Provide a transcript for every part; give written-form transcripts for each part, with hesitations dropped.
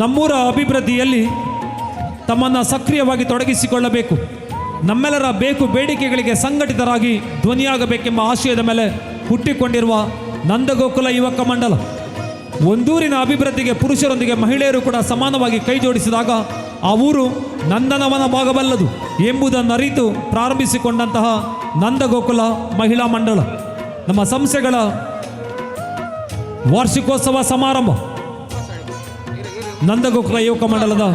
ನಮ್ಮೂರ ಅಭಿವೃದ್ಧಿಯಲ್ಲಿ ತಮ್ಮನ್ನು ಸಕ್ರಿಯವಾಗಿ ತೊಡಗಿಸಿಕೊಳ್ಳಬೇಕು. ನಮ್ಮೆಲ್ಲರ ಬೇಕು ಬೇಡಿಕೆಗಳಿಗೆ ಸಂಘಟಿತರಾಗಿ ಧ್ವನಿಯಾಗಬೇಕೆಂಬ ಆಶಯದ ಮೇಲೆ ಹುಟ್ಟಿಕೊಂಡಿರುವ ನಂದಗೋಕುಲ ಯುವಕ ಮಂಡಲ ಒಂದೂರಿನ ಅಭಿವೃದ್ಧಿಗೆ ಪುರುಷರೊಂದಿಗೆ ಮಹಿಳೆಯರು ಕೂಡ ಸಮಾನವಾಗಿ ಕೈ ಜೋಡಿಸಿದಾಗ ಆ ಊರು ನಂದನವನವಾಗಬಲ್ಲದು ಎಂಬುದನ್ನು ಅರಿತು ಪ್ರಾರಂಭಿಸಿಕೊಂಡಂತಹ ನಂದಗೋಕುಲ ಮಹಿಳಾ ಮಂಡಳ ನಮ್ಮ ಸಂಸ್ಥೆಗಳ ವಾರ್ಷಿಕೋತ್ಸವ ಸಮಾರಂಭ. ನಂದಗೋಕುಲ ಯುವಕ ಮಂಡಲದ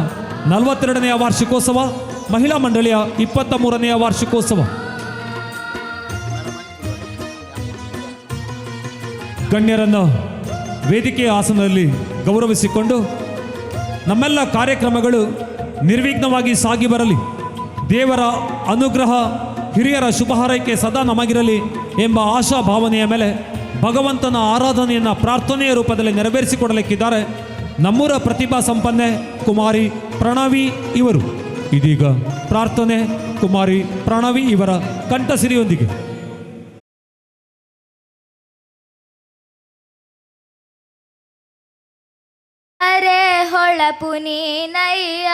42ನೇ ವಾರ್ಷಿಕೋತ್ಸವ, ಮಹಿಳಾ ಮಂಡಳಿಯ 23ನೇ ವಾರ್ಷಿಕೋತ್ಸವ. ಗಣ್ಯರನ್ನು ವೇದಿಕೆಯ ಆಸನದಲ್ಲಿ ಗೌರವಿಸಿಕೊಂಡು ನಮ್ಮೆಲ್ಲ ಕಾರ್ಯಕ್ರಮಗಳು ನಿರ್ವಿಘ್ನವಾಗಿ ಸಾಗಿ ಬರಲಿ, ದೇವರ ಅನುಗ್ರಹ ಹಿರಿಯರ ಶುಭ ಹಾರೈಕೆ ಸದಾ ನಮಗಿರಲಿ ಎಂಬ ಆಶಾ ಭಾವನೆಯ ಮೇಲೆ ಭಗವಂತನ ಆರಾಧನೆಯನ್ನು ಪ್ರಾರ್ಥನೆಯ ರೂಪದಲ್ಲಿ ನೆರವೇರಿಸಿಕೊಡಲಿಕ್ಕಿದ್ದಾರೆ ನಮ್ಮೂರ ಪ್ರತಿಭಾ ಸಂಪನ್ನೆ ಕುಮಾರಿ ಪ್ರಣವಿ ಇವರು. ಇದೀಗ ಪ್ರಾರ್ಥನೆ ಕುಮಾರಿ ಪ್ರಣವಿ ಇವರ ಕಂಠಸಿರಿಯೊಂದಿಗೆ. ಅರೆ ಹೊಳಪು ನೀನಯ್ಯ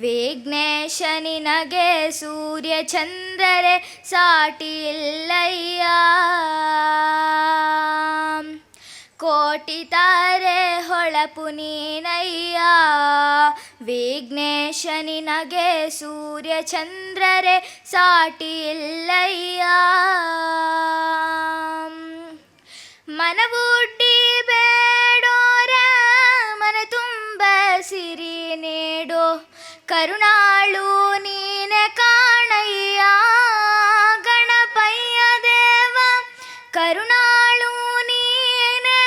ವಿಘ್ನೇಶ ನಿನಗೆ ಸೂರ್ಯ ಚಂದ್ರರೆ ಸಾಟಿ ಇಲ್ಲಯ್ಯ. ಕೋಟಿ ತಾರೆ ಹೊಳಪು ನೀನಯ್ಯ ವಿಘ್ನೇಶ ನಿನಗೆ ಸೂರ್ಯ ಚಂದ್ರರೆ ಸಾಟಿ ಇಲ್ಲಯ್ಯ. ಮನವುಡ್ಡಿ ಬೇಡೋರ ಮನ ತುಂಬ ಸಿರಿ ನೀಡೋ ಕರುಣಾಳು ನೀನೆ ಕಾಣಯ್ಯ. ಗಣಪಯ್ಯ ದೇವ ಕರುಣಾಳು ನೀನೆ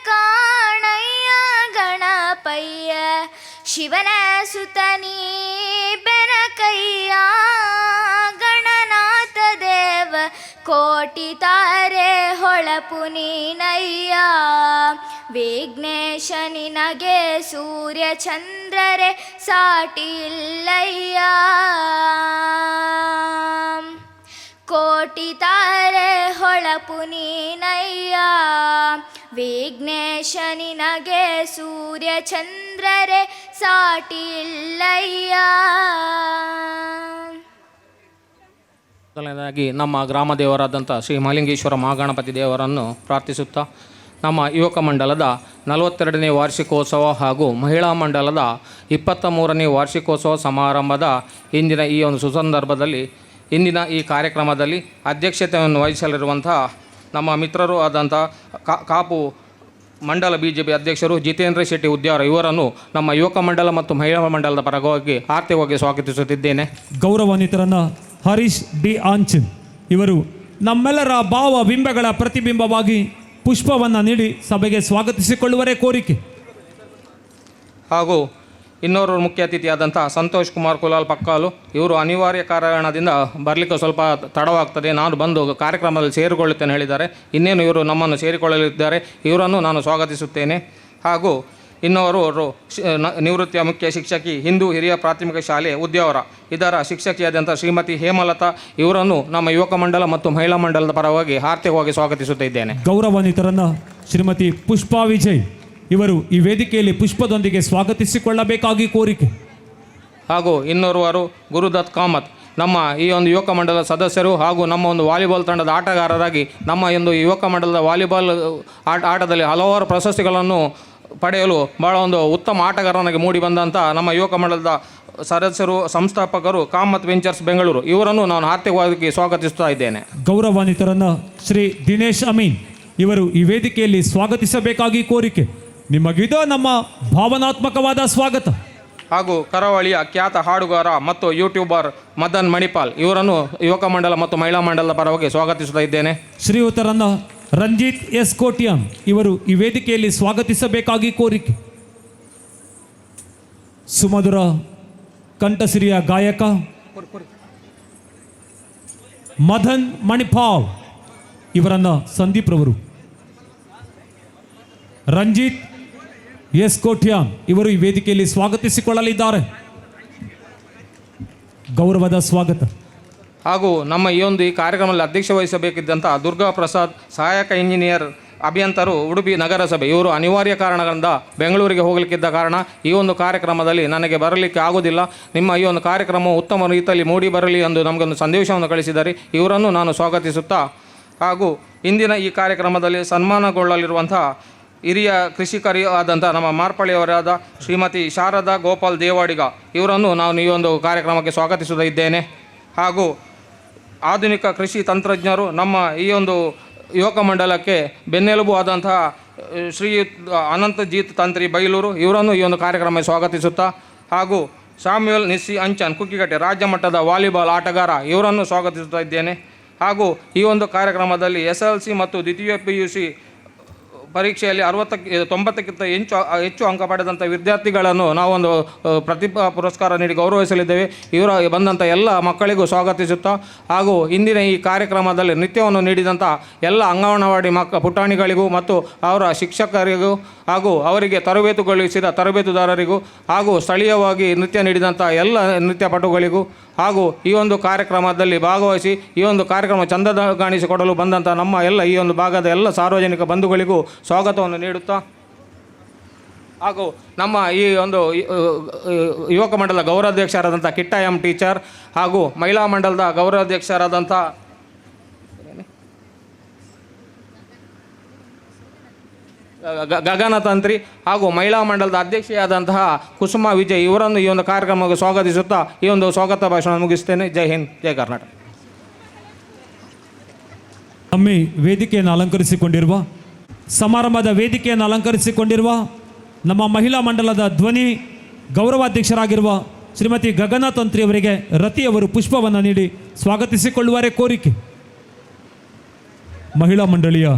ಕಾಣಯ್ಯ. ಗಣಪಯ್ಯ ಶಿವನ ಸುತನೀ ಬೆನಕಯ್ಯ. ಗಣನಾಥ ದೇವ ಕೋಟಿ ತಾರೆ ಹೊಳಪು ನೀನಯ್ಯ ವಿಘ್ನೇಶ ನಿನಗೆ ಸೂರ್ಯ ಚಂದ್ರರೆ ಸಾಟಿ ಇಲ್ಲಯ್ಯ. ಕೋಟಿ ತಾರೆ ಹೊಳಪು ನೀನಯ್ಯ ವಿಘ್ನೇಶ ನಿನಗೆ ಸೂರ್ಯ ಚಂದ್ರರೆ ಸಾಟಿ ಇಲ್ಲಯ್ಯ. ಮೊದಲನೇದಾಗಿ ನಮ್ಮ ಗ್ರಾಮ ದೇವರಾದಂಥ ಶ್ರೀ ಮಹಾಲಿಂಗೇಶ್ವರ ಮಹಾಗಣಪತಿ ದೇವರನ್ನು ಪ್ರಾರ್ಥಿಸುತ್ತಾ ನಮ್ಮ ಯುವಕ ಮಂಡಲದ 42ನೇ ವಾರ್ಷಿಕೋತ್ಸವ ಹಾಗೂ ಮಹಿಳಾ ಮಂಡಲದ 23ನೇ ವಾರ್ಷಿಕೋತ್ಸವ ಸಮಾರಂಭದ ಇಂದಿನ ಈ ಒಂದು ಸುಸಂದರ್ಭದಲ್ಲಿ ಇಂದಿನ ಈ ಕಾರ್ಯಕ್ರಮದಲ್ಲಿ ಅಧ್ಯಕ್ಷತೆಯನ್ನು ವಹಿಸಲಿರುವಂತಹ ನಮ್ಮ ಮಿತ್ರರು ಆದಂಥ ಕಾಪು ಮಂಡಲ BJP ಅಧ್ಯಕ್ಷರು ಜಿತೇಂದ್ರ ಶೆಟ್ಟಿ ಉದ್ಯಾವರ ಇವರನ್ನು ನಮ್ಮ ಯುವಕ ಮಂಡಲ ಮತ್ತು ಮಹಿಳಾ ಮಂಡಲದ ಪರವಾಗಿ ಆರ್ಥಿಕವಾಗಿ ಸ್ವಾಗತಿಸುತ್ತಿದ್ದೇನೆ. ಗೌರವಾನ್ವಿತರನ್ನ ಹರೀಶ್ ಡಿ ಆಂಚನ್ ಇವರು ನಮ್ಮೆಲ್ಲರ ಭಾವ ಬಿಂಬಗಳ ಪ್ರತಿಬಿಂಬವಾಗಿ ಪುಷ್ಪವನ್ನು ನೀಡಿ ಸಭೆಗೆ ಸ್ವಾಗತಿಸಿಕೊಳ್ಳುವರೇ ಕೋರಿಕೆ. ಹಾಗೂ ಇನ್ನೋರ್ವ ಮುಖ್ಯ ಅತಿಥಿಯಾದಂಥ ಸಂತೋಷ್ ಕುಮಾರ್ ಕುಲಾಲ್ ಪಕ್ಕಾಲು ಇವರು ಅನಿವಾರ್ಯ ಕಾರಣದಿಂದ ಬರಲಿಕ್ಕೆ ಸ್ವಲ್ಪ ತಡವಾಗ್ತದೆ, ನಾನು ಬಂದು ಕಾರ್ಯಕ್ರಮದಲ್ಲಿ ಸೇರಿಕೊಳ್ಳುತ್ತೇನೆ ಹೇಳಿದ್ದಾರೆ. ಇನ್ನೇನು ಇವರು ನಮ್ಮನ್ನು ಸೇರಿಕೊಳ್ಳಲಿದ್ದಾರೆ, ಇವರನ್ನು ನಾನು ಸ್ವಾಗತಿಸುತ್ತೇನೆ. ಹಾಗೂ ಇನ್ನೋರು ನಿವೃತ್ತಿಯ ಮುಖ್ಯ ಶಿಕ್ಷಕಿ ಹಿಂದೂ ಹಿರಿಯ ಪ್ರಾಥಮಿಕ ಶಾಲೆ ಉದ್ಯಾವರ ಇದರ ಶಿಕ್ಷಕಿಯಾದಂಥ ಶ್ರೀಮತಿ ಹೇಮಲತಾ ಇವರನ್ನು ನಮ್ಮ ಯುವಕ ಮಂಡಲ ಮತ್ತು ಮಹಿಳಾ ಮಂಡಲದ ಪರವಾಗಿ ಆರ್ಥಿಕವಾಗಿ ಸ್ವಾಗತಿಸುತ್ತಿದ್ದೇನೆ. ಗೌರವಾನ್ವಿತರನ್ನ ಶ್ರೀಮತಿ ಪುಷ್ಪಾ ವಿಜಯ್ ಇವರು ಈ ವೇದಿಕೆಯಲ್ಲಿ ಪುಷ್ಪದೊಂದಿಗೆ ಸ್ವಾಗತಿಸಿಕೊಳ್ಳಬೇಕಾಗಿ ಕೋರಿಕೆ. ಹಾಗೂ ಇನ್ನೋರ್ವರು ಗುರುದತ್ ಕಾಮತ್ ನಮ್ಮ ಈ ಒಂದು ಯುವಕ ಮಂಡಲದ ಸದಸ್ಯರು ಹಾಗೂ ನಮ್ಮ ಒಂದು ವಾಲಿಬಾಲ್ ತಂಡದ ಆಟಗಾರರಾಗಿ ನಮ್ಮ ಒಂದು ಯುವಕ ಮಂಡಲದ ವಾಲಿಬಾಲ್ ಆಟದಲ್ಲಿ ಹಲವಾರು ಪ್ರಶಸ್ತಿಗಳನ್ನು ಪಡೆಯಲು ಭಾಳ ಒಂದು ಉತ್ತಮ ಆಟಗಾರನಾಗಿ ಮೂಡಿ ಬಂದಂಥ ನಮ್ಮ ಯುವಕ ಮಂಡಲದ ಸದಸ್ಯರು ಸಂಸ್ಥಾಪಕರು ಕಾಮತ್ ವೆಂಚರ್ಸ್ ಬೆಂಗಳೂರು ಇವರನ್ನು ನಾನು ಆರ್ಥಿಕವಾಗಿ ಸ್ವಾಗತಿಸ್ತಾ ಇದ್ದೇನೆ. ಗೌರವಾನ್ವಿತರನ್ನ ಶ್ರೀ ದಿನೇಶ್ ಅಮೀನ್ ಇವರು ಈ ವೇದಿಕೆಯಲ್ಲಿ ಸ್ವಾಗತಿಸಬೇಕಾಗಿ ಕೋರಿಕೆ. ನಿಮಗಿದೋ ನಮ್ಮ ಭಾವನಾತ್ಮಕವಾದ ಸ್ವಾಗತ. ಹಾಗೂ ಕರಾವಳಿಯ ಖ್ಯಾತ ಹಾಡುಗಾರ ಮತ್ತು ಯೂಟ್ಯೂಬರ್ ಮದನ್ ಮಣಿಪಾಲ್ ಇವರನ್ನು ಯುವಕ ಮಂಡಲ ಮತ್ತು ಮಹಿಳಾ ಮಂಡಲದ ಪರವಾಗಿ ಸ್ವಾಗತಿಸುತ್ತಾ ಇದ್ದೇನೆ. ಶ್ರೀಯುತರನ್ನ ರಂಜಿತ್ ಎಸ್ ಕೋಟ್ಯಾನ್ ಇವರು ಈ ವೇದಿಕೆಯಲ್ಲಿ ಸ್ವಾಗತಿಸಬೇಕಾಗಿ ಕೋರಿಕೆ. ಸುಮಧುರ ಕಂಠಸಿರಿಯ ಗಾಯಕ ಮದನ್ ಮಣಿಪಾಲ್ ಇವರನ್ನ ಸಂದೀಪ್ ರವರು. ರಂಜಿತ್ ಎಸ್ ಕೋಟ್ಯಾನ್ ಇವರು ಈ ವೇದಿಕೆಯಲ್ಲಿ ಸ್ವಾಗತಿಸಿಕೊಳ್ಳಲಿದ್ದಾರೆ. ಗೌರವದ ಸ್ವಾಗತ. ಹಾಗೂ ನಮ್ಮ ಈ ಕಾರ್ಯಕ್ರಮದಲ್ಲಿ ಅಧ್ಯಕ್ಷ ವಹಿಸಬೇಕಿದ್ದಂಥ ದುರ್ಗಾ ಪ್ರಸಾದ್ ಸಹಾಯಕ ಇಂಜಿನಿಯರ್ ಅಭಿಯಂತರು ಉಡುಪಿ ನಗರಸಭೆ ಇವರು ಅನಿವಾರ್ಯ ಕಾರಣಗಳಿಂದ ಬೆಂಗಳೂರಿಗೆ ಹೋಗಲಿಕ್ಕಿದ್ದ ಕಾರಣ ಈ ಒಂದು ಕಾರ್ಯಕ್ರಮದಲ್ಲಿ ನನಗೆ ಬರಲಿಕ್ಕೆ ಆಗುವುದಿಲ್ಲ. ನಿಮ್ಮ ಈ ಒಂದು ಕಾರ್ಯಕ್ರಮವು ಉತ್ತಮ ರೀತಿಯಲ್ಲಿ ಮೂಡಿ ಬರಲಿ ಎಂದು ನಮಗೊಂದು ಸಂದೇಶವನ್ನು ಕಳಿಸಿದ್ದಾರೆ. ಇವರನ್ನು ನಾನು ಸ್ವಾಗತಿಸುತ್ತಾ ಹಾಗೂ ಇಂದಿನ ಈ ಕಾರ್ಯಕ್ರಮದಲ್ಲಿ ಸನ್ಮಾನಗೊಳ್ಳಲಿರುವಂಥ ಹಿರಿಯ ಕೃಷಿಕರಿ ಆದಂಥ ನಮ್ಮ ಮಾರ್ಪಳ್ಳಿಯವರಾದ ಶ್ರೀಮತಿ ಶಾರದಾ ಗೋಪಾಲ್ ದೇವಾಡಿಗ ಇವರನ್ನು ನಾನು ಈ ಒಂದು ಕಾರ್ಯಕ್ರಮಕ್ಕೆ ಸ್ವಾಗತಿಸುತ್ತಿದ್ದೇನೆ. ಹಾಗೂ ಆಧುನಿಕ ಕೃಷಿ ತಂತ್ರಜ್ಞರು ನಮ್ಮ ಈ ಒಂದು ಯುವಕ ಮಂಡಲಕ್ಕೆ ಬೆನ್ನೆಲುಬು ಆದಂತಹ ಶ್ರೀ ಅನಂತಜೀತ್ ತಂತ್ರಿ ಬೈಲೂರು ಇವರನ್ನು ಈ ಒಂದು ಕಾರ್ಯಕ್ರಮಕ್ಕೆ ಸ್ವಾಗತಿಸುತ್ತಾ ಹಾಗೂ ಸಾಮ್ಯುಯಲ್ ನಿಸ್ಸಿ ಅಂಚನ್ ಕುಕ್ಕಿಗಟ್ಟೆ ರಾಜ್ಯ ಮಟ್ಟದ ವಾಲಿಬಾಲ್ ಆಟಗಾರ ಇವರನ್ನು ಸ್ವಾಗತಿಸುತ್ತಾ ಇದ್ದೇನೆ. ಹಾಗೂ ಈ ಒಂದು ಕಾರ್ಯಕ್ರಮದಲ್ಲಿ SLC ಮತ್ತು ದ್ವಿತೀಯ PUC ಪರೀಕ್ಷೆಯಲ್ಲಿ 90ಕ್ಕಿಂತ ಹೆಚ್ಚು ಅಂಕ ಪಡೆದಂಥ ವಿದ್ಯಾರ್ಥಿಗಳನ್ನು ನಾವೊಂದು ಪ್ರತಿಭಾ ಪುರಸ್ಕಾರ ನೀಡಿ ಗೌರವಿಸಲಿದ್ದೇವೆ. ಇವರ ಬಂದಂಥ ಎಲ್ಲ ಮಕ್ಕಳಿಗೂ ಸ್ವಾಗತಿಸುತ್ತಾ ಹಾಗೂ ಇಂದಿನ ಈ ಕಾರ್ಯಕ್ರಮದಲ್ಲಿ ನೃತ್ಯವನ್ನು ನೀಡಿದಂಥ ಎಲ್ಲ ಅಂಗನವಾಡಿ ಪುಟಾಣಿಗಳಿಗೂ ಮತ್ತು ಅವರ ಶಿಕ್ಷಕರಿಗೂ ಹಾಗೂ ಅವರಿಗೆ ತರಬೇತುಗೊಳಿಸಿದ ತರಬೇತುದಾರರಿಗೂ ಹಾಗೂ ಸ್ಥಳೀಯವಾಗಿ ನೃತ್ಯ ನೀಡಿದಂಥ ಎಲ್ಲ ನೃತ್ಯಪಟುಗಳಿಗೂ ಹಾಗೂ ಈ ಒಂದು ಕಾರ್ಯಕ್ರಮದಲ್ಲಿ ಭಾಗವಹಿಸಿ ಈ ಒಂದು ಕಾರ್ಯಕ್ರಮ ಚಂದಗಾಣಿಸಿಕೊಡಲು ಬಂದಂಥ ನಮ್ಮ ಎಲ್ಲ ಈ ಒಂದು ಭಾಗದ ಎಲ್ಲ ಸಾರ್ವಜನಿಕ ಬಂಧುಗಳಿಗೂ ಸ್ವಾಗತವನ್ನು ನೀಡುತ್ತಾ ಹಾಗೂ ನಮ್ಮ ಈ ಒಂದು ಯುವಕ ಮಂಡಲದ ಗೌರವಾಧ್ಯಕ್ಷರಾದಂಥ ಕಿಟ್ಟ ಎಂ ಟೀಚರ್ ಹಾಗೂ ಮಹಿಳಾ ಮಂಡಲದ ಗೌರವಾಧ್ಯಕ್ಷರಾದಂಥ ಗಗನ ತಂತ್ರಿ ಹಾಗೂ ಮಹಿಳಾ ಮಂಡಲದ ಅಧ್ಯಕ್ಷೆಯಾದಂತಹ ಕುಸುಮಾ ವಿಜಯ್ ಇವರನ್ನು ಈ ಒಂದು ಕಾರ್ಯಕ್ರಮಕ್ಕೆ ಸ್ವಾಗತಿಸುತ್ತಾ ಈ ಒಂದು ಸ್ವಾಗತ ಭಾಷಣ ಮುಗಿಸ್ತೇನೆ. ಜೈ ಹಿಂದ್, ಜೈ ಕರ್ನಾಟಕ. ನಮ್ಮಿ ವೇದಿಕೆಯನ್ನು ಅಲಂಕರಿಸಿಕೊಂಡಿರುವ ಸಮಾರಂಭದ ವೇದಿಕೆಯನ್ನು ಅಲಂಕರಿಸಿಕೊಂಡಿರುವ ನಮ್ಮ ಮಹಿಳಾ ಮಂಡಲದ ಧ್ವನಿ ಗೌರವಾಧ್ಯಕ್ಷರಾಗಿರುವ ಶ್ರೀಮತಿ ಗಗನ ತಂತ್ರಿಯವರಿಗೆ ರತಿಯವರು ಪುಷ್ಪವನ್ನು ನೀಡಿ ಸ್ವಾಗತಿಸಿಕೊಳ್ಳುವರೆ ಕೋರಿಕೆ. ಮಹಿಳಾ ಮಂಡಳಿಯ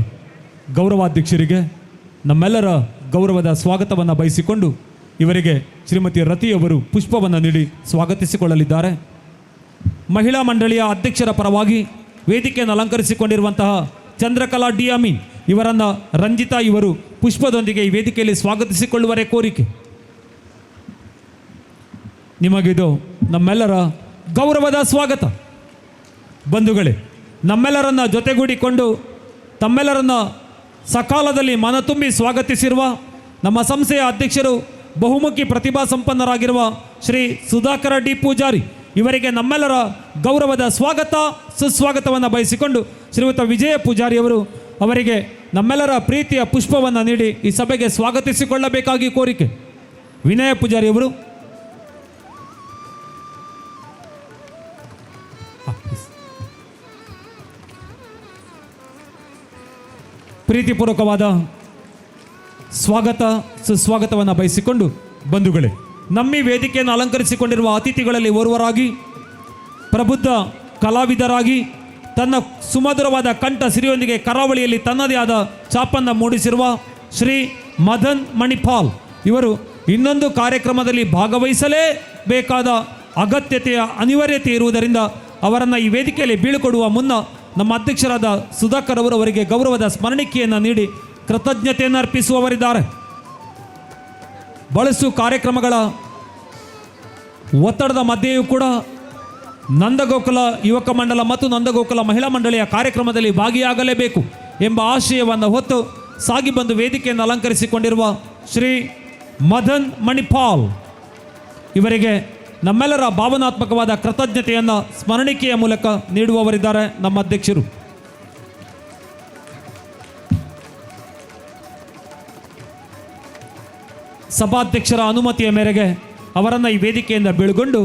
ಗೌರವಾಧ್ಯಕ್ಷರಿಗೆ ನಮ್ಮೆಲ್ಲರ ಗೌರವದ ಸ್ವಾಗತವನ್ನು ಬಯಸಿಕೊಂಡು ಇವರಿಗೆ ಶ್ರೀಮತಿ ರತಿಯವರು ಪುಷ್ಪವನ್ನು ನೀಡಿ ಸ್ವಾಗತಿಸಿಕೊಳ್ಳಲಿದ್ದಾರೆ. ಮಹಿಳಾ ಮಂಡಳಿಯ ಅಧ್ಯಕ್ಷರ ಪರವಾಗಿ ವೇದಿಕೆಯನ್ನು ಅಲಂಕರಿಸಿಕೊಂಡಿರುವಂತಹ ಚಂದ್ರಕಲಾ ಡಿ ಅಮೀನ್ ಇವರನ್ನು ರಂಜಿತಾ ಇವರು ಪುಷ್ಪದೊಂದಿಗೆ ಈ ವೇದಿಕೆಯಲ್ಲಿ ಸ್ವಾಗತಿಸಿಕೊಳ್ಳುವರೆ ಕೋರಿಕೆ. ನಿಮಗಿದು ನಮ್ಮೆಲ್ಲರ ಗೌರವದ ಸ್ವಾಗತ. ಬಂಧುಗಳೇ, ನಮ್ಮೆಲ್ಲರನ್ನ ಜೊತೆಗೂಡಿಕೊಂಡು ತಮ್ಮೆಲ್ಲರನ್ನ ಸಕಾಲದಲ್ಲಿ ಮನತುಂಬಿ ಸ್ವಾಗತಿಸಿರುವ ನಮ್ಮ ಸಂಸ್ಥೆಯ ಅಧ್ಯಕ್ಷರು ಬಹುಮುಖಿ ಪ್ರತಿಭಾ ಸಂಪನ್ನರಾಗಿರುವ ಶ್ರೀ ಸುಧಾಕರ ಡಿ ಪೂಜಾರಿ ಇವರಿಗೆ ನಮ್ಮೆಲ್ಲರ ಗೌರವದ ಸ್ವಾಗತ ಸುಸ್ವಾಗತವನ್ನು ಬಯಸಿಕೊಂಡು ಶ್ರೀಯುತ ವಿಜಯ ಪೂಜಾರಿಯವರು ಅವರಿಗೆ ನಮ್ಮೆಲ್ಲರ ಪ್ರೀತಿಯ ಪುಷ್ಪವನ್ನು ನೀಡಿ ಈ ಸಭೆಗೆ ಸ್ವಾಗತಿಸಿಕೊಳ್ಳಬೇಕಾಗಿ ಕೋರಿಕೆ. ವಿನಯ ಪೂಜಾರಿಯವರು ಪ್ರೀತಿಪೂರ್ವಕವಾದ ಸ್ವಾಗತ ಸುಸ್ವಾಗತವನ್ನು ಬಯಸಿಕೊಂಡು ಬಂಧುಗಳೇ, ನಮ್ಮಿ ವೇದಿಕೆಯನ್ನು ಅಲಂಕರಿಸಿಕೊಂಡಿರುವ ಅತಿಥಿಗಳಲ್ಲಿ ಓರ್ವರಾಗಿ ಪ್ರಬುದ್ಧ ಕಲಾವಿದರಾಗಿ ತನ್ನ ಸುಮಧುರವಾದ ಕಂಠ ಸಿರಿಯೊಂದಿಗೆ ಕರಾವಳಿಯಲ್ಲಿ ತನ್ನದೇ ಆದ ಛಾಪನ್ನು ಮೂಡಿಸಿರುವ ಶ್ರೀ ಮದನ್ ಮಣಿಪಾಲ್ ಇವರು ಇನ್ನೊಂದು ಕಾರ್ಯಕ್ರಮದಲ್ಲಿ ಭಾಗವಹಿಸಲೇಬೇಕಾದ ಅಗತ್ಯತೆಯ ಅನಿವಾರ್ಯತೆ ಇರುವುದರಿಂದ ಅವರನ್ನು ಈ ವೇದಿಕೆಯಲ್ಲಿ ಬೀಳ್ಕೊಡುವ ಮುನ್ನ ನಮ್ಮ ಅಧ್ಯಕ್ಷರಾದ ಸುಧಾಕರ್ ಅವರು ಅವರಿಗೆ ಗೌರವದ ಸ್ಮರಣಿಕೆಯನ್ನು ನೀಡಿ ಕೃತಜ್ಞತೆಯನ್ನು ಅರ್ಪಿಸುವವರಿದ್ದಾರೆ. ಬಳಸು ಕಾರ್ಯಕ್ರಮಗಳ ಒತ್ತಡದ ಮಧ್ಯೆಯೂ ಕೂಡ ನಂದಗೋಕುಲ ಯುವಕ ಮಂಡಲ ಮತ್ತು ನಂದಗೋಕುಲ ಮಹಿಳಾ ಮಂಡಳಿಯ ಕಾರ್ಯಕ್ರಮದಲ್ಲಿ ಭಾಗಿಯಾಗಲೇಬೇಕು ಎಂಬ ಆಶಯವನ್ನು ಹೊತ್ತು ಸಾಗಿ ಬಂದು ವೇದಿಕೆಯನ್ನು ಅಲಂಕರಿಸಿಕೊಂಡಿರುವ ಶ್ರೀ ಮದನ್ ಮಣಿಪಾಲ್ ಇವರಿಗೆ ನಮ್ಮೆಲ್ಲರ ಭಾವನಾತ್ಮಕವಾದ ಕೃತಜ್ಞತೆಯನ್ನು ಸ್ಮರಣಿಕೆಯ ಮೂಲಕ ನೀಡುವವರಿದ್ದಾರೆ ನಮ್ಮ ಅಧ್ಯಕ್ಷರು. ಸಭಾಧ್ಯಕ್ಷರ ಅನುಮತಿಯ ಮೇರೆಗೆ ಅವರನ್ನು ಈ ವೇದಿಕೆಯಿಂದ ಬೀಳ್ಕೊಂಡು,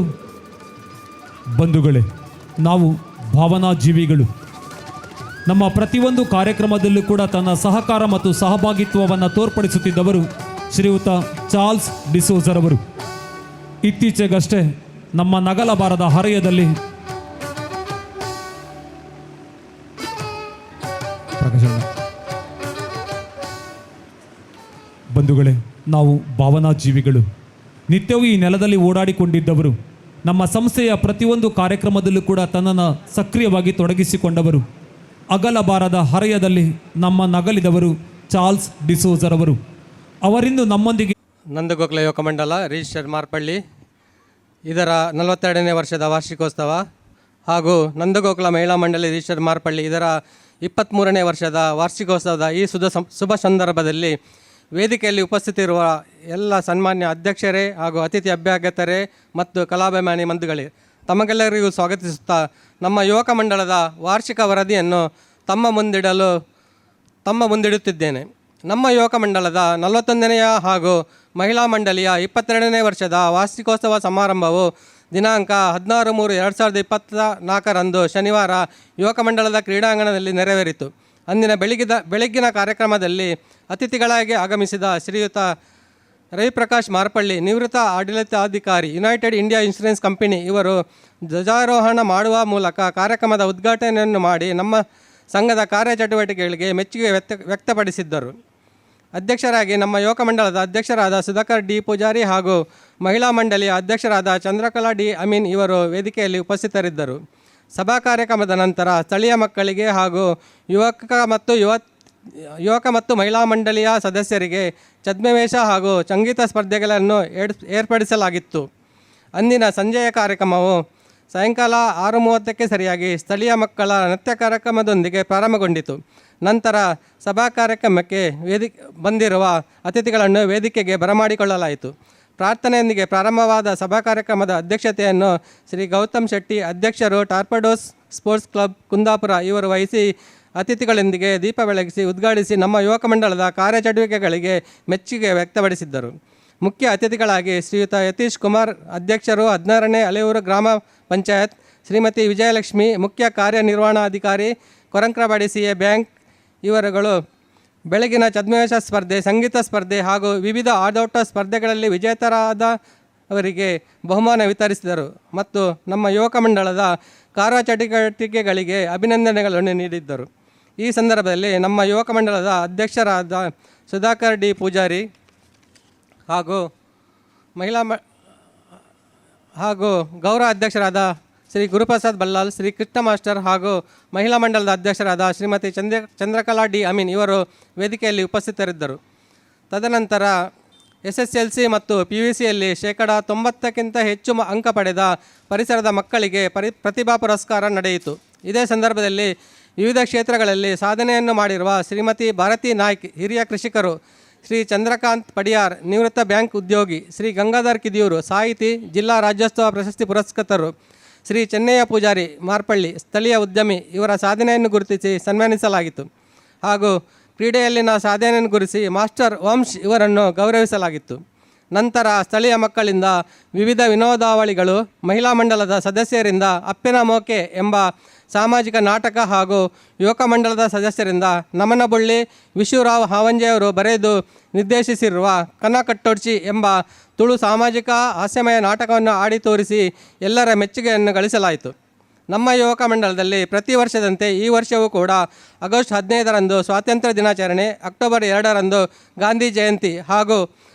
ಬಂಧುಗಳೇ, ನಾವು ಭಾವನಾ ಜೀವಿಗಳು. ನಮ್ಮ ಪ್ರತಿಯೊಂದು ಕಾರ್ಯಕ್ರಮದಲ್ಲೂ ಕೂಡ ತನ್ನ ಸಹಕಾರ ಮತ್ತು ಸಹಭಾಗಿತ್ವವನ್ನು ತೋರ್ಪಡಿಸುತ್ತಿದ್ದವರು ಶ್ರೀಯುತ ಚಾರ್ಲ್ಸ್ ಡಿಸೋಜರ್ ಅವರು. ಇತ್ತೀಚೆಗಷ್ಟೇ ನಮ್ಮ ನಗಲಬಾರದ ಹರೆಯದಲ್ಲಿ ಬಂಧುಗಳೇ, ನಾವು ಭಾವನಾ ಜೀವಿಗಳು. ನಿತ್ಯವೂ ಈ ನೆಲದಲ್ಲಿ ಓಡಾಡಿಕೊಂಡಿದ್ದವರು. ನಮ್ಮ ಸಂಸ್ಥೆಯ ಪ್ರತಿಯೊಂದು ಕಾರ್ಯಕ್ರಮದಲ್ಲೂ ಕೂಡ ತನ್ನನ್ನು ಸಕ್ರಿಯವಾಗಿ ತೊಡಗಿಸಿಕೊಂಡವರು. ಅಗಲಬಾರದ ಹರೆಯದಲ್ಲಿ ನಮ್ಮ ನಗಲಿದವರು ಚಾರ್ಲ್ಸ್ ಡಿಸೋಜರ್ ಅವರು. ಅವರಿಂದು ನಮ್ಮೊಂದಿಗೆ ನಂದಗೋಕುಲ ಯುವಕ ಮಂಡಲ ರಿಜಿಸ್ಟರ್ ಮಾರ್ಪಳ್ಳಿ ಇದರ 42ನೇ ವರ್ಷದ ವಾರ್ಷಿಕೋತ್ಸವ ಹಾಗೂ ನಂದಗೋಕುಲ ಮಹಿಳಾ ಮಂಡಳಿ ರಿಜಿಸ್ಟರ್ ಮಾರ್ಪಳ್ಳಿ ಇದರ 23ನೇ ವರ್ಷದ ವಾರ್ಷಿಕೋತ್ಸವದ ಈ ಶುಭ ಸಂದರ್ಭದಲ್ಲಿ ವೇದಿಕೆಯಲ್ಲಿ ಉಪಸ್ಥಿತಿರುವ ಎಲ್ಲ ಸನ್ಮಾನ್ಯ ಅಧ್ಯಕ್ಷರೇ ಹಾಗೂ ಅತಿಥಿ ಅಭ್ಯಾಗತರೇ ಮತ್ತು ಕಲಾಭಿಮಾನಿ ಬಂಧುಗಳೇ, ತಮಗೆಲ್ಲರಿಗೂ ಸ್ವಾಗತಿಸುತ್ತಾ ನಮ್ಮ ಯುವಕ ಮಂಡಳದ ವಾರ್ಷಿಕ ವರದಿಯನ್ನು ತಮ್ಮ ಮುಂದಿಡುತ್ತಿದ್ದೇನೆ. ನಮ್ಮ ಯುವಕ ಮಂಡಳದ 41ನೆಯ ಹಾಗೂ ಮಹಿಳಾ ಮಂಡಳಿಯ 22ನೇ ವರ್ಷದ ವಾರ್ಷಿಕೋತ್ಸವ ಸಮಾರಂಭವು ದಿನಾಂಕ 16/3/2024ರಂದು ಶನಿವಾರ ಯುವಕ ಮಂಡಳದ ಕ್ರೀಡಾಂಗಣದಲ್ಲಿ ನೆರವೇರಿತು. ಅಂದಿನ ಬೆಳಗ್ಗಿನ ಕಾರ್ಯಕ್ರಮದಲ್ಲಿ ಅತಿಥಿಗಳಾಗಿ ಆಗಮಿಸಿದ ಶ್ರೀಯುತ ರವಿಪ್ರಕಾಶ್ ಮಾರ್ಪಳ್ಳಿ, ನಿವೃತ್ತ ಆಡಳಿತಾಧಿಕಾರಿ, ಯುನೈಟೆಡ್ ಇಂಡಿಯಾ ಇನ್ಶೂರೆನ್ಸ್ ಕಂಪನಿ ಇವರು ಧ್ವಜಾರೋಹಣ ಮಾಡುವ ಮೂಲಕ ಕಾರ್ಯಕ್ರಮದ ಉದ್ಘಾಟನೆಯನ್ನು ಮಾಡಿ ನಮ್ಮ ಸಂಘದ ಕಾರ್ಯಚಟುವಟಿಕೆಗಳಿಗೆ ಮೆಚ್ಚುಗೆ ವ್ಯಕ್ತಪಡಿಸಿದ್ದರು. ಅಧ್ಯಕ್ಷರಾಗಿ ನಮ್ಮ ಯುವಕ ಮಂಡಳದ ಅಧ್ಯಕ್ಷರಾದ ಸುಧಾಕರ್ ಡಿ ಪೂಜಾರಿ ಹಾಗೂ ಮಹಿಳಾ ಮಂಡಳಿಯ ಅಧ್ಯಕ್ಷರಾದ ಚಂದ್ರಕಲಾ ಡಿ ಅಮೀನ್ ಇವರು ವೇದಿಕೆಯಲ್ಲಿ ಉಪಸ್ಥಿತರಿದ್ದರು. ಸಭಾ ಕಾರ್ಯಕ್ರಮದ ನಂತರ ಸ್ಥಳೀಯ ಮಕ್ಕಳಿಗೆ ಹಾಗೂ ಯುವಕ ಮತ್ತು ಮಹಿಳಾ ಮಂಡಳಿಯ ಸದಸ್ಯರಿಗೆ ಛದ್ಮವೇಷ ಹಾಗೂ ಸಂಗೀತ ಸ್ಪರ್ಧೆಗಳನ್ನು ಏರ್ಪಡಿಸಲಾಗಿತ್ತು. ಅಂದಿನ ಸಂಜೆಯ ಕಾರ್ಯಕ್ರಮವು ಸಾಯಂಕಾಲ 6:30ಕ್ಕೆ ಸರಿಯಾಗಿ ಸ್ಥಳೀಯ ಮಕ್ಕಳ ನೃತ್ಯ ಕಾರ್ಯಕ್ರಮದೊಂದಿಗೆ ಪ್ರಾರಂಭಗೊಂಡಿತು. ನಂತರ ಸಭಾ ಕಾರ್ಯಕ್ರಮಕ್ಕೆ ಬಂದಿರುವ ಅತಿಥಿಗಳನ್ನು ವೇದಿಕೆಗೆ ಬರಮಾಡಿಕೊಳ್ಳಲಾಯಿತು. ಪ್ರಾರ್ಥನೆಯೊಂದಿಗೆ ಪ್ರಾರಂಭವಾದ ಸಭಾ ಕಾರ್ಯಕ್ರಮದ ಅಧ್ಯಕ್ಷತೆಯನ್ನು ಶ್ರೀ ಗೌತಮ್ ಶೆಟ್ಟಿ, ಅಧ್ಯಕ್ಷರು, ಟಾರ್ಪಡೋಸ್ ಸ್ಪೋರ್ಟ್ಸ್ ಕ್ಲಬ್ ಕುಂದಾಪುರ ಇವರು ವಹಿಸಿ ಅತಿಥಿಗಳೊಂದಿಗೆ ದೀಪ ಬೆಳಗಿಸಿ ಉದ್ಘಾಟಿಸಿ ನಮ್ಮ ಯುವಕ ಮಂಡಳದ ಕಾರ್ಯಚಟುವಟಿಕೆಗಳಿಗೆ ಮೆಚ್ಚುಗೆ ವ್ಯಕ್ತಪಡಿಸಿದ್ದರು. ಮುಖ್ಯ ಅತಿಥಿಗಳಾಗಿ ಶ್ರೀಯುತ ಯತೀಶ್ ಕುಮಾರ್, ಅಧ್ಯಕ್ಷರು, 16ನೇ ಅಲೆಯೂರು ಗ್ರಾಮ ಪಂಚಾಯತ್, ಶ್ರೀಮತಿ ವಿಜಯಲಕ್ಷ್ಮಿ, ಮುಖ್ಯ ಕಾರ್ಯನಿರ್ವಹಣಾಧಿಕಾರಿ, ಕೊರಂಕ್ರಬಾಡಿ CA ಬ್ಯಾಂಕ್ ಇವರುಗಳು ಬೆಳಗಿನ ಛದ್ಮವೇಷ ಸ್ಪರ್ಧೆ, ಸಂಗೀತ ಸ್ಪರ್ಧೆ ಹಾಗೂ ವಿವಿಧ ಆಟೋಟ ಸ್ಪರ್ಧೆಗಳಲ್ಲಿ ವಿಜೇತರಾದವರಿಗೆ ಬಹುಮಾನ ವಿತರಿಸಿದರು ಮತ್ತು ನಮ್ಮ ಯುವಕ ಮಂಡಳದ ಕಾರ್ಯಚಟುವಟಿಕೆಗಳಿಗೆ ಅಭಿನಂದನೆಗಳನ್ನು ನೀಡಿದ್ದರು. ಈ ಸಂದರ್ಭದಲ್ಲಿ ನಮ್ಮ ಯುವಕ ಮಂಡಳದ ಅಧ್ಯಕ್ಷರಾದ ಸುಧಾಕರ್ ಡಿ ಪೂಜಾರಿ ಹಾಗೂ ಹಾಗೂ ಗೌರವ ಅಧ್ಯಕ್ಷರಾದ ಶ್ರೀ ಗುರುಪ್ರಸಾದ್ ಬಲ್ಲಾಲ್, ಶ್ರೀ ಕೃಷ್ಣ ಮಾಸ್ಟರ್ ಹಾಗೂ ಮಹಿಳಾ ಮಂಡಲದ ಅಧ್ಯಕ್ಷರಾದ ಶ್ರೀಮತಿ ಚಂದ್ರಕಲಾ ಡಿ ಅಮೀನ್ ಇವರು ವೇದಿಕೆಯಲ್ಲಿ ಉಪಸ್ಥಿತರಿದ್ದರು. ತದನಂತರ SSLC ಮತ್ತು PUCಯಲ್ಲಿ 90%ಕ್ಕಿಂತ ಹೆಚ್ಚು ಅಂಕ ಪಡೆದ ಪರಿಸರದ ಮಕ್ಕಳಿಗೆ ಪ್ರತಿಭಾ ಪುರಸ್ಕಾರ ನಡೆಯಿತು. ಇದೇ ಸಂದರ್ಭದಲ್ಲಿ ವಿವಿಧ ಕ್ಷೇತ್ರಗಳಲ್ಲಿ ಸಾಧನೆಯನ್ನು ಮಾಡಿರುವ ಶ್ರೀಮತಿ ಭಾರತಿ ನಾಯ್ಕ್, ಹಿರಿಯ ಕೃಷಿಕರು, ಶ್ರೀ ಚಂದ್ರಕಾಂತ್ ಪಡಿಯಾರ್, ನಿವೃತ್ತ ಬ್ಯಾಂಕ್ ಉದ್ಯೋಗಿ, ಶ್ರೀ ಗಂಗಾಧರ್ ಕಿದಿಯೂರು, ಸಾಹಿತಿ, ಜಿಲ್ಲಾ ರಾಜ್ಯೋತ್ಸವ ಪ್ರಶಸ್ತಿ ಪುರಸ್ಕೃತರು, ಶ್ರೀ ಚೆನ್ನಯ್ಯ ಪೂಜಾರಿ ಮಾರ್ಪಳ್ಳಿ, ಸ್ಥಳೀಯ ಉದ್ಯಮಿ ಇವರ ಸಾಧನೆಯನ್ನು ಗುರುತಿಸಿ ಸನ್ಮಾನಿಸಲಾಗಿತ್ತು. ಹಾಗೂ ಕ್ರೀಡೆಯಲ್ಲಿನ ಸಾಧನೆಯನ್ನು ಗುರುತಿಸಿ ಮಾಸ್ಟರ್ ವಂಶ್ ಇವರನ್ನು ಗೌರವಿಸಲಾಗಿತ್ತು. ನಂತರ ಸ್ಥಳೀಯ ಮಕ್ಕಳಿಂದ ವಿವಿಧ ವಿನೋದಾವಳಿಗಳು, ಮಹಿಳಾ ಮಂಡಲದ ಸದಸ್ಯರಿಂದ ಅಪ್ಪಿನ ಮೋಕೆ ಎಂಬ ಸಾಮಾಜಿಕ ನಾಟಕ ಹಾಗೂ ಯುವಕ ಮಂಡಲದ ಸದಸ್ಯರಿಂದ ನಮನ ಬುಳ್ಳಿ, ವಿಶುರಾವ್ ಹಾವಂಜೆಯವರು ಬರೆದು ನಿರ್ದೇಶಿಸಿರುವ ಕನಕಟ್ಟೊಡ್ಚಿ ಎಂಬ ತುಳು ಸಾಮಾಜಿಕ ಹಾಸ್ಯಮಯ ನಾಟಕವನ್ನು ಆಡಿ ತೋರಿಸಿ ಎಲ್ಲರ ಮೆಚ್ಚುಗೆಯನ್ನು ಗಳಿಸಲಾಯಿತು. ನಮ್ಮ ಯುವಕ ಮಂಡಲದಲ್ಲಿ ಪ್ರತಿ ವರ್ಷದಂತೆ ಈ ವರ್ಷವೂ ಕೂಡ ಆಗಸ್ಟ್ 15ರಂದು ಸ್ವಾತಂತ್ರ್ಯ ದಿನಾಚರಣೆ, ಅಕ್ಟೋಬರ್ 2ರಂದು ಗಾಂಧಿ ಜಯಂತಿ ಹಾಗೂ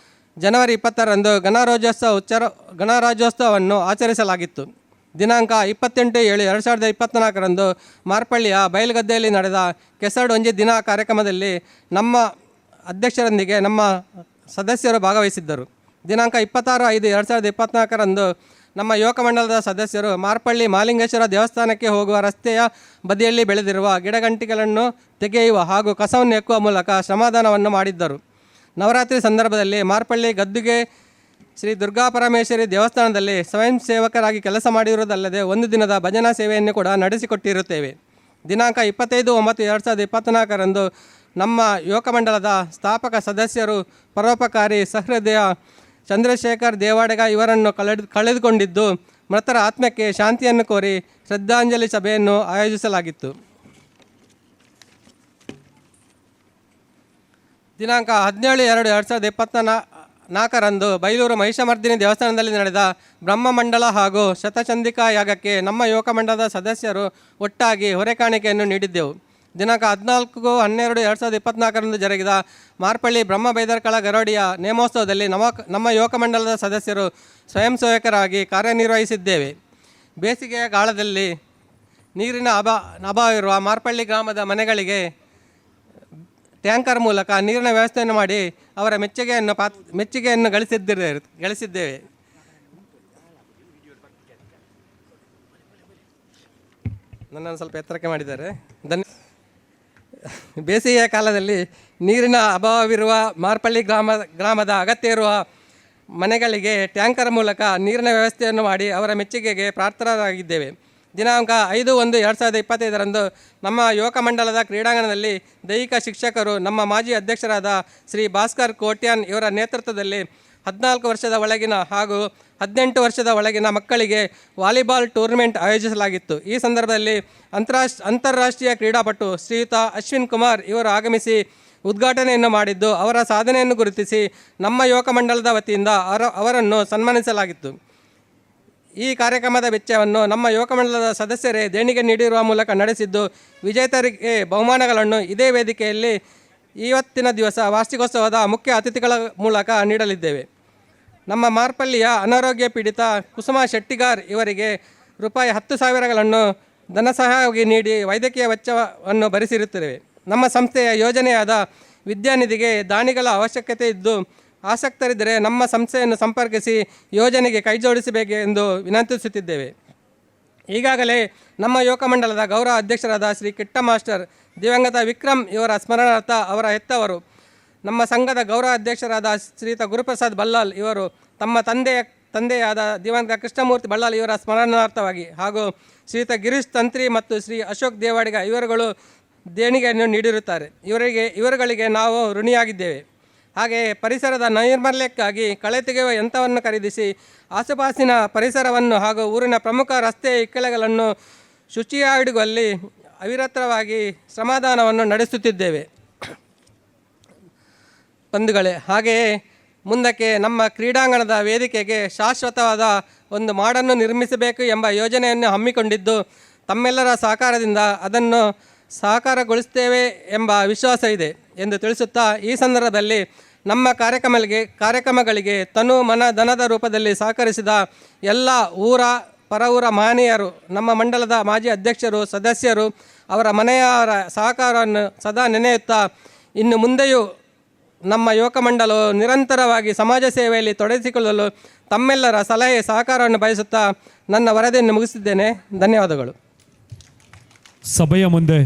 ಜನವರಿ 20ರಂದು ಗಣರಾಜ್ಯೋತ್ಸವವನ್ನು ಆಚರಿಸಲಾಗಿತ್ತು. ದಿನಾಂಕ 28/7/2024ರಂದು ಮಾರ್ಪಳ್ಳಿಯ ಬಯಲುಗದ್ದೆಯಲ್ಲಿ ನಡೆದ ಕೆಸರಡು ಒಂಜಿ ದಿನ ಕಾರ್ಯಕ್ರಮದಲ್ಲಿ ನಮ್ಮ ಅಧ್ಯಕ್ಷರೊಂದಿಗೆ ನಮ್ಮ ಸದಸ್ಯರು ಭಾಗವಹಿಸಿದ್ದರು. ದಿನಾಂಕ 26/5/2024ರಂದು ನಮ್ಮ ಯುವಕ ಮಂಡಲದ ಸದಸ್ಯರು ಮಾರ್ಪಳ್ಳಿ ಮಾಲಿಂಗೇಶ್ವರ ದೇವಸ್ಥಾನಕ್ಕೆ ಹೋಗುವ ರಸ್ತೆಯ ಬದಿಯಲ್ಲಿ ಬೆಳೆದಿರುವ ಗಿಡಗಂಟಿಗಳನ್ನು ತೆಗೆಯುವ ಹಾಗೂ ಕಸವನ್ನು ಎಕ್ಕುವ ಮೂಲಕ ಶ್ರಮದಾನವನ್ನು ಮಾಡಿದ್ದರು. ನವರಾತ್ರಿ ಸಂದರ್ಭದಲ್ಲಿ ಮಾರ್ಪಳ್ಳಿ ಗದ್ದುಗೆ ಶ್ರೀ ದುರ್ಗಾಪರಮೇಶ್ವರಿ ದೇವಸ್ಥಾನದಲ್ಲಿ ಸ್ವಯಂ ಸೇವಕರಾಗಿ ಕೆಲಸ ಮಾಡಿರುವುದಲ್ಲದೆ ಒಂದು ದಿನದ ಭಜನಾ ಸೇವೆಯನ್ನು ಕೂಡ ನಡೆಸಿಕೊಟ್ಟಿರುತ್ತೇವೆ. ದಿನಾಂಕ 25/9/2024ರಂದು ನಮ್ಮ ಯುವಕ ಮಂಡಲದ ಸ್ಥಾಪಕ ಸದಸ್ಯರು, ಪರೋಪಕಾರಿ, ಸಹೃದಯ ಚಂದ್ರಶೇಖರ್ ದೇವಾಡೆಗ ಇವರನ್ನು ಕಳೆದುಕೊಂಡಿದ್ದು, ಮೃತರ ಆತ್ಮಕ್ಕೆ ಶಾಂತಿಯನ್ನು ಕೋರಿ ಶ್ರದ್ಧಾಂಜಲಿ ಸಭೆಯನ್ನು ಆಯೋಜಿಸಲಾಗಿತ್ತು. ದಿನಾಂಕ 17/2/2024ರಂದು ಬೈಲೂರು ಮಹಿಷಮರ್ದಿನಿ ದೇವಸ್ಥಾನದಲ್ಲಿ ನಡೆದ ಬ್ರಹ್ಮಮಂಡಲ ಹಾಗೂ ಶತಚಂದಿಕಾ ಯಾಗಕ್ಕೆ ನಮ್ಮ ಯುವಕ ಮಂಡಲದ ಸದಸ್ಯರು ಒಟ್ಟಾಗಿ ಹೊರೆಕಾಣಿಕೆಯನ್ನು ನೀಡಿದ್ದೆವು. ದಿನಾಂಕ 14/12/2024ರಂದು ಜರುಗಿದ ಮಾರ್ಪಳ್ಳಿ ಬ್ರಹ್ಮ ಬೈದರ್ಕಳ ಗರೋಡಿಯ ನೇಮೋತ್ಸವದಲ್ಲಿ ನಮ್ಮ ಯುವಕ ಮಂಡಲದ ಸದಸ್ಯರು ಸ್ವಯಂ ಸೇವಕರಾಗಿ ಕಾರ್ಯನಿರ್ವಹಿಸಿದ್ದೇವೆ. ಬೇಸಿಗೆಯ ಕಾಲದಲ್ಲಿ ನೀರಿನ ಅಭಾವವಿರುವ ಮಾರ್ಪಳ್ಳಿ ಗ್ರಾಮದ ಮನೆಗಳಿಗೆ ಟ್ಯಾಂಕರ್ ಮೂಲಕ ನೀರಿನ ವ್ಯವಸ್ಥೆಯನ್ನು ಮಾಡಿ ಅವರ ಮೆಚ್ಚುಗೆಯನ್ನು ಗಳಿಸಿದ್ದೇವೆ. ನನ್ನನ್ನು ಸ್ವಲ್ಪ ಎತ್ತರಕ್ಕೆ ಮಾಡಿದ್ದಾರೆ. ಬೇಸಿಗೆಯ ಕಾಲದಲ್ಲಿ ನೀರಿನ ಅಭಾವವಿರುವ ಮಾರ್ಪಳ್ಳಿ ಗ್ರಾಮದ ಅಗತ್ಯ ಇರುವ ಮನೆಗಳಿಗೆ ಟ್ಯಾಂಕರ್ ಮೂಲಕ ನೀರಿನ ವ್ಯವಸ್ಥೆಯನ್ನು ಮಾಡಿ ಅವರ ಮೆಚ್ಚುಗೆಗೆ ಪಾತ್ರರಾಗಿದ್ದೇವೆ. ದಿನಾಂಕ 5/1/2025 ನಮ್ಮ ಯುವಕ ಮಂಡಲದ ಕ್ರೀಡಾಂಗಣದಲ್ಲಿ ದೈಹಿಕ ಶಿಕ್ಷಕರು ನಮ್ಮ ಮಾಜಿ ಅಧ್ಯಕ್ಷರಾದ ಶ್ರೀ ಭಾಸ್ಕರ್ ಕೋಟ್ಯಾನ್ ಇವರ ನೇತೃತ್ವದಲ್ಲಿ 14 ವರ್ಷದ ಒಳಗಿನ ಹಾಗೂ 18 ವರ್ಷದ ಒಳಗಿನ ಮಕ್ಕಳಿಗೆ ವಾಲಿಬಾಲ್ ಟೂರ್ನಮೆಂಟ್ ಆಯೋಜಿಸಲಾಗಿತ್ತು. ಈ ಸಂದರ್ಭದಲ್ಲಿ ಅಂತಾರಾಷ್ಟ್ರೀಯ ಕ್ರೀಡಾಪಟು ಶ್ರೀಯುತ ಅಶ್ವಿನ್ ಕುಮಾರ್ ಇವರು ಆಗಮಿಸಿ ಉದ್ಘಾಟನೆಯನ್ನು ಮಾಡಿದ್ದು, ಅವರ ಸಾಧನೆಯನ್ನು ಗುರುತಿಸಿ ನಮ್ಮ ಯುವಕ ಮಂಡಲದ ವತಿಯಿಂದ ಅವರನ್ನು ಸನ್ಮಾನಿಸಲಾಗಿತ್ತು. ಈ ಕಾರ್ಯಕ್ರಮದ ವೆಚ್ಚವನ್ನು ನಮ್ಮ ಯುವಕ ಮಂಡಲದ ಸದಸ್ಯರೇ ದೇಣಿಗೆ ನೀಡಿರುವ ಮೂಲಕ ನಡೆಸಿದ್ದು, ವಿಜೇತರಿಗೆ ಬಹುಮಾನಗಳನ್ನು ಇದೇ ವೇದಿಕೆಯಲ್ಲಿ ಇವತ್ತಿನ ದಿವಸ ವಾರ್ಷಿಕೋತ್ಸವದ ಮುಖ್ಯ ಅತಿಥಿಗಳ ಮೂಲಕ ನೀಡಲಿದ್ದೇವೆ. ನಮ್ಮ ಮಾರ್ಪಳ್ಳಿಯ ಅನಾರೋಗ್ಯ ಪೀಡಿತ ಕುಸುಮಾ ಶೆಟ್ಟಿಗಾರ್ ಇವರಿಗೆ ರೂಪಾಯಿ 10,000ಗಳನ್ನು ಧನ ಸಹಾಯವಾಗಿ ನೀಡಿ ವೈದ್ಯಕೀಯ ವೆಚ್ಚವನ್ನು ಭರಿಸಿರುತ್ತೇವೆ. ನಮ್ಮ ಸಂಸ್ಥೆಯ ಯೋಜನೆಯಾದ ವಿದ್ಯಾನಿಧಿಗೆ ದಾನಿಗಳ ಅವಶ್ಯಕತೆ ಇದ್ದು, ಆಸಕ್ತರಿದ್ದರೆ ನಮ್ಮ ಸಂಸ್ಥೆಯನ್ನು ಸಂಪರ್ಕಿಸಿ ಯೋಜನೆಗೆ ಕೈಜೋಡಿಸಬೇಕೆಂದು ವಿನಂತಿಸುತ್ತಿದ್ದೇವೆ. ಈಗಾಗಲೇ ನಮ್ಮ ಯುವಕ ಮಂಡಲದ ಗೌರವ ಅಧ್ಯಕ್ಷರಾದ ಶ್ರೀ ಕಿಟ್ಟ ಮಾಸ್ಟರ್ ದಿವಂಗತ ವಿಕ್ರಮ್ ಇವರ ಸ್ಮರಣಾರ್ಥ ಅವರ ಹೆತ್ತವರು, ನಮ್ಮ ಸಂಘದ ಗೌರವ ಅಧ್ಯಕ್ಷರಾದ ಶ್ರೀಯುತ ಗುರುಪ್ರಸಾದ್ ಬಲ್ಲಾಲ್ ಇವರು ತಮ್ಮ ತಂದೆಯಾದ ದಿವಂಗತ ಕೃಷ್ಣಮೂರ್ತಿ ಬಲ್ಲಾಲ್ ಇವರ ಸ್ಮರಣಾರ್ಥವಾಗಿ ಹಾಗೂ ಶ್ರೀಯುತ ಗಿರೀಶ್ ತಂತ್ರಿ ಮತ್ತು ಶ್ರೀ ಅಶೋಕ್ ದೇವಾಡಿಗ ಇವರುಗಳು ದೇಣಿಗೆಯನ್ನು ನೀಡಿರುತ್ತಾರೆ. ಇವರುಗಳಿಗೆ ನಾವು ಋಣಿಯಾಗಿದ್ದೇವೆ. ಹಾಗೆಯೇ ಪರಿಸರದ ನೈರ್ಮಲ್ಯಕ್ಕಾಗಿ ಕಳೆ ತೆಗೆಯುವ ಯಂತ್ರವನ್ನು ಖರೀದಿಸಿ ಆಸುಪಾಸಿನ ಪರಿಸರವನ್ನು ಹಾಗೂ ಊರಿನ ಪ್ರಮುಖ ರಸ್ತೆ ಇಕ್ಕೆಲಗಳನ್ನು ಶುಚಿಯಾಗಿಡುವಲ್ಲಿ ಅವಿರತವಾಗಿ ಶ್ರಮದಾನವನ್ನು ನಡೆಸುತ್ತಿದ್ದೇವೆ. ಬಂಧುಗಳೇ, ಹಾಗೆಯೇ ಮುಂದಕ್ಕೆ ನಮ್ಮ ಕ್ರೀಡಾಂಗಣದ ವೇದಿಕೆಗೆ ಶಾಶ್ವತವಾದ ಒಂದು ಮಾಡನ್ನು ನಿರ್ಮಿಸಬೇಕು ಎಂಬ ಯೋಜನೆಯನ್ನು ಹಮ್ಮಿಕೊಂಡಿದ್ದು, ತಮ್ಮೆಲ್ಲರ ಸಹಕಾರದಿಂದ ಅದನ್ನು ಸಾಕಾರಗೊಳಿಸುತ್ತೇವೆ ಎಂಬ ವಿಶ್ವಾಸ ಇದೆ ಎಂದು ತಿಳಿಸುತ್ತಾ, ಈ ಸಂದರ್ಭದಲ್ಲಿ ನಮ್ಮ ಕಾರ್ಯಕ್ರಮಗಳಿಗೆ ತನು ಮನ ಧನದ ರೂಪದಲ್ಲಿ ಸಹಕರಿಸಿದ ಎಲ್ಲ ಪರವೂರ ಮಹನೀಯರು, ನಮ್ಮ ಮಂಡಲದ ಮಾಜಿ ಅಧ್ಯಕ್ಷರು, ಸದಸ್ಯರು, ಅವರ ಮನೆಯವರ ಸಹಕಾರವನ್ನು ಸದಾ ನೆನೆಯುತ್ತಾ, ಇನ್ನು ಮುಂದೆಯೂ ನಮ್ಮ ಯುವಕ ಮಂಡಲವು ನಿರಂತರವಾಗಿ ಸಮಾಜ ಸೇವೆಯಲ್ಲಿ ತೊಡಗಿಸಿಕೊಳ್ಳಲು ತಮ್ಮೆಲ್ಲರ ಸಲಹೆ ಸಹಕಾರವನ್ನು ಬಯಸುತ್ತಾ ನನ್ನ ವರದಿಯನ್ನು ಮುಗಿಸಿದ್ದೇನೆ. ಧನ್ಯವಾದಗಳು. ಸಭೆಯ ಮುಂದೆ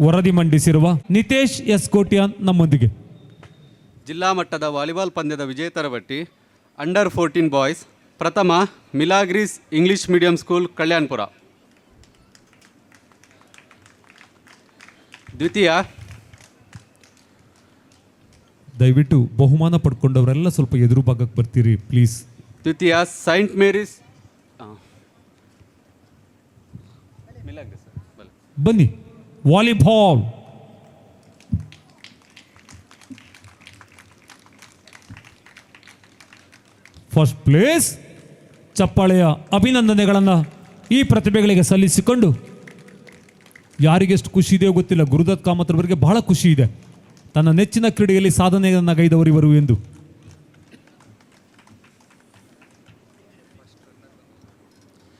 ವರದಿ ಮಂಡಿಸಿರುವ ನಿತೇಶ್ ಎಸ್ ಕೋಟ್ಯಾನ್ ನಮ್ಮೊಂದಿಗೆ. ಜಿಲ್ಲಾ ಮಟ್ಟದ ವಾಲಿಬಾಲ್ ಪಂದ್ಯದ ವಿಜೇತರ ಪಟ್ಟಿ: ಅಂಡರ್ 14 ಬಾಯ್ಸ್, ಪ್ರಥಮ Milagres English medium school Kalyanpur. ದ್ವಿತೀಯ ದಯವಿಟ್ಟು ಬಹುಮಾನ ಪಡ್ಕೊಂಡವರೆಲ್ಲ ಸ್ವಲ್ಪ ಎದುರು ಭಾಗಕ್ಕೆ ಬರ್ತೀರಿ ಪ್ಲೀಸ್. ದ್ವಿತೀಯ ಸೈಂಟ್ ಮೇರೀಸ್ ಬನ್ನಿ. Volleyball first place. ಚಪ್ಪಾಳೆಯ ಅಭಿನಂದನೆಗಳನ್ನು ಈ ಪ್ರತಿಭೆಗಳಿಗೆ ಸಲ್ಲಿಸಿಕೊಂಡು, ಯಾರಿಗೆಷ್ಟು ಖುಷಿ ಇದೆಯೋ ಗೊತ್ತಿಲ್ಲ, ಗುರುದತ್ ಕಾಮತ್ ಅವರಿಗೆ ಬಹಳ ಖುಷಿ ಇದೆ ತನ್ನ ನೆಚ್ಚಿನ ಕ್ರೀಡೆಯಲ್ಲಿ ಸಾಧನೆಯನ್ನು ಗೈದವರಿವರು ಎಂದು.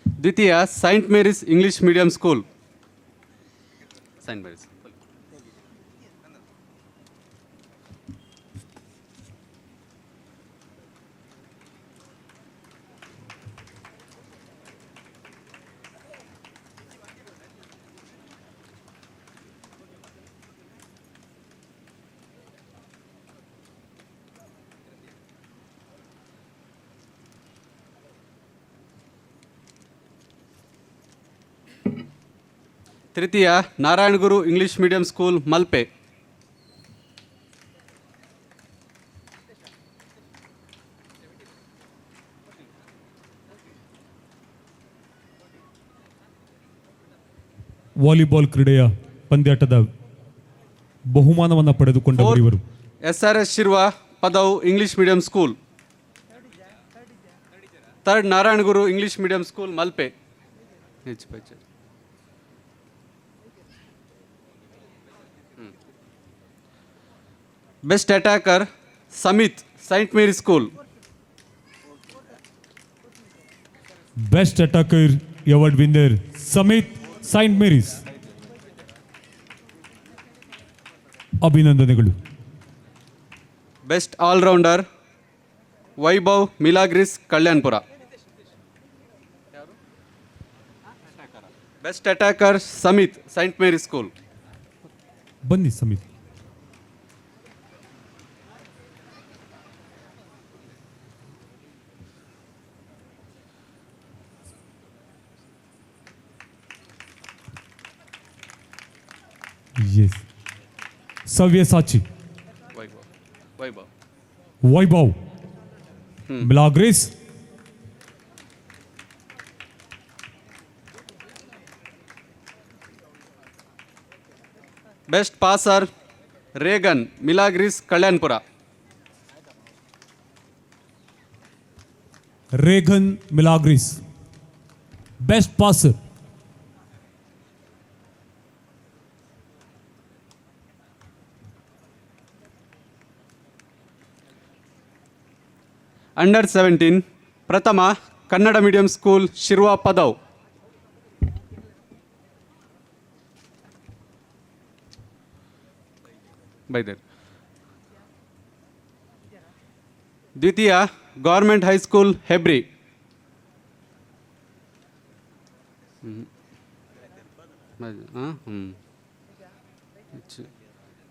ದ್ವಿತೀಯ Saint Mary's English medium school. Saint Mary's. ತೃತೀಯ Narayanaguru English medium school Malpe. Volleyball ಕ್ರೀಡೆಯ ಪಂದ್ಯಾಟದ ಬಹುಮಾನವನ್ನು ಪಡೆದುಕೊಂಡವರು ಇವರು. SRS Shirva Padavu English medium school. Third Narayanaguru English medium school Malpe. Best attacker Samith Saint Mary school. Best attacker award winner Samith Saint Mary's. ಅಭಿನಂದನೆಗಳು. Best allrounder Vaibhav Milagres Kalyanpur. Best attacker Samith Saint Mary school. ಬನ್ನಿ ಸಮಿತಿ. Yes. ಸವ್ಯಸಾಚಿ Vaibhav Vaibhav Vaibhav Milagres best passer ರೇಗನ್ Milagres Kalyanpur. Regan Milagres best passer. Under 17 ಪ್ರಥಮ Kannada medium school Shirva Padav. ಬೈದೇರ್. ದ್ವಿತೀಯ government high school Hebri.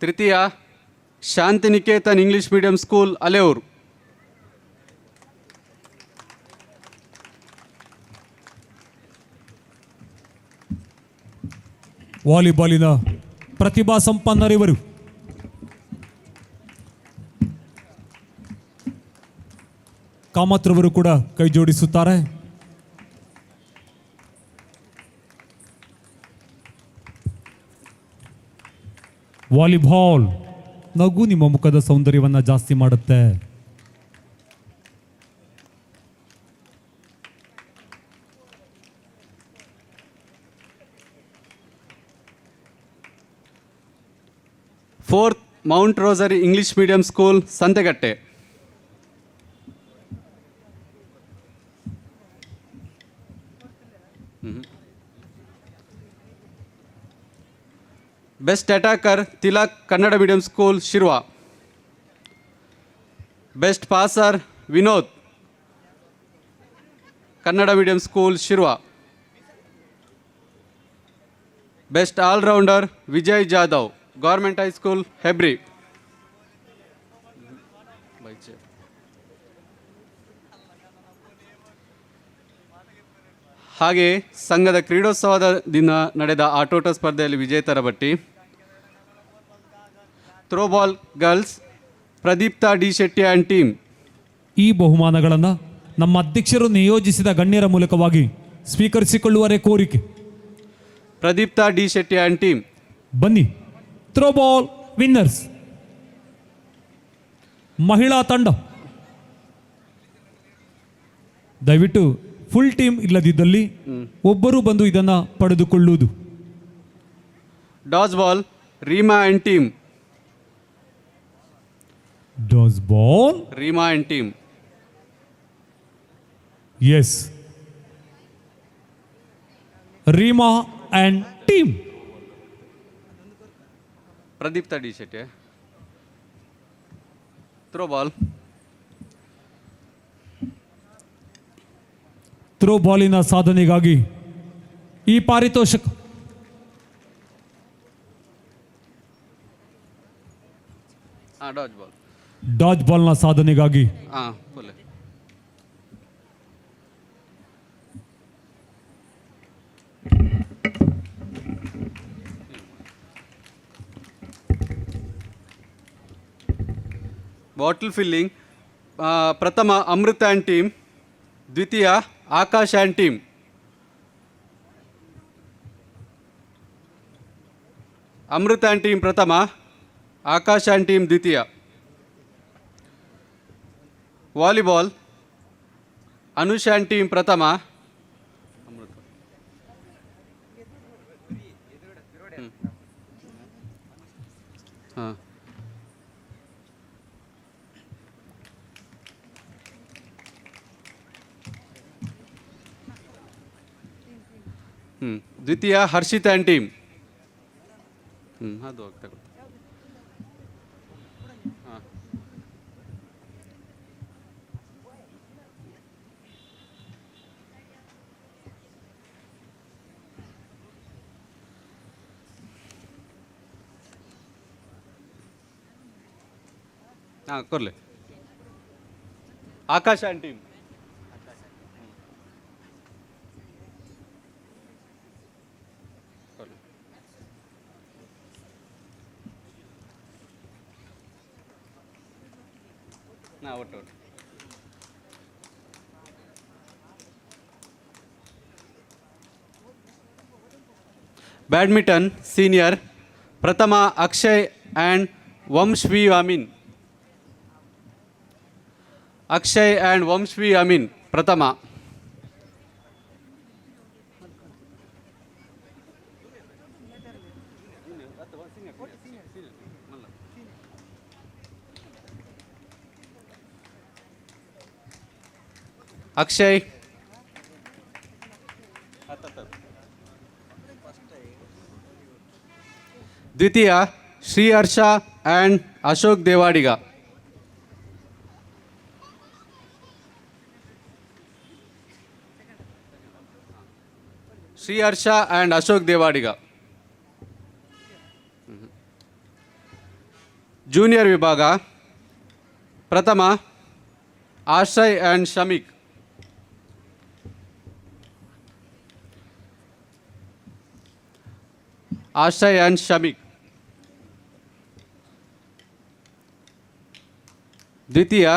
ತೃತೀಯ Shantiniketan English medium school Alevoor. ವಾಲಿಬಾಲಿನ ಪ್ರತಿಭಾ ಸಂಪನ್ನರಿವರು. ಕಾಮತ್ರವರು ಕೂಡ ಕೈ ಜೋಡಿಸುತ್ತಾರೆ. ವಾಲಿಬಾಲ್ ನಗು ನಿಮ್ಮ ಮುಖದ ಸೌಂದರ್ಯವನ್ನ ಜಾಸ್ತಿ ಮಾಡುತ್ತೆ. Fourth Mount Rosary English medium school Santhekatte. Best attacker Tilak Kannada medium school Shirva. Best passer Vinod Kannada medium school Shirva. Best allrounder Vijay Jadhav government high school Hebri. ಹಾಗೆ ಸಂಘದ ಕ್ರೀಡೋತ್ಸವದ ದಿನ ನಡೆದ ಆಟೋಟ ಸ್ಪರ್ಧೆಯಲ್ಲಿ ವಿಜೇತರ ಪಟ್ಟಿ. Throwball girls Pradeepta D Shetty and team. ಈ ಬಹುಮಾನಗಳನ್ನು ನಮ್ಮ ಅಧ್ಯಕ್ಷರು ನಿಯೋಜಿಸಿದ ಗಣ್ಯರ ಮೂಲಕವಾಗಿ ಸ್ವೀಕರಿಸಿಕೊಳ್ಳುವರೆ ಕೋರಿಕೆ. Pradeepta D Shetty and team. ಬನ್ನಿ. ಥ್ರೋಬಾಲ್ ವಿನ್ನರ್ಸ್ ಮಹಿಳಾ ತಂಡ. ದಯವಿಟ್ಟು ಫುಲ್ ಟೀಮ್ ಇಲ್ಲದಿದ್ದಲ್ಲಿ ಒಬ್ಬರು ಬಂದು ಇದನ್ನು ಪಡೆದುಕೊಳ್ಳುವುದು. ಡಾಸ್ ಬಾಲ್ ರೀಮಾ ಆ್ಯಂಡ್ ಟೀಮ್. ಡಾಸ್ ball Reema and team. Yes, Reema and team. Pradeepta D Shetty. Throwball. ಥ್ರೋ ಬಾಲಿನ ಸಾಧನೆಗಾಗಿ ಈ ಪಾರಿತೋಷಕ. ಡಾಜ್ ಬಾಲ್. ಡಾಜ್ ಬಾಲ್ನ ಸಾಧನೆಗಾಗಿ ಫುಲ್. ಬಾಟಲ್ ಫಿಲ್ಲಿಂಗ್ ಪ್ರಥಮ ಅಮೃತ ಆ್ಯಂಡ್ ಟೀಮ್. ದ್ವಿತೀಯ Akash and team. Amrita and team ಪ್ರಥಮ, ಆಕಾಶ್ ಆ್ಯಂಡ್ ಟೀಮ್ ದ್ವಿತೀಯ. ವಾಲಿಬಾಲ್ ಅನುಷ್ ಆ್ಯಂಡ್ ಟೀಮ್ ಪ್ರಥಮ. ಹಾಂ. ದ್ವಿತೀಯ ಹರ್ಷಿತ್ ಆ್ಯಂಡ್ ಟೀಮ್. ಅದು ಹೋಗ್ತಾ ಹಾಂ. ಹಾಂ ಕೊರ್ಲೆ ಆಕಾಶ್ ಆ್ಯಂಡ್ ಟೀಮ್. ನಾ ಒಟ್ಟು ಬ್ಯಾಡ್ಮಿಂಟನ್ ಸೀನಿಯರ್ ಪ್ರಥಮ ಅಕ್ಷಯ್ ಆ್ಯಂಡ್ ವಂಶ್ವಿ ಅಮೀನ್. ಅಕ್ಷಯ್ ಆ್ಯಂಡ್ ವಂಶ್ವಿ ಅಮೀನ್ ಪ್ರಥಮ. ಅಕ್ಷಯ್ ದ್ವಿತೀಯ Shri Harsha and Ashok Devadiga. Shri Harsha and Ashok Devadiga. Junior ವಿಭಾಗ ಪ್ರಥಮ ಆಶ್ರಯ್ ಆ್ಯಂಡ್ ಶಮೀಕ್. ಆಶ್ರಯ್ ಆ್ಯಂಡ್ ಶಮೀಕ್. ದ್ವಿತೀಯ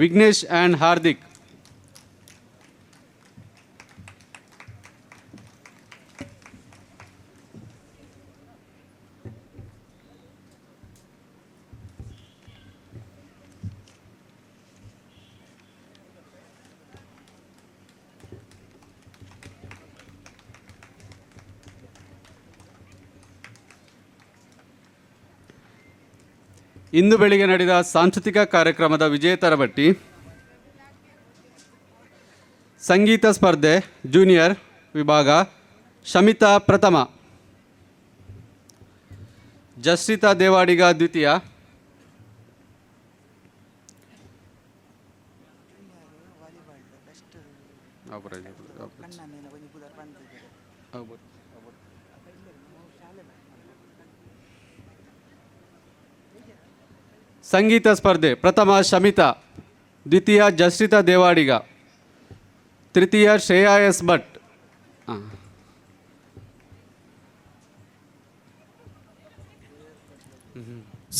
ವಿಘ್ನೇಶ್ ಆ್ಯಂಡ್ ಹಾರ್ದಿಕ್. ಇಂದು ಬೆಳಿಗ್ಗೆ ನಡೆದ ಸಾಂಸ್ಕೃತಿಕ ಕಾರ್ಯಕ್ರಮದ ವಿಜೇತರ ಪಟ್ಟಿ. ಸಂಗೀತ ಸ್ಪರ್ಧೆ ಜೂನಿಯರ್ ವಿಭಾಗ ಶಮಿತಾ ಪ್ರಥಮ, ಜಸ್ರಿತಾ ದೇವಾಡಿಗ ದ್ವಿತೀಯ, ಸಂಗೀತ ಸ್ಪರ್ಧೆ ಪ್ರಥಮ ಶಮಿತಾ, ದ್ವಿತೀಯ ಜಸ್ರಿತಾ ದೇವಾಡಿಗ, ತೃತೀಯ ಶ್ರೇಯಾ ಎಸ್ ಭಟ್.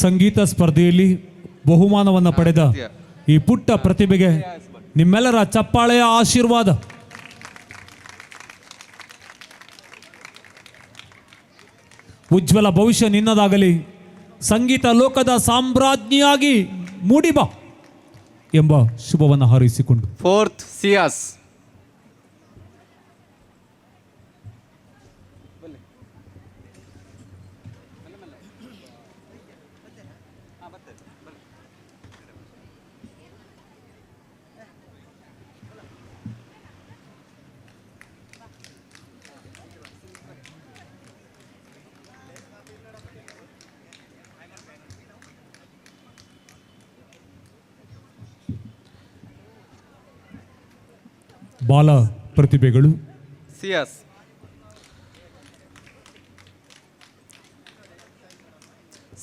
ಸಂಗೀತ ಸ್ಪರ್ಧೆಯಲ್ಲಿ ಬಹುಮಾನವನ್ನು ಪಡೆದ ಈ ಪುಟ್ಟ ಪ್ರತಿಭೆಗೆ ನಿಮ್ಮೆಲ್ಲರ ಚಪ್ಪಾಳೆಯ ಆಶೀರ್ವಾದ. ಉಜ್ವಲ ಭವಿಷ್ಯ ನಿನ್ನದಾಗಲಿ, ಸಂಗೀತ ಲೋಕದ ಸಾಮ್ರಾಜ್ಞಿಯಾಗಿ ಮೂಡಿಬಾ ಎಂಬ ಶುಭವನ್ನು ಹಾರೈಸಿಕೊಂಡು ಫೋರ್ತ್ ಸಿಯಾಸ್. ಬಾಲ ಪ್ರತಿಭೆಗಳು ಸಿಯಾಸ್.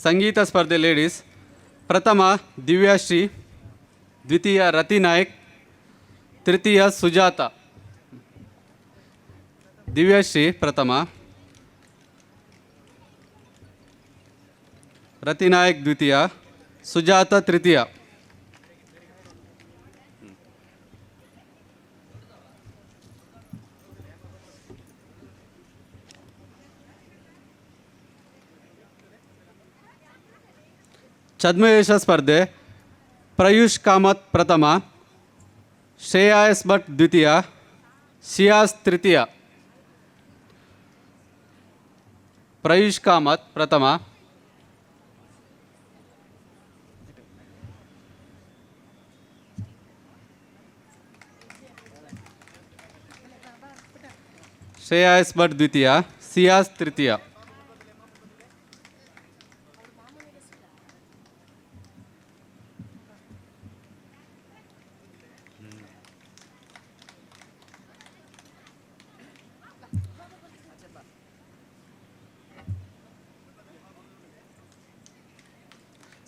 ಸಂಗೀತ ಸ್ಪರ್ಧೆ ಲೇಡೀಸ್ ಪ್ರಥಮ ದಿವ್ಯಾಶ್ರೀ, ದ್ವಿತೀಯ ರತಿ ನಾಯಕ್, ತೃತೀಯ ಸುಜಾತ. ದಿವ್ಯಾಶ್ರೀ ಪ್ರಥಮ, ರತಿ ನಾಯಕ್ ದ್ವಿತೀಯ, ಸುಜಾತ ತೃತೀಯ. ಛದ್ಮವೇಷ ಸ್ಪರ್ಧೆ ಪ್ರಯುಷ್ ಕಾಮತ್ ಪ್ರಥಮ, ಶ್ರೇಯಾ ಎಸ್ ಭಟ್ ದ್ವಿತೀಯ, ಸಿಯಾಸ್ ತೃತೀಯ. ಪ್ರಯುಷ್ ಕಾಮತ್ ಪ್ರಥಮ, ಶ್ರೇಯಾ ಎಸ್ ಭಟ್ ದ್ವಿತೀಯ, ಸಿಯಾಸ್ ತೃತೀಯ.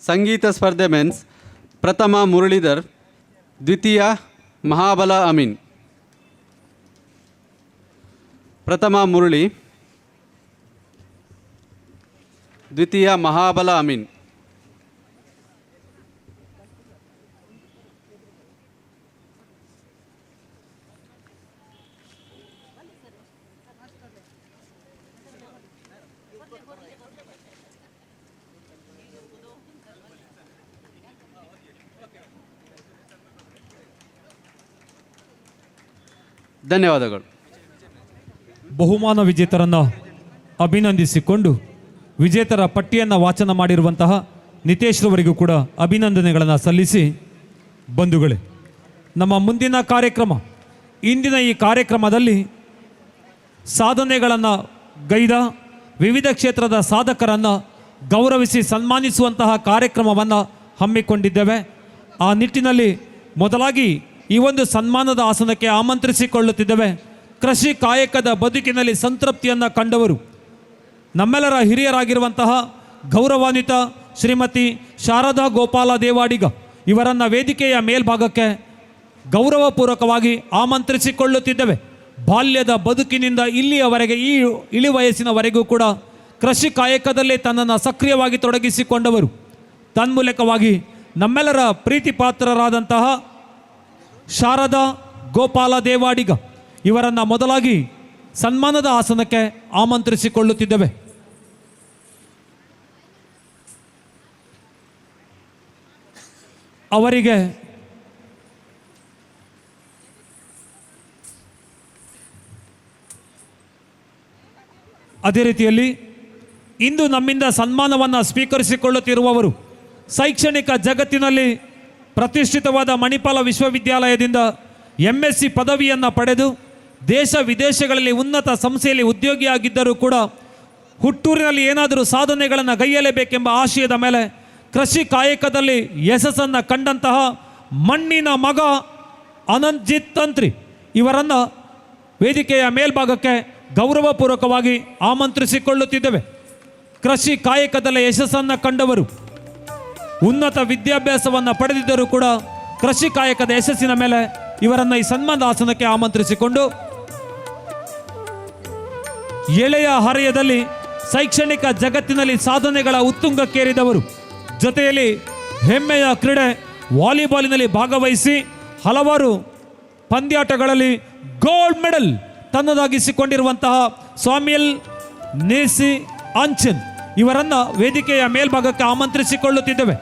ಸಂಗೀತ ಸ್ಪರ್ಧೆ ಮೆನ್ಸ್ ಪ್ರಥಮ ಮುರಳೀಧರ್, ದ್ವಿತೀಯ ಮಹಾಬಲ ಅಮೀನ್. ಪ್ರಥಮ ಮುರಳಿ, ದ್ವಿತೀಯ ಮಹಾಬಲ ಅಮೀನ್. ಧನ್ಯವಾದಗಳು. ಬಹುಮಾನ ವಿಜೇತರನ್ನು ಅಭಿನಂದಿಸಿಕೊಂಡು ವಿಜೇತರ ಪಟ್ಟಿಯನ್ನು ವಾಚನ ಮಾಡಿರುವಂತಹ ನಿತೇಶ್ರವರಿಗೂ ಕೂಡ ಅಭಿನಂದನೆಗಳನ್ನು ಸಲ್ಲಿಸಿ, ಬಂಧುಗಳೇ, ನಮ್ಮ ಮುಂದಿನ ಕಾರ್ಯಕ್ರಮ, ಇಂದಿನ ಈ ಕಾರ್ಯಕ್ರಮದಲ್ಲಿ ಸಾಧನೆಗಳನ್ನು ಗೈದ ವಿವಿಧ ಕ್ಷೇತ್ರದ ಸಾಧಕರನ್ನು ಗೌರವಿಸಿ ಸನ್ಮಾನಿಸುವಂತಹ ಕಾರ್ಯಕ್ರಮವನ್ನು ಹಮ್ಮಿಕೊಂಡಿದ್ದೇವೆ. ಆ ನಿಟ್ಟಿನಲ್ಲಿ ಮೊದಲಾಗಿ ಈ ಒಂದು ಸನ್ಮಾನದ ಆಸನಕ್ಕೆ ಆಮಂತ್ರಿಸಿಕೊಳ್ಳುತ್ತಿದ್ದೇವೆ ಕೃಷಿ ಕಾಯಕದ ಬದುಕಿನಲ್ಲಿ ಸಂತೃಪ್ತಿಯನ್ನು ಕಂಡವರು, ನಮ್ಮೆಲ್ಲರ ಹಿರಿಯರಾಗಿರುವಂತಹ ಗೌರವಾನ್ವಿತ ಶ್ರೀಮತಿ ಶಾರದಾ ಗೋಪಾಲ ದೇವಾಡಿಗ ಇವರನ್ನು ವೇದಿಕೆಯ ಮೇಲ್ಭಾಗಕ್ಕೆ ಗೌರವಪೂರ್ವಕವಾಗಿ ಆಮಂತ್ರಿಸಿಕೊಳ್ಳುತ್ತಿದ್ದೇವೆ. ಬಾಲ್ಯದ ಬದುಕಿನಿಂದ ಇಲ್ಲಿಯವರೆಗೆ, ಈ ಇಳಿವಯಸ್ಸಿನವರೆಗೂ ಕೂಡ ಕೃಷಿ ಕಾಯಕದಲ್ಲೇ ತನ್ನನ್ನು ಸಕ್ರಿಯವಾಗಿ ತೊಡಗಿಸಿಕೊಂಡವರು, ತನ್ಮೂಲಕವಾಗಿ ನಮ್ಮೆಲ್ಲರ ಪ್ರೀತಿ ಪಾತ್ರರಾದಂತಹ ಶಾರದಾ ಗೋಪಾಲ ದೇವಾಡಿಗ ಇವರನ್ನು ಮೊದಲಾಗಿ ಸನ್ಮಾನದ ಆಸನಕ್ಕೆ ಆಮಂತ್ರಿಸಿಕೊಳ್ಳುತ್ತಿದ್ದೇವೆ. ಅವರಿಗೆ ಅದೇ ರೀತಿಯಲ್ಲಿ ಇಂದು ನಮ್ಮಿಂದ ಸನ್ಮಾನವನ್ನು ಸ್ವೀಕರಿಸಿಕೊಳ್ಳುತ್ತಿರುವವರು ಶೈಕ್ಷಣಿಕ ಜಗತ್ತಿನಲ್ಲಿ ಪ್ರತಿಷ್ಠಿತವಾದ ಮಣಿಪಾಲ ವಿಶ್ವವಿದ್ಯಾಲಯದಿಂದ MSc ಪದವಿಯನ್ನು ಪಡೆದು ದೇಶ ವಿದೇಶಗಳಲ್ಲಿ ಉನ್ನತ ಸಂಸ್ಥೆಯಲ್ಲಿ ಉದ್ಯೋಗಿಯಾಗಿದ್ದರೂ ಕೂಡ ಹುಟ್ಟೂರಿನಲ್ಲಿ ಏನಾದರೂ ಸಾಧನೆಗಳನ್ನು ಗೈಯಲೇಬೇಕೆಂಬ ಆಶಯದ ಮೇಲೆ ಕೃಷಿ ಕಾಯಕದಲ್ಲಿ ಯಶಸ್ಸನ್ನು ಕಂಡಂತಹ ಮಣ್ಣಿನ ಮಗ ಅನಂತಜಿತ್ ತಂತ್ರಿ ಇವರನ್ನು ವೇದಿಕೆಯ ಮೇಲ್ಭಾಗಕ್ಕೆ ಗೌರವಪೂರ್ವಕವಾಗಿ ಆಮಂತ್ರಿಸಿಕೊಳ್ಳುತ್ತಿದ್ದೇವೆ. ಕೃಷಿ ಕಾಯಕದಲ್ಲಿ ಯಶಸ್ಸನ್ನು ಕಂಡವರು, ಉನ್ನತ ವಿದ್ಯಾಭ್ಯಾಸವನ್ನು ಪಡೆದಿದ್ದರೂ ಕೂಡ ಕೃಷಿ ಕಾಯಕದ ಯಶಸ್ಸಿನ ಮೇಲೆ ಇವರನ್ನು ಈ ಸನ್ಮಾನದ ಆಸನಕ್ಕೆ ಆಮಂತ್ರಿಸಿಕೊಂಡು, ಎಳೆಯ ಹರೆಯದಲ್ಲಿ ಶೈಕ್ಷಣಿಕ ಜಗತ್ತಿನಲ್ಲಿ ಸಾಧನೆಗಳ ಉತ್ತುಂಗಕ್ಕೇರಿದವರು, ಜೊತೆಯಲ್ಲಿ ಹೆಮ್ಮೆಯ ಕ್ರೀಡೆ ವಾಲಿಬಾಲಿನಲ್ಲಿ ಭಾಗವಹಿಸಿ ಹಲವಾರು ಪಂದ್ಯಾಟಗಳಲ್ಲಿ ಗೋಲ್ಡ್ ಮೆಡಲ್ ತನ್ನದಾಗಿಸಿಕೊಂಡಿರುವಂತಹ ಸ್ವಾಮಿಯಲ್ ನೇಸಿ ಅಂಚನ್ ಇವರನ್ನು ವೇದಿಕೆಯ ಮೇಲ್ಭಾಗಕ್ಕೆ ಆಮಂತ್ರಿಸಿಕೊಳ್ಳುತ್ತಿದ್ದೇವೆ.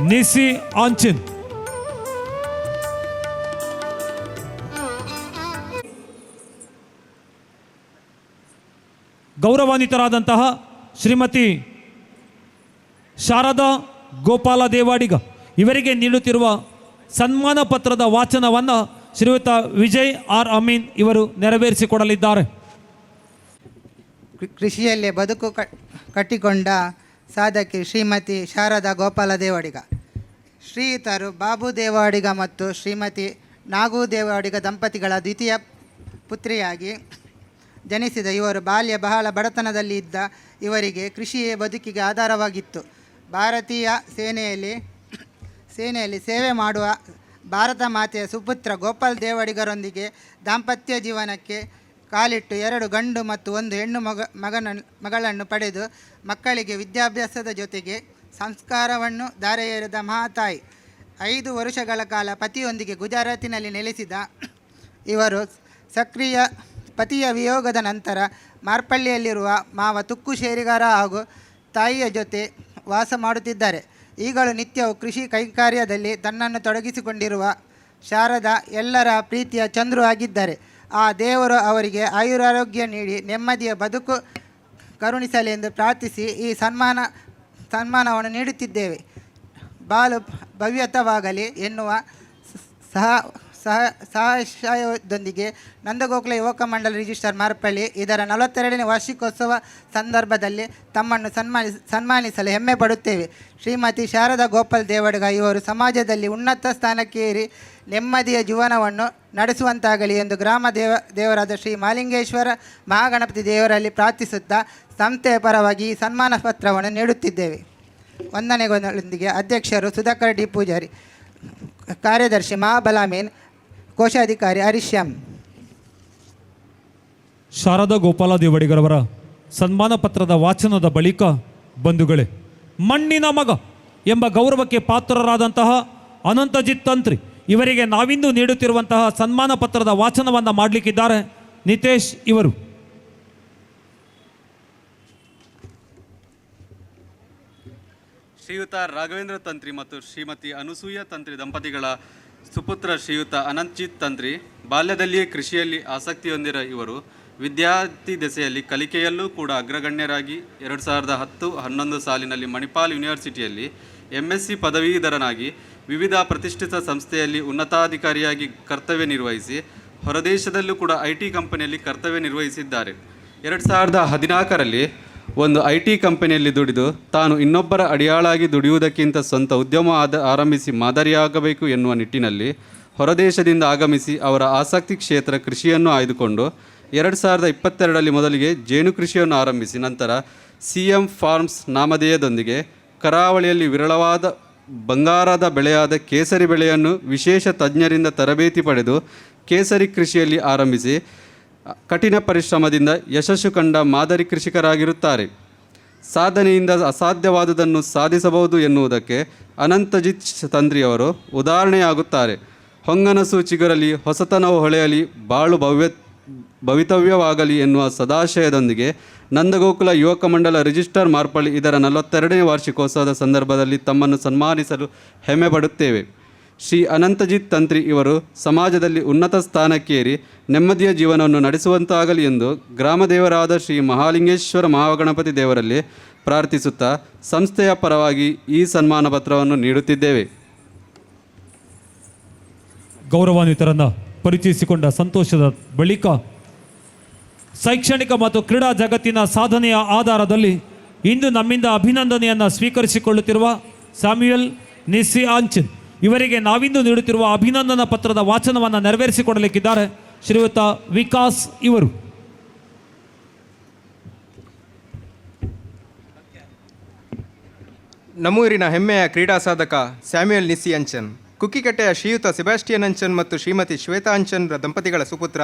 ನೇಸಿ ಆಂಚನ್ ಗೌರವಾನ್ವಿತರಾದಂತಹ ಶ್ರೀಮತಿ ಶಾರದಾ ಗೋಪಾಲ ದೇವಾಡಿಗ ಇವರಿಗೆ ನೀಡುತ್ತಿರುವ ಸನ್ಮಾನ ಪತ್ರದ ವಾಚನವನ್ನು ಶ್ರೀಯುತ ವಿಜಯ್ ಆರ್ ಅಮೀನ್ ಇವರು ನೆರವೇರಿಸಿಕೊಡಲಿದ್ದಾರೆ. ಕೃಷಿಯಲ್ಲೇ ಬದುಕು ಕಟ್ಟಿಕೊಂಡ ಸಾಧಕಿ ಶ್ರೀಮತಿ ಶಾರದಾ ಗೋಪಾಲ ದೇವಾಡಿಗ. ಶ್ರೀಯುತರು ಬಾಬು ದೇವಾಡಿಗ ಮತ್ತು ಶ್ರೀಮತಿ ನಾಗು ದೇವಾಡಿಗ ದಂಪತಿಗಳ ದ್ವಿತೀಯ ಪುತ್ರಿಯಾಗಿ ಜನಿಸಿದ ಇವರು ಬಾಲ್ಯ ಬಹಳ ಬಡತನದಲ್ಲಿ ಇದ್ದ ಇವರಿಗೆ ಕೃಷಿಯೇ ಬದುಕಿಗೆ ಆಧಾರವಾಗಿತ್ತು. ಭಾರತೀಯ ಸೇನೆಯಲ್ಲಿ ಸೇವೆ ಮಾಡುವ ಭಾರತ ಮಾತೆಯ ಸುಪುತ್ರ ಗೋಪಾಲ್ ದೇವಾಡಿಗರೊಂದಿಗೆ ದಾಂಪತ್ಯ ಜೀವನಕ್ಕೆ ಕಾಲಿಟ್ಟು 2 ಗಂಡು ಮತ್ತು 1 ಹೆಣ್ಣು ಮಗಳನ್ನು ಪಡೆದು ಮಕ್ಕಳಿಗೆ ವಿದ್ಯಾಭ್ಯಾಸದ ಜೊತೆಗೆ ಸಂಸ್ಕಾರವನ್ನು ಧಾರೆಯೆರೆದ ಮಹಾತಾಯಿ. 5 ವರ್ಷಗಳ ಕಾಲ ಪತಿಯೊಂದಿಗೆ ಗುಜರಾತಿನಲ್ಲಿ ನೆಲೆಸಿದ ಇವರು ಪತಿಯ ವಿಯೋಗದ ನಂತರ ಮಾರ್ಪಳ್ಳಿಯಲ್ಲಿರುವ ಮಾವ ತುಕ್ಕು ಶೇರಿಗಾರ ಹಾಗೂ ತಾಯಿಯ ಜೊತೆ ವಾಸ ಮಾಡುತ್ತಿದ್ದಾರೆ. ಈಗಲೂ ನಿತ್ಯವೂ ಕೃಷಿ ಕೈಕಾರ್ಯದಲ್ಲಿ ತನ್ನನ್ನು ತೊಡಗಿಸಿಕೊಂಡಿರುವ ಶಾರದಾ ಎಲ್ಲರ ಪ್ರೀತಿಯ ಚಂದ್ರು ಆಗಿದ್ದಾರೆ. ಆ ದೇವರು ಅವರಿಗೆ ಆಯುರಾರೋಗ್ಯ ನೀಡಿ ನೆಮ್ಮದಿಯ ಬದುಕು ಕರುಣಿಸಲೆಂದು ಪ್ರಾರ್ಥಿಸಿ ಈ ಸನ್ಮಾನವನ್ನು ನೀಡುತ್ತಿದ್ದೇವೆ. ಬಾಳು ಭವ್ಯತವಾಗಲಿ ಎನ್ನುವ ಸಹಾಯದೊಂದಿಗೆ ನಂದಗೋಕುಲ ಯುವಕ ಮಂಡಲ ರಿಜಿಸ್ಟರ್ ಮಾರ್ಪಳ್ಳಿ ಇದರ 42ನೇ ವಾರ್ಷಿಕೋತ್ಸವ ಸಂದರ್ಭದಲ್ಲಿ ತಮ್ಮನ್ನು ಸನ್ಮಾನಿಸಲು ಹೆಮ್ಮೆ ಪಡುತ್ತೇವೆ. ಶ್ರೀಮತಿ ಶಾರದಾ ಗೋಪಾಲ್ ದೇವಾಡಿಗ ಇವರು ಸಮಾಜದಲ್ಲಿ ಉನ್ನತ ಸ್ಥಾನಕ್ಕೇರಿ ನೆಮ್ಮದಿಯ ಜೀವನವನ್ನು ನಡೆಸುವಂತಾಗಲಿ ಎಂದು ಗ್ರಾಮ ದೇವರಾದ ಶ್ರೀ ಮಾಲಿಂಗೇಶ್ವರ ಮಹಾಗಣಪತಿ ದೇವರಲ್ಲಿ ಪ್ರಾರ್ಥಿಸುತ್ತಾ ಸಂಸ್ಥೆಯ ಪರವಾಗಿ ಈ ಸನ್ಮಾನ ಪತ್ರವನ್ನು ನೀಡುತ್ತಿದ್ದೇವೆ. ವಂದನೆಗಳೊಂದಿಗೆ ಅಧ್ಯಕ್ಷರು ಸುಧಾಕರ್ ಡಿ ಪೂಜಾರಿ, ಕಾರ್ಯದರ್ಶಿ ಮಹಾಬಲಾಮೀನ್, ಕೋಶಾಧಿಕಾರಿ ಹರಿಶ್ಯಾಮ್. ಶಾರದಾ ಗೋಪಾಲ ದೇವಡಿಗರವರ ಸನ್ಮಾನ ಪತ್ರದ ವಾಚನದ ಬಳಿಕ ಬಂಧುಗಳೇ, ಮಣ್ಣಿನ ಮಗ ಎಂಬ ಗೌರವಕ್ಕೆ ಪಾತ್ರರಾದಂತಹ ಅನಂತಜಿತ್ ತಂತ್ರಿ ಇವರಿಗೆ ನಾವಿಂದು ನೀಡುತ್ತಿರುವಂತಹ ಸನ್ಮಾನ ಪತ್ರದ ವಾಚನವನ್ನು ಮಾಡಲಿಕ್ಕಿದ್ದಾರೆ ನಿತೇಶ್ ಇವರು. ಶ್ರೀಯುತ ರಾಘವೇಂದ್ರ ತಂತ್ರಿ ಮತ್ತು ಶ್ರೀಮತಿ ಅನುಸೂಯ ತಂತ್ರಿ ದಂಪತಿಗಳ ಸುಪುತ್ರ ಶ್ರೀಯುತ ಅನಂತಜಿತ್ ತಂತ್ರಿ ಬಾಲ್ಯದಲ್ಲಿಯೇ ಕೃಷಿಯಲ್ಲಿ ಆಸಕ್ತಿ ಹೊಂದಿರೋ ಇವರು ವಿದ್ಯಾರ್ಥಿ ದೆಸೆಯಲ್ಲಿ ಕಲಿಕೆಯಲ್ಲೂ ಕೂಡ ಅಗ್ರಗಣ್ಯರಾಗಿ 2010-11 ಸಾಲಿನಲ್ಲಿ ಮಣಿಪಾಲ್ ಯೂನಿವರ್ಸಿಟಿಯಲ್ಲಿ MSc ಪದವೀಧರನಾಗಿ ವಿವಿಧ ಪ್ರತಿಷ್ಠಿತ ಸಂಸ್ಥೆಯಲ್ಲಿ ಉನ್ನತಾಧಿಕಾರಿಯಾಗಿ ಕರ್ತವ್ಯ ನಿರ್ವಹಿಸಿ ಹೊರದೇಶದಲ್ಲೂ ಕೂಡ IT ಕಂಪನಿಯಲ್ಲಿ ಕರ್ತವ್ಯ ನಿರ್ವಹಿಸಿದ್ದಾರೆ. 2014ರಲ್ಲಿ ಒಂದು IT ಕಂಪನಿಯಲ್ಲಿ ದುಡಿದು ತಾನು ಇನ್ನೊಬ್ಬರ ಅಡಿಯಾಳಾಗಿ ದುಡಿಯುವುದಕ್ಕಿಂತ ಸ್ವಂತ ಉದ್ಯಮ ಆರಂಭಿಸಿ ಮಾದರಿಯಾಗಬೇಕು ಎನ್ನುವ ನಿಟ್ಟಿನಲ್ಲಿ ಹೊರದೇಶದಿಂದ ಆಗಮಿಸಿ ಅವರ ಆಸಕ್ತಿ ಕ್ಷೇತ್ರ ಕೃಷಿಯನ್ನು ಆಯ್ದುಕೊಂಡು 2022ರಲ್ಲಿ ಮೊದಲಿಗೆ ಜೇನು ಕೃಷಿಯನ್ನು ಆರಂಭಿಸಿ ನಂತರ CM ಫಾರ್ಮ್ಸ್ ನಾಮಧೇಯದೊಂದಿಗೆ ಕರಾವಳಿಯಲ್ಲಿ ವಿರಳವಾದ ಬಂಗಾರದ ಬೆಳೆಯಾದ ಕೇಸರಿ ಬೆಳೆಯನ್ನು ವಿಶೇಷ ತಜ್ಞರಿಂದ ತರಬೇತಿ ಪಡೆದು ಕೇಸರಿ ಕೃಷಿಯಲ್ಲಿ ಆರಂಭಿಸಿ ಕಠಿಣ ಪರಿಶ್ರಮದಿಂದ ಯಶಸ್ಸು ಕಂಡ ಮಾದರಿ ಕೃಷಿಕರಾಗಿರುತ್ತಾರೆ. ಸಾಧನೆಯಿಂದ ಅಸಾಧ್ಯವಾದುದನ್ನು ಸಾಧಿಸಬಹುದು ಎನ್ನುವುದಕ್ಕೆ ಅನಂತಜಿತ್ ತಂತ್ರಿಯವರು ಉದಾಹರಣೆಯಾಗುತ್ತಾರೆ. ಹೊಂಗನಸು ಚಿಗುರಲಿ, ಹೊಸತನವು ಹೊಳೆಯಲಿ, ಬಾಳು ಭವಿತವ್ಯವಾಗಲಿ ಎನ್ನುವ ಸದಾಶಯದೊಂದಿಗೆ ನಂದಗೋಕುಲ ಯುವಕ ಮಂಡಲ ರಿಜಿಸ್ಟರ್ ಮಾರ್ಪಳ್ಳಿ ಇದರ 42ನೇ ವಾರ್ಷಿಕೋತ್ಸವದ ಸಂದರ್ಭದಲ್ಲಿ ತಮ್ಮನ್ನು ಸನ್ಮಾನಿಸಲು ಹೆಮ್ಮೆ ಪಡುತ್ತೇವೆ. ಶ್ರೀ ಅನಂತಜಿತ್ ತಂತ್ರಿ ಇವರು ಸಮಾಜದಲ್ಲಿ ಉನ್ನತ ಸ್ಥಾನಕ್ಕೇರಿ ನೆಮ್ಮದಿಯ ಜೀವನವನ್ನು ನಡೆಸುವಂತಾಗಲಿ ಎಂದು ಗ್ರಾಮದೇವರಾದ ಶ್ರೀ ಮಹಾಲಿಂಗೇಶ್ವರ ಮಹಾಗಣಪತಿ ದೇವರಲ್ಲಿ ಪ್ರಾರ್ಥಿಸುತ್ತಾ ಸಂಸ್ಥೆಯ ಪರವಾಗಿ ಈ ಸನ್ಮಾನ ಪತ್ರವನ್ನು ನೀಡುತ್ತಿದ್ದೇವೆ. ಗೌರವಾನ್ವಿತರನ್ನು ಪರಿಚಯಿಸಿಕೊಂಡ ಸಂತೋಷದ ಬಳಿಕ ಶೈಕ್ಷಣಿಕ ಮತ್ತು ಕ್ರೀಡಾ ಜಗತ್ತಿನ ಸಾಧನೆಯ ಆಧಾರದಲ್ಲಿ ಇಂದು ನಮ್ಮಿಂದ ಅಭಿನಂದನೆಯನ್ನು ಸ್ವೀಕರಿಸಿಕೊಳ್ಳುತ್ತಿರುವ ಸ್ಯಾಮ್ಯುಯಲ್ ನಿಸ್ಸಿಯಾನ್ಚನ್ ಇವರಿಗೆ ನಾವಿಂದು ನೀಡುತ್ತಿರುವ ಅಭಿನಂದನಾ ಪತ್ರದ ವಾಚನವನ್ನು ನೆರವೇರಿಸಿಕೊಡಲಿಕ್ಕಿದ್ದಾರೆ ಶ್ರೀಯುತ ವಿಕಾಸ್ ಇವರು. ನಮ್ಮೂರಿನ ಹೆಮ್ಮೆಯ ಕ್ರೀಡಾ ಸಾಧಕ ಸ್ಯಾಮ್ಯುಯಲ್ ನಿಸ್ಸಿಯಾನ್ಚನ್, ಕುಕ್ಕಿಕಟ್ಟೆಯ ಶ್ರೀಯುತ ಸೆಬಾಸ್ಟಿಯನ್ ಅಂಚನ್ ಮತ್ತು ಶ್ರೀಮತಿ ಶ್ವೇತಾ ಅಂಚನ್ ದಂಪತಿಗಳ ಸುಪುತ್ರ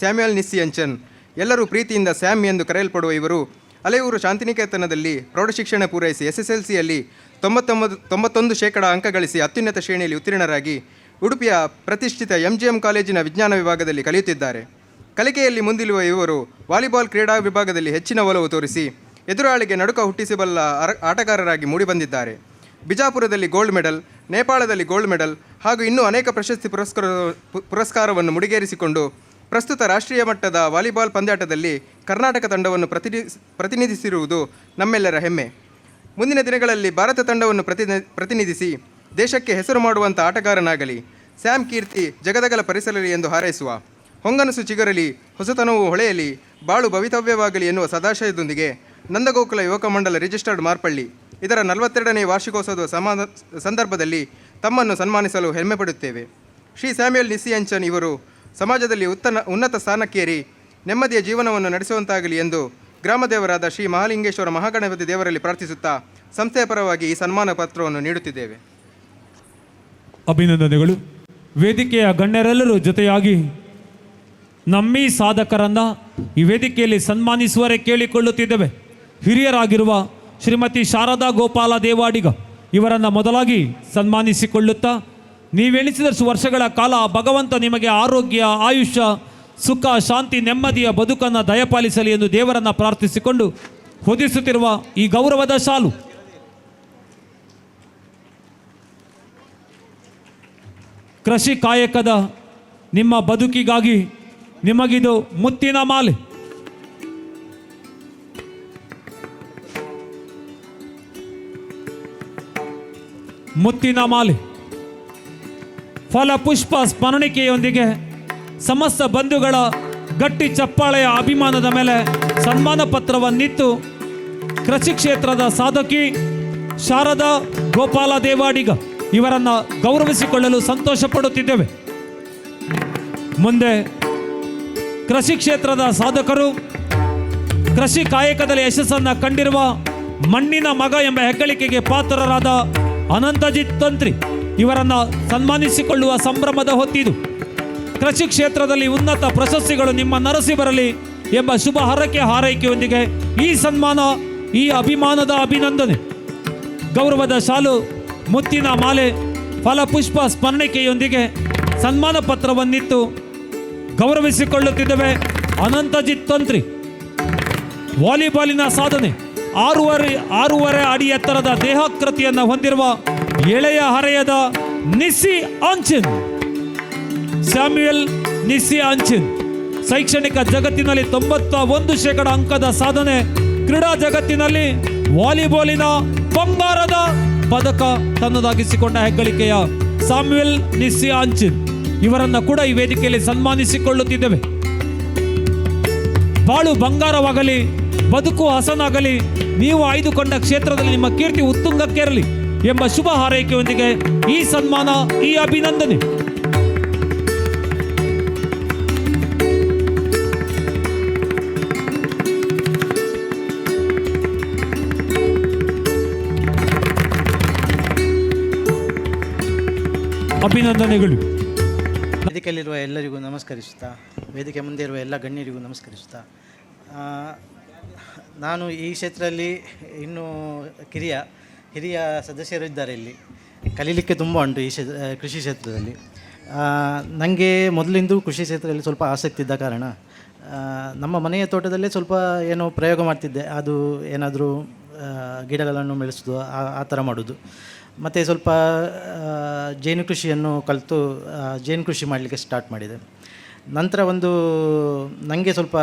ಸ್ಯಾಮ್ಯುಯಲ್ ನಿಸ್ಸಿಯಾನ್ಚನ್. ಎಲ್ಲರೂ ಪ್ರೀತಿಯಿಂದ ಸ್ಯಾಮ್ ಎಂದು ಕರೆಯಲ್ಪಡುವ ಇವರು ಅಲೆಯೂರು ಶಾಂತಿನಿಕೇತನದಲ್ಲಿ ಪ್ರೌಢಶಿಕ್ಷಣ ಪೂರೈಸಿ SSLCಯಲ್ಲಿ 91% ಅಂಕ ಗಳಿಸಿ ಅತ್ಯುನ್ನತ ಶ್ರೇಣಿಯಲ್ಲಿ ಉತ್ತೀರ್ಣರಾಗಿ ಉಡುಪಿಯ ಪ್ರತಿಷ್ಠಿತ MGM ಕಾಲೇಜಿನ ವಿಜ್ಞಾನ ವಿಭಾಗದಲ್ಲಿ ಕಲಿಯುತ್ತಿದ್ದಾರೆ. ಕಲಿಕೆಯಲ್ಲಿ ಮುಂದಿರುವ ಇವರು ವಾಲಿಬಾಲ್ ಕ್ರೀಡಾ ವಿಭಾಗದಲ್ಲಿ ಹೆಚ್ಚಿನ ಒಲವು ತೋರಿಸಿ ಎದುರಾಳಿಗೆ ನಡುಕ ಹುಟ್ಟಿಸಬಲ್ಲ ಆಟಗಾರರಾಗಿ ಮೂಡಿಬಂದಿದ್ದಾರೆ. ಬಿಜಾಪುರದಲ್ಲಿ ಗೋಲ್ಡ್ ಮೆಡಲ್, ನೇಪಾಳದಲ್ಲಿ ಗೋಲ್ಡ್ ಮೆಡಲ್ ಹಾಗೂ ಇನ್ನೂ ಅನೇಕ ಪ್ರಶಸ್ತಿ ಪುರಸ್ಕಾರವನ್ನು ಮುಡಿಗೇರಿಸಿಕೊಂಡು ಪ್ರಸ್ತುತ ರಾಷ್ಟ್ರೀಯ ಮಟ್ಟದ ವಾಲಿಬಾಲ್ ಪಂದ್ಯಾಟದಲ್ಲಿ ಕರ್ನಾಟಕ ತಂಡವನ್ನು ಪ್ರತಿನಿಧಿಸಿರುವುದು ನಮ್ಮೆಲ್ಲರ ಹೆಮ್ಮೆ. ಮುಂದಿನ ದಿನಗಳಲ್ಲಿ ಭಾರತ ತಂಡವನ್ನು ಪ್ರತಿನಿಧಿಸಿ ದೇಶಕ್ಕೆ ಹೆಸರು ಮಾಡುವಂಥ ಆಟಗಾರನಾಗಲಿ. ಸ್ಯಾಮ್ ಕೀರ್ತಿ ಜಗದಗಲ ಪರಿಸರಲಿ ಎಂದು ಹಾರೈಸುವ. ಹೊಂಗನಸು ಚಿಗುರಲಿ, ಹೊಸತನವು ಹೊಳೆಯಲಿ, ಬಾಳು ಭವಿತವ್ಯವಾಗಲಿ ಎನ್ನುವ ಸದಾಶಯದೊಂದಿಗೆ ನಂದಗೋಕುಲ ಯುವಕ ಮಂಡಲ ರಿಜಿಸ್ಟರ್ಡ್ ಮಾರ್ಪಳ್ಳಿ ಇದರ 42ನೇ ವಾರ್ಷಿಕೋತ್ಸವದ ಸಂದರ್ಭದಲ್ಲಿ ತಮ್ಮನ್ನು ಸನ್ಮಾನಿಸಲು ಹೆಮ್ಮೆ ಪಡುತ್ತೇವೆ. ಶ್ರೀ ಸ್ಯಾಮ್ಯುಯಲ್ ನಿಸ್ಸಿಯಾನ್ಚನ್ ಇವರು ಸಮಾಜದಲ್ಲಿ ಉನ್ನತ ಸ್ಥಾನಕ್ಕೇರಿ ನೆಮ್ಮದಿಯ ಜೀವನವನ್ನು ನಡೆಸುವಂತಾಗಲಿ ಎಂದು ಗ್ರಾಮದೇವರಾದ ಶ್ರೀ ಮಹಾಲಿಂಗೇಶ್ವರ ಮಹಾಗಣಪತಿ ದೇವರಲ್ಲಿ ಪ್ರಾರ್ಥಿಸುತ್ತಾ ಸಂಸ್ಥೆಯ ಪರವಾಗಿ ಈ ಸನ್ಮಾನ ಪತ್ರವನ್ನು ನೀಡುತ್ತಿದ್ದೇವೆ. ಅಭಿನಂದನೆಗಳು. ವೇದಿಕೆಯ ಗಣ್ಯರೆಲ್ಲರೂ ಜೊತೆಯಾಗಿ ನಮ್ಮೀ ಸಾಧಕರನ್ನು ಈ ವೇದಿಕೆಯಲ್ಲಿ ಸನ್ಮಾನಿಸುವರೆ ಕೇಳಿಕೊಳ್ಳುತ್ತಿದ್ದೇವೆ. ಹಿರಿಯರಾಗಿರುವ ಶ್ರೀಮತಿ ಶಾರದಾ ಗೋಪಾಲ ದೇವಾಡಿಗ ಇವರನ್ನು ಮೊದಲಾಗಿ ಸನ್ಮಾನಿಸಿಕೊಳ್ಳುತ್ತಾ, ನೀವೆಣಿಸಿದಷ್ಟು ವರ್ಷಗಳ ಕಾಲ ಭಗವಂತ ನಿಮಗೆ ಆರೋಗ್ಯ, ಆಯುಷ್ಯ, ಸುಖ, ಶಾಂತಿ, ನೆಮ್ಮದಿಯ ಬದುಕನ್ನು ದಯಪಾಲಿಸಲಿ ಎಂದು ದೇವರನ್ನು ಪ್ರಾರ್ಥಿಸಿಕೊಂಡು ಹೊದಿಸುತ್ತಿರುವ ಈ ಗೌರವದ ಶಾಲು ಕೃಷಿ ಕಾಯಕದ ನಿಮ್ಮ ಬದುಕಿಗಾಗಿ ನಿಮಗಿದು ಮುತ್ತಿನ ಮಾಲೆ. ಮುತ್ತಿನ ಮಾಲೆ ಫಲ ಪುಷ್ಪ ಸ್ಮರಣಿಕೆಯೊಂದಿಗೆ ಸಮಸ್ತ ಬಂಧುಗಳ ಗಟ್ಟಿ ಚಪ್ಪಾಳೆಯ ಅಭಿಮಾನದ ಮೇಲೆ ಸನ್ಮಾನ ಪತ್ರವನ್ನಿತ್ತು ಕೃಷಿ ಕ್ಷೇತ್ರದ ಸಾಧಕಿ ಶಾರದಾ ಗೋಪಾಲ ದೇವಾಡಿಗ ಇವರನ್ನು ಗೌರವಿಸಿಕೊಳ್ಳಲು ಸಂತೋಷ ಪಡುತ್ತಿದ್ದೇವೆ. ಮುಂದೆ ಕೃಷಿ ಕ್ಷೇತ್ರದ ಸಾಧಕರು, ಕೃಷಿ ಕಾಯಕದಲ್ಲಿ ಯಶಸ್ಸನ್ನು ಕಂಡಿರುವ ಮಣ್ಣಿನ ಮಗ ಎಂಬ ಹೆಗ್ಗಳಿಕೆಗೆ ಪಾತ್ರರಾದ ಅನಂತಜಿತ್ ತಂತ್ರಿ ಇವರನ್ನು ಸನ್ಮಾನಿಸಿಕೊಳ್ಳುವ ಸಂಭ್ರಮದ ಹೊತ್ತಿದು. ಕೃಷಿ ಕ್ಷೇತ್ರದಲ್ಲಿ ಉನ್ನತ ಪ್ರಶಸ್ತಿಗಳು ನಿಮ್ಮ ನರಸಿ ಬರಲಿ ಎಂಬ ಶುಭ ಹಾರೈಕೆಯೊಂದಿಗೆ ಈ ಸನ್ಮಾನ, ಈ ಅಭಿಮಾನದ ಅಭಿನಂದನೆ, ಗೌರವದ ಶಾಲು, ಮುತ್ತಿನ ಮಾಲೆ, ಫಲಪುಷ್ಪ ಸ್ಮರಣಿಕೆಯೊಂದಿಗೆ ಸನ್ಮಾನ ಪತ್ರವನ್ನಿತ್ತು ಗೌರವಿಸಿಕೊಳ್ಳುತ್ತಿದ್ದೇವೆ. ಅನಂತಜಿತ್ ತಂತ್ರಿ ವಾಲಿಬಾಲಿನ ಸಾಧನೆ, 6.5 ಅಡಿ ಎತ್ತರದ ದೇಹಾಕೃತಿಯನ್ನು ಹೊಂದಿರುವ ಎಳೆಯ ಹರೆಯದ ನಿಸ್ಸಿ ಆಂಚಿನ್, ಸ್ಯಾಮ್ಯುಯಲ್ ನಿಸ್ಸಿ ಆಂಚಿನ್ ಶೈಕ್ಷಣಿಕ ಜಗತ್ತಿನಲ್ಲಿ 91% ಅಂಕದ ಸಾಧನೆ, ಕ್ರೀಡಾ ಜಗತ್ತಿನಲ್ಲಿ ವಾಲಿಬಾಲಿನ ಬಂಗಾರದ ಪದಕ ತನ್ನದಾಗಿಸಿಕೊಂಡ ಹೆಗ್ಗಳಿಕೆಯ ಸ್ಯಾಮ್ಯುಯಲ್ ನಿಸ್ಸಿ ಆಂಚಿನ್ ಇವರನ್ನು ಕೂಡ ಈ ವೇದಿಕೆಯಲ್ಲಿ ಸನ್ಮಾನಿಸಿಕೊಳ್ಳುತ್ತಿದ್ದೇವೆ. ಬಾಳು ಬಂಗಾರವಾಗಲಿ, ಬದುಕು ಹಸನಾಗಲಿ, ನೀವು ಆಯ್ದುಕೊಂಡ ಕ್ಷೇತ್ರದಲ್ಲಿ ನಿಮ್ಮ ಕೀರ್ತಿ ಉತ್ತುಂಗಕ್ಕೇರಲಿ ಎಂಬ ಶುಭ ಹಾರೈಕೆಯೊಂದಿಗೆ ಈ ಸನ್ಮಾನ, ಈ ಅಭಿನಂದನೆ. ಅಭಿನಂದನೆಗಳು. ವೇದಿಕೆಯಲ್ಲಿರುವ ಎಲ್ಲರಿಗೂ ನಮಸ್ಕರಿಸುತ್ತಾ, ವೇದಿಕೆ ಮುಂದೆ ಇರುವ ಎಲ್ಲ ಗಣ್ಯರಿಗೂ ನಮಸ್ಕರಿಸುತ್ತಾ, ನಾನು ಈ ಕ್ಷೇತ್ರದಲ್ಲಿ ಇನ್ನೂ ಹಿರಿಯ ಸದಸ್ಯರು ಇದ್ದಾರೆ. ಇಲ್ಲಿ ಕಲೀಲಿಕ್ಕೆ ತುಂಬ ಉಂಟು ಈ ಕೃಷಿ ಕ್ಷೇತ್ರದಲ್ಲಿ. ನನಗೆ ಮೊದಲಿಂದ ಕೃಷಿ ಕ್ಷೇತ್ರದಲ್ಲಿ ಸ್ವಲ್ಪ ಆಸಕ್ತಿ ಇದ್ದ ಕಾರಣ ನಮ್ಮ ಮನೆಯ ತೋಟದಲ್ಲೇ ಸ್ವಲ್ಪ ಏನೋ ಪ್ರಯೋಗ ಮಾಡ್ತಿದ್ದೆ. ಅದು ಏನಾದರೂ ಗಿಡಗಳನ್ನು ಬೆಳೆಸೋದು, ಆ ಥರ ಮಾಡೋದು. ಮತ್ತು ಸ್ವಲ್ಪ ಜೇನು ಕೃಷಿಯನ್ನು ಕಲಿತು ಜೇನು ಕೃಷಿ ಮಾಡಲಿಕ್ಕೆ ಸ್ಟಾರ್ಟ್ ಮಾಡಿದೆ. ನಂತರ ನನಗೆ ಸ್ವಲ್ಪ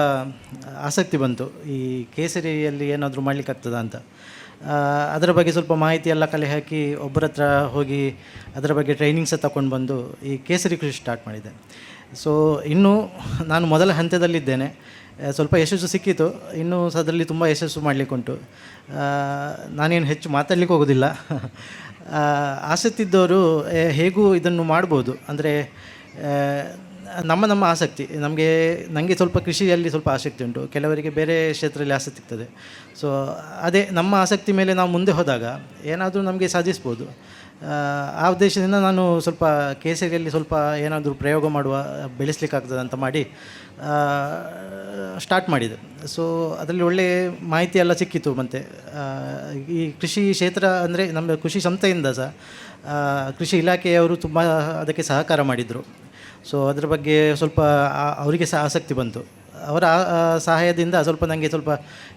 ಆಸಕ್ತಿ ಬಂತು, ಈ ಕೇಸರಿಯಲ್ಲಿ ಏನಾದರೂ ಮಾಡಲಿಕ್ಕಾಗ್ತದಾ ಅಂತ. ಅದರ ಬಗ್ಗೆ ಸ್ವಲ್ಪ ಮಾಹಿತಿ ಎಲ್ಲ ಕಲೆ ಹಾಕಿ ಒಬ್ಬರ ಹತ್ರ ಹೋಗಿ ಅದರ ಬಗ್ಗೆ ಟ್ರೈನಿಂಗ್ ಸಹ ತಗೊಂಡು ಬಂದು ಈ ಕೇಸರಿ ಕೃಷಿ ಸ್ಟಾರ್ಟ್ ಮಾಡಿದೆ. ಸೊ ಇನ್ನೂ ನಾನು ಮೊದಲ ಹಂತದಲ್ಲಿದ್ದೇನೆ. ಸ್ವಲ್ಪ ಯಶಸ್ಸು ಸಿಕ್ಕಿತು, ಇನ್ನೂ ಸಹ ಅದರಲ್ಲಿ ತುಂಬ ಯಶಸ್ಸು ಮಾಡಲಿಕ್ಕುಂಟು. ನಾನೇನು ಹೆಚ್ಚು ಮಾತಾಡಲಿಕ್ಕೆ ಹೋಗೋದಿಲ್ಲ. ಆಸಕ್ತಿ ಇದ್ದವರು ಹೇಗೂ ಇದನ್ನು ಮಾಡ್ಬೋದು. ಅಂದರೆ ನಮ್ಮ ಆಸಕ್ತಿ, ನನಗೆ ಸ್ವಲ್ಪ ಕೃಷಿಯಲ್ಲಿ ಸ್ವಲ್ಪ ಆಸಕ್ತಿ ಉಂಟು, ಕೆಲವರಿಗೆ ಬೇರೆ ಕ್ಷೇತ್ರದಲ್ಲಿ ಆಸಕ್ತಿ ಇರ್ತದೆ. ಸೊ ಅದೇ ನಮ್ಮ ಆಸಕ್ತಿ ಮೇಲೆ ನಾವು ಮುಂದೆ ಹೋದಾಗ ಏನಾದರೂ ನಮಗೆ ಸಾಧಿಸ್ಬೋದು. ಆ ಉದ್ದೇಶದಿಂದ ನಾನು ಸ್ವಲ್ಪ ಕೇಸರಿಯಲ್ಲಿ ಸ್ವಲ್ಪ ಏನಾದರೂ ಪ್ರಯೋಗ ಬೆಳೆಸಲಿಕ್ಕಾಗ್ತದೆ ಅಂತ ಮಾಡಿ ಸ್ಟಾರ್ಟ್ ಮಾಡಿದೆ. ಸೊ ಅದರಲ್ಲಿ ಒಳ್ಳೆಯ ಮಾಹಿತಿ ಎಲ್ಲ ಸಿಕ್ಕಿತು. ಮತ್ತು ಈ ಕೃಷಿ ಕ್ಷೇತ್ರ ಅಂದರೆ ನಮ್ಮ ಕೃಷಿ ಸಂಸ್ಥೆಯಿಂದ ಸಹ ಕೃಷಿ ಇಲಾಖೆಯವರು ತುಂಬ ಅದಕ್ಕೆ ಸಹಕಾರ ಮಾಡಿದರು. ಸೊ ಅದರ ಬಗ್ಗೆ ಸ್ವಲ್ಪ ಅವರಿಗೆ ಸಹ ಆಸಕ್ತಿ ಬಂತು. ಅವರ ಸಹಾಯದಿಂದ ಸ್ವಲ್ಪ ನನಗೆ ಸ್ವಲ್ಪ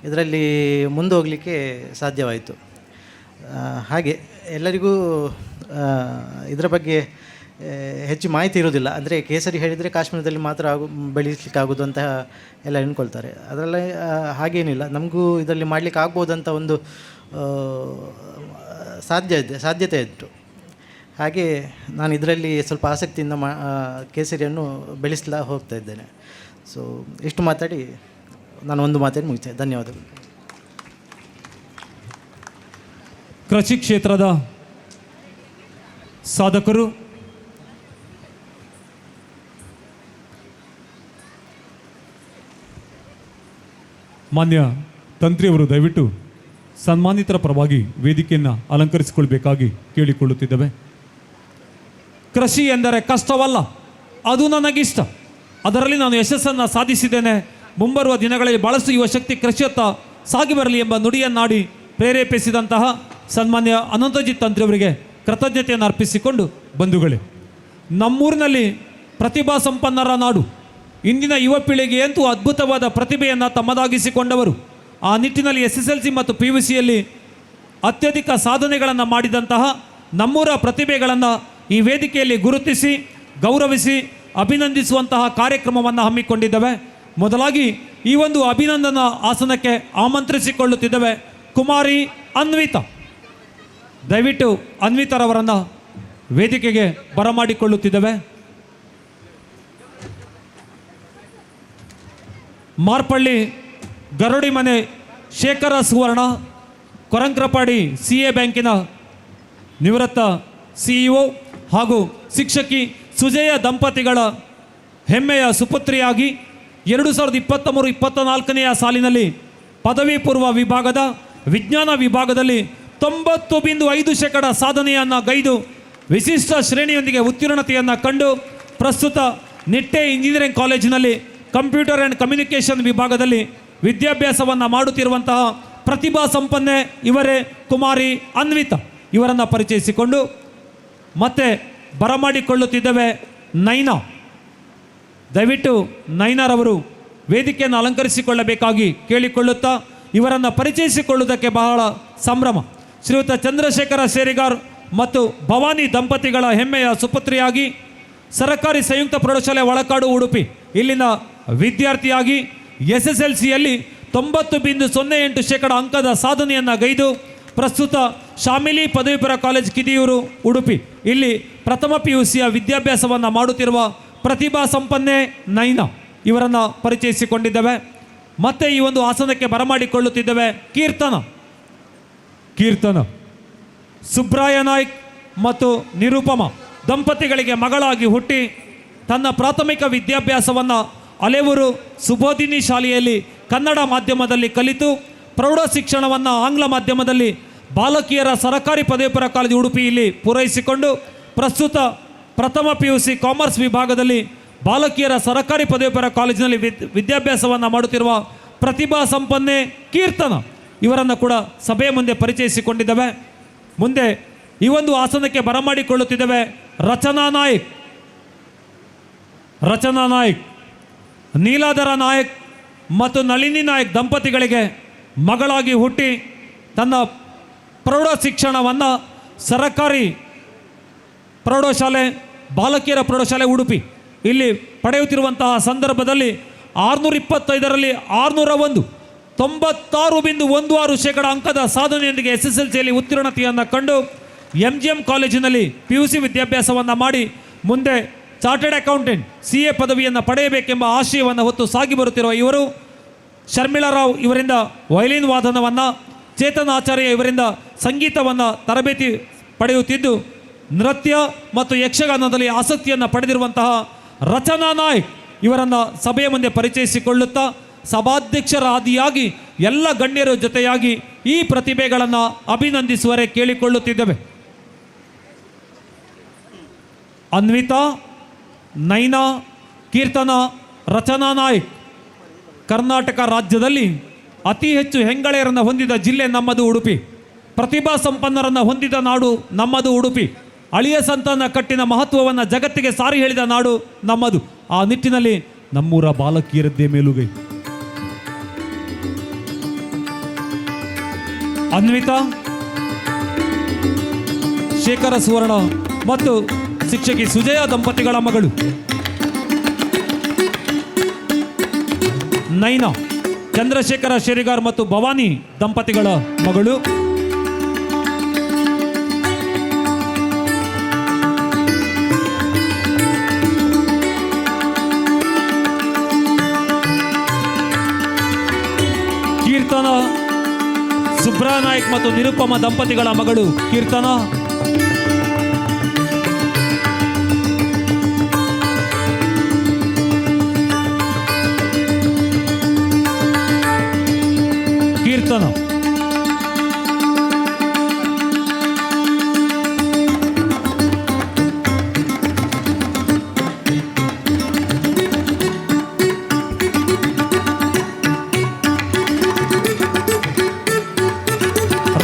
ಇದರಲ್ಲಿ ಮುಂದೆ ಹೋಗಲಿಕ್ಕೆ ಸಾಧ್ಯವಾಯಿತು. ಹಾಗೆ ಎಲ್ಲರಿಗೂ ಇದರ ಬಗ್ಗೆ ಹೆಚ್ಚು ಮಾಹಿತಿ ಇರೋದಿಲ್ಲ. ಅಂದರೆ ಕೇಸರಿ ಹೇಳಿದರೆ ಕಾಶ್ಮೀರದಲ್ಲಿ ಮಾತ್ರ ಬೆಳೀಲಿಕ್ಕಾಗೋದು ಅಂತ ಎಲ್ಲ ಅಂದ್ಕೊಳ್ತಾರೆ. ಅದರಲ್ಲಿ ಹಾಗೇನಿಲ್ಲ, ನಮಗೂ ಇದರಲ್ಲಿ ಮಾಡಲಿಕ್ಕೆ ಆಗ್ಬೋದಂತ ಒಂದು ಸಾಧ್ಯತೆ ಇತ್ತು. ಹಾಗೆ ನಾನು ಇದರಲ್ಲಿ ಸ್ವಲ್ಪ ಆಸಕ್ತಿಯಿಂದ ಕೇಸರಿಯನ್ನು ಬೆಳೆಸಲಾ ಹೋಗ್ತಾ ಇದ್ದೇನೆ. ಸೊ ಇಷ್ಟು ಮಾತಾಡಿ ನಾನು ಒಂದು ಮಾತನ್ನು ಮುಗಿಸ್ತೇನೆ. ಧನ್ಯವಾದಗಳು. ಕೃಷಿ ಕ್ಷೇತ್ರದ ಸಾಧಕರು ಮಾನ್ಯ ತಂತ್ರಿಯವರು ದಯವಿಟ್ಟು ಸನ್ಮಾನಿತರ ಪರವಾಗಿ ವೇದಿಕೆಯನ್ನು ಅಲಂಕರಿಸಿಕೊಳ್ಬೇಕಾಗಿ ಕೇಳಿಕೊಳ್ಳುತ್ತಿದ್ದೇವೆ. ಕೃಷಿ ಎಂದರೆ ಕಷ್ಟವಲ್ಲ, ಅದು ನನಗಿಷ್ಟ. ಅದರಲ್ಲಿ ನಾನು ಯಶಸ್ಸನ್ನು ಸಾಧಿಸಿದ್ದೇನೆ. ಮುಂಬರುವ ದಿನಗಳಲ್ಲಿ ಭಾಳಷ್ಟು ಯುವಶಕ್ತಿ ಕೃಷಿಯತ್ತ ಸಾಗಿ ಬರಲಿ ಎಂಬ ನುಡಿಯನ್ನಾಡಿ ಪ್ರೇರೇಪಿಸಿದಂತಹ ಸನ್ಮಾನ್ಯ ಅನಂತಜಿತ್ ತಂತ್ರಿಯವರಿಗೆ ಕೃತಜ್ಞತೆಯನ್ನು ಅರ್ಪಿಸಿಕೊಂಡು, ಬಂಧುಗಳೇ, ನಮ್ಮೂರಿನಲ್ಲಿ ಪ್ರತಿಭಾ ಸಂಪನ್ನರ ನಾಡು. ಇಂದಿನ ಯುವ ಪೀಳಿಗೆಯಂತೂ ಅದ್ಭುತವಾದ ಪ್ರತಿಭೆಯನ್ನು ತಮ್ಮದಾಗಿಸಿಕೊಂಡವರು. ಆ ನಿಟ್ಟಿನಲ್ಲಿ SSLC ಮತ್ತು PUCಯಲ್ಲಿ ಅತ್ಯಧಿಕ ಸಾಧನೆಗಳನ್ನು ಮಾಡಿದಂತಹ ನಮ್ಮೂರ ಪ್ರತಿಭೆಗಳನ್ನು ಈ ವೇದಿಕೆಯಲ್ಲಿ ಗುರುತಿಸಿ ಗೌರವಿಸಿ ಅಭಿನಂದಿಸುವಂತಹ ಕಾರ್ಯಕ್ರಮವನ್ನು ಹಮ್ಮಿಕೊಂಡಿದ್ದೇವೆ. ಮೊದಲಾಗಿ ಈ ಒಂದು ಅಭಿನಂದನಾ ಆಸನಕ್ಕೆ ಆಮಂತ್ರಿಸಿಕೊಳ್ಳುತ್ತಿದ್ದೇವೆ ಕುಮಾರಿ ಅನ್ವಿತಾ. ದಯವಿಟ್ಟು ಅನ್ವಿತಾರವರನ್ನು ವೇದಿಕೆಗೆ ಬರಮಾಡಿಕೊಳ್ಳುತ್ತಿದ್ದೇವೆ. ಮಾರ್ಪಳ್ಳಿ ಗರುಡಿ ಮನೆ ಶೇಖರ ಸುವರ್ಣ, ಕೊರಂಕ್ರಪಾಡಿ CA ಬ್ಯಾಂಕಿನ ನಿವೃತ್ತ CEO ಹಾಗೂ ಶಿಕ್ಷಕಿ ಸುಜಯ ದಂಪತಿಗಳ ಹೆಮ್ಮೆಯ ಸುಪುತ್ರಿಯಾಗಿ 2023-24 ಸಾಲಿನಲ್ಲಿ ಪದವಿ ಪೂರ್ವ ವಿಭಾಗದ ವಿಜ್ಞಾನ ವಿಭಾಗದಲ್ಲಿ 90.5% ಸಾಧನೆಯನ್ನು ಗೈದು ವಿಶಿಷ್ಟ ಶ್ರೇಣಿಯೊಂದಿಗೆ ಉತ್ತೀರ್ಣತೆಯನ್ನು ಕಂಡು ಪ್ರಸ್ತುತ ನಿಟ್ಟೆ ಇಂಜಿನಿಯರಿಂಗ್ ಕಾಲೇಜಿನಲ್ಲಿ ಕಂಪ್ಯೂಟರ್ ಆ್ಯಂಡ್ ಕಮ್ಯುನಿಕೇಷನ್ ವಿಭಾಗದಲ್ಲಿ ವಿದ್ಯಾಭ್ಯಾಸವನ್ನು ಮಾಡುತ್ತಿರುವಂತಹ ಪ್ರತಿಭಾ ಸಂಪನ್ನೆ ಇವರೇ ಕುಮಾರಿ ಅನ್ವಿತಾ. ಇವರನ್ನು ಪರಿಚಯಿಸಿಕೊಂಡು ಮತ್ತೆ ಬರಮಾಡಿಕೊಳ್ಳುತ್ತಿದ್ದೇವೆ ನೈನಾ. ದಯವಿಟ್ಟು ನೈನಾರವರು ವೇದಿಕೆಯನ್ನು ಅಲಂಕರಿಸಿಕೊಳ್ಳಬೇಕಾಗಿ ಕೇಳಿಕೊಳ್ಳುತ್ತಾ ಇವರನ್ನು ಪರಿಚಯಿಸಿಕೊಳ್ಳುವುದಕ್ಕೆ ಬಹಳ ಸಂಭ್ರಮ. ಶ್ರೀಯುತ ಚಂದ್ರಶೇಖರ ಶೇರಿಗಾರ್ ಮತ್ತು ಭವಾನಿ ದಂಪತಿಗಳ ಹೆಮ್ಮೆಯ ಸುಪುತ್ರಿಯಾಗಿ ಸರಕಾರಿ ಸಂಯುಕ್ತ ಪ್ರೌಢಶಾಲೆ ಒಳಕಾಡು ಉಡುಪಿ ಇಲ್ಲಿನ ವಿದ್ಯಾರ್ಥಿಯಾಗಿ SSLCಯಲ್ಲಿ 90.08% ಅಂಕದ ಸಾಧನೆಯನ್ನು ಗೈದು ಪ್ರಸ್ತುತ ಶಾಮಿಲಿ ಪದವಿ ಪೂರ್ವ ಕಾಲೇಜ್ ಕಿದಿಯೂರು ಉಡುಪಿ ಇಲ್ಲಿ ಪ್ರಥಮ PUCಯ ವಿದ್ಯಾಭ್ಯಾಸವನ್ನು ಮಾಡುತ್ತಿರುವ ಪ್ರತಿಭಾ ಸಂಪನ್ನೆ ನೈನಾ. ಇವರನ್ನು ಪರಿಚಯಿಸಿಕೊಂಡಿದ್ದೇವೆ. ಮತ್ತೆ ಈ ಒಂದು ಆಸನಕ್ಕೆ ಬರಮಾಡಿಕೊಳ್ಳುತ್ತಿದ್ದೇವೆ ಕೀರ್ತನ ಸುಬ್ರಾಯ ನಾಯ್ಕ್ ಮತ್ತು ನಿರುಪಮ ದಂಪತಿಗಳಿಗೆ ಮಗಳಾಗಿ ಹುಟ್ಟಿ ತನ್ನ ಪ್ರಾಥಮಿಕ ವಿದ್ಯಾಭ್ಯಾಸವನ್ನು ಅಲೆಯೂರು ಸುಬೋಧಿನಿ ಶಾಲೆಯಲ್ಲಿ ಕನ್ನಡ ಮಾಧ್ಯಮದಲ್ಲಿ ಕಲಿತು ಪ್ರೌಢ ಶಿಕ್ಷಣವನ್ನು ಆಂಗ್ಲ ಮಾಧ್ಯಮದಲ್ಲಿ ಬಾಲಕಿಯರ ಸರಕಾರಿ ಪದವಿ ಪೂರ್ವ ಕಾಲೇಜು ಉಡುಪಿಯಲ್ಲಿ ಪೂರೈಸಿಕೊಂಡು ಪ್ರಸ್ತುತ ಪ್ರಥಮ PUC ಕಾಮರ್ಸ್ ವಿಭಾಗದಲ್ಲಿ ಬಾಲಕಿಯರ ಸರಕಾರಿ ಪದವಿ ಪೂರ್ವ ಕಾಲೇಜಿನಲ್ಲಿ ವಿದ್ಯಾಭ್ಯಾಸವನ್ನು ಮಾಡುತ್ತಿರುವ ಪ್ರತಿಭಾ ಸಂಪನ್ನೆ ಕೀರ್ತನ. ಇವರನ್ನು ಕೂಡ ಸಭೆಯ ಮುಂದೆ ಪರಿಚಯಿಸಿಕೊಂಡಿದ್ದೇವೆ. ಮುಂದೆ ಈ ಒಂದು ಆಸನಕ್ಕೆ ಬರಮಾಡಿಕೊಳ್ಳುತ್ತಿದ್ದೇವೆ ರಚನಾ ನಾಯ್ಕ್ ನೀಲಾಧರ ನಾಯಕ್ ಮತ್ತು ನಳಿನಿ ನಾಯಕ್ ದಂಪತಿಗಳಿಗೆ ಮಗಳಾಗಿ ಹುಟ್ಟಿ ತನ್ನ ಪ್ರೌಢ ಶಿಕ್ಷಣವನ್ನು ಸರಕಾರಿ ಪ್ರೌಢಶಾಲೆ ಬಾಲಕಿಯರ ಪ್ರೌಢಶಾಲೆ ಉಡುಪಿ ಇಲ್ಲಿ ಪಡೆಯುತ್ತಿರುವಂತಹ ಸಂದರ್ಭದಲ್ಲಿ 625ರಲ್ಲಿ 601 96.16% ಅಂಕದ ಸಾಧನೆಯೊಂದಿಗೆ SSLCಯಲ್ಲಿ ಉತ್ತೀರ್ಣತೆಯನ್ನು ಕಂಡು MGM ಕಾಲೇಜಿನಲ್ಲಿ PUC ವಿದ್ಯಾಭ್ಯಾಸವನ್ನು ಮಾಡಿ ಮುಂದೆ ಚಾರ್ಟರ್ಡ್ ಅಕೌಂಟೆಂಟ್ CA ಪದವಿಯನ್ನು ಪಡೆಯಬೇಕೆಂಬ ಆಶಯವನ್ನು ಹೊತ್ತು ಸಾಗಿ ಬರುತ್ತಿರುವ ಇವರು ಶರ್ಮಿಳಾ ರಾವ್ ಇವರಿಂದ ವಯಲಿನ್ ವಾದನವನ್ನು, ಚೇತನ್ ಆಚಾರ್ಯ ಇವರಿಂದ ಸಂಗೀತವನ್ನು ತರಬೇತಿ ಪಡೆಯುತ್ತಿದ್ದು ನೃತ್ಯ ಮತ್ತು ಯಕ್ಷಗಾನದಲ್ಲಿ ಆಸಕ್ತಿಯನ್ನು ಪಡೆದಿರುವಂತಹ ರಚನಾ ನಾಯ್ಕ್ ಇವರನ್ನು ಸಭೆಯ ಮುಂದೆ ಪರಿಚಯಿಸಿಕೊಳ್ಳುತ್ತಾ ಸಭಾಧ್ಯಕ್ಷರ ಆದಿಯಾಗಿ ಎಲ್ಲ ಗಣ್ಯರ ಜೊತೆಯಾಗಿ ಈ ಪ್ರತಿಭೆಗಳನ್ನು ಅಭಿನಂದಿಸುವರೆ ಕೇಳಿಕೊಳ್ಳುತ್ತಿದ್ದೇವೆ. ಅನ್ವಿತಾ, ನೈನಾ, ಕೀರ್ತನ, ರಚನಾ ನಾಯ್ಕ್ ಕರ್ನಾಟಕ ರಾಜ್ಯದಲ್ಲಿ ಅತಿ ಹೆಚ್ಚು ಹೆಂಗಳೆಯರನ್ನು ಹೊಂದಿದ ಜಿಲ್ಲೆ ನಮ್ಮದು ಉಡುಪಿ. ಪ್ರತಿಭಾ ಸಂಪನ್ನರನ್ನು ಹೊಂದಿದ ನಾಡು ನಮ್ಮದು ಉಡುಪಿ. ಅಳಿಯ ಸಂತಾನ ಕಟ್ಟಿನ ಮಹತ್ವವನ್ನು ಜಗತ್ತಿಗೆ ಸಾರಿ ಹೇಳಿದ ನಾಡು ನಮ್ಮದು. ಆ ನಿಟ್ಟಿನಲ್ಲಿ ನಮ್ಮೂರ ಬಾಲಕಿಯರದ್ದೇ ಮೇಲುಗೈ. ಅನ್ವಿತಾ ಶೇಖರ ಸುವರ್ಣ ಮತ್ತು ಶಿಕ್ಷಕಿ ಸುಜಯ ದಂಪತಿಗಳ ಮಗಳು. ನೈನಾ ಚಂದ್ರಶೇಖರ ಶೇರಿಗಾರ್ ಮತ್ತು ಭವಾನಿ ದಂಪತಿಗಳ ಮಗಳು. ಕೀರ್ತನ ಸುಬ್ರಾ ನಾಯ್ಕ್ ಮತ್ತು ನಿರುಪಮ ದಂಪತಿಗಳ ಮಗಳು ಕೀರ್ತನ.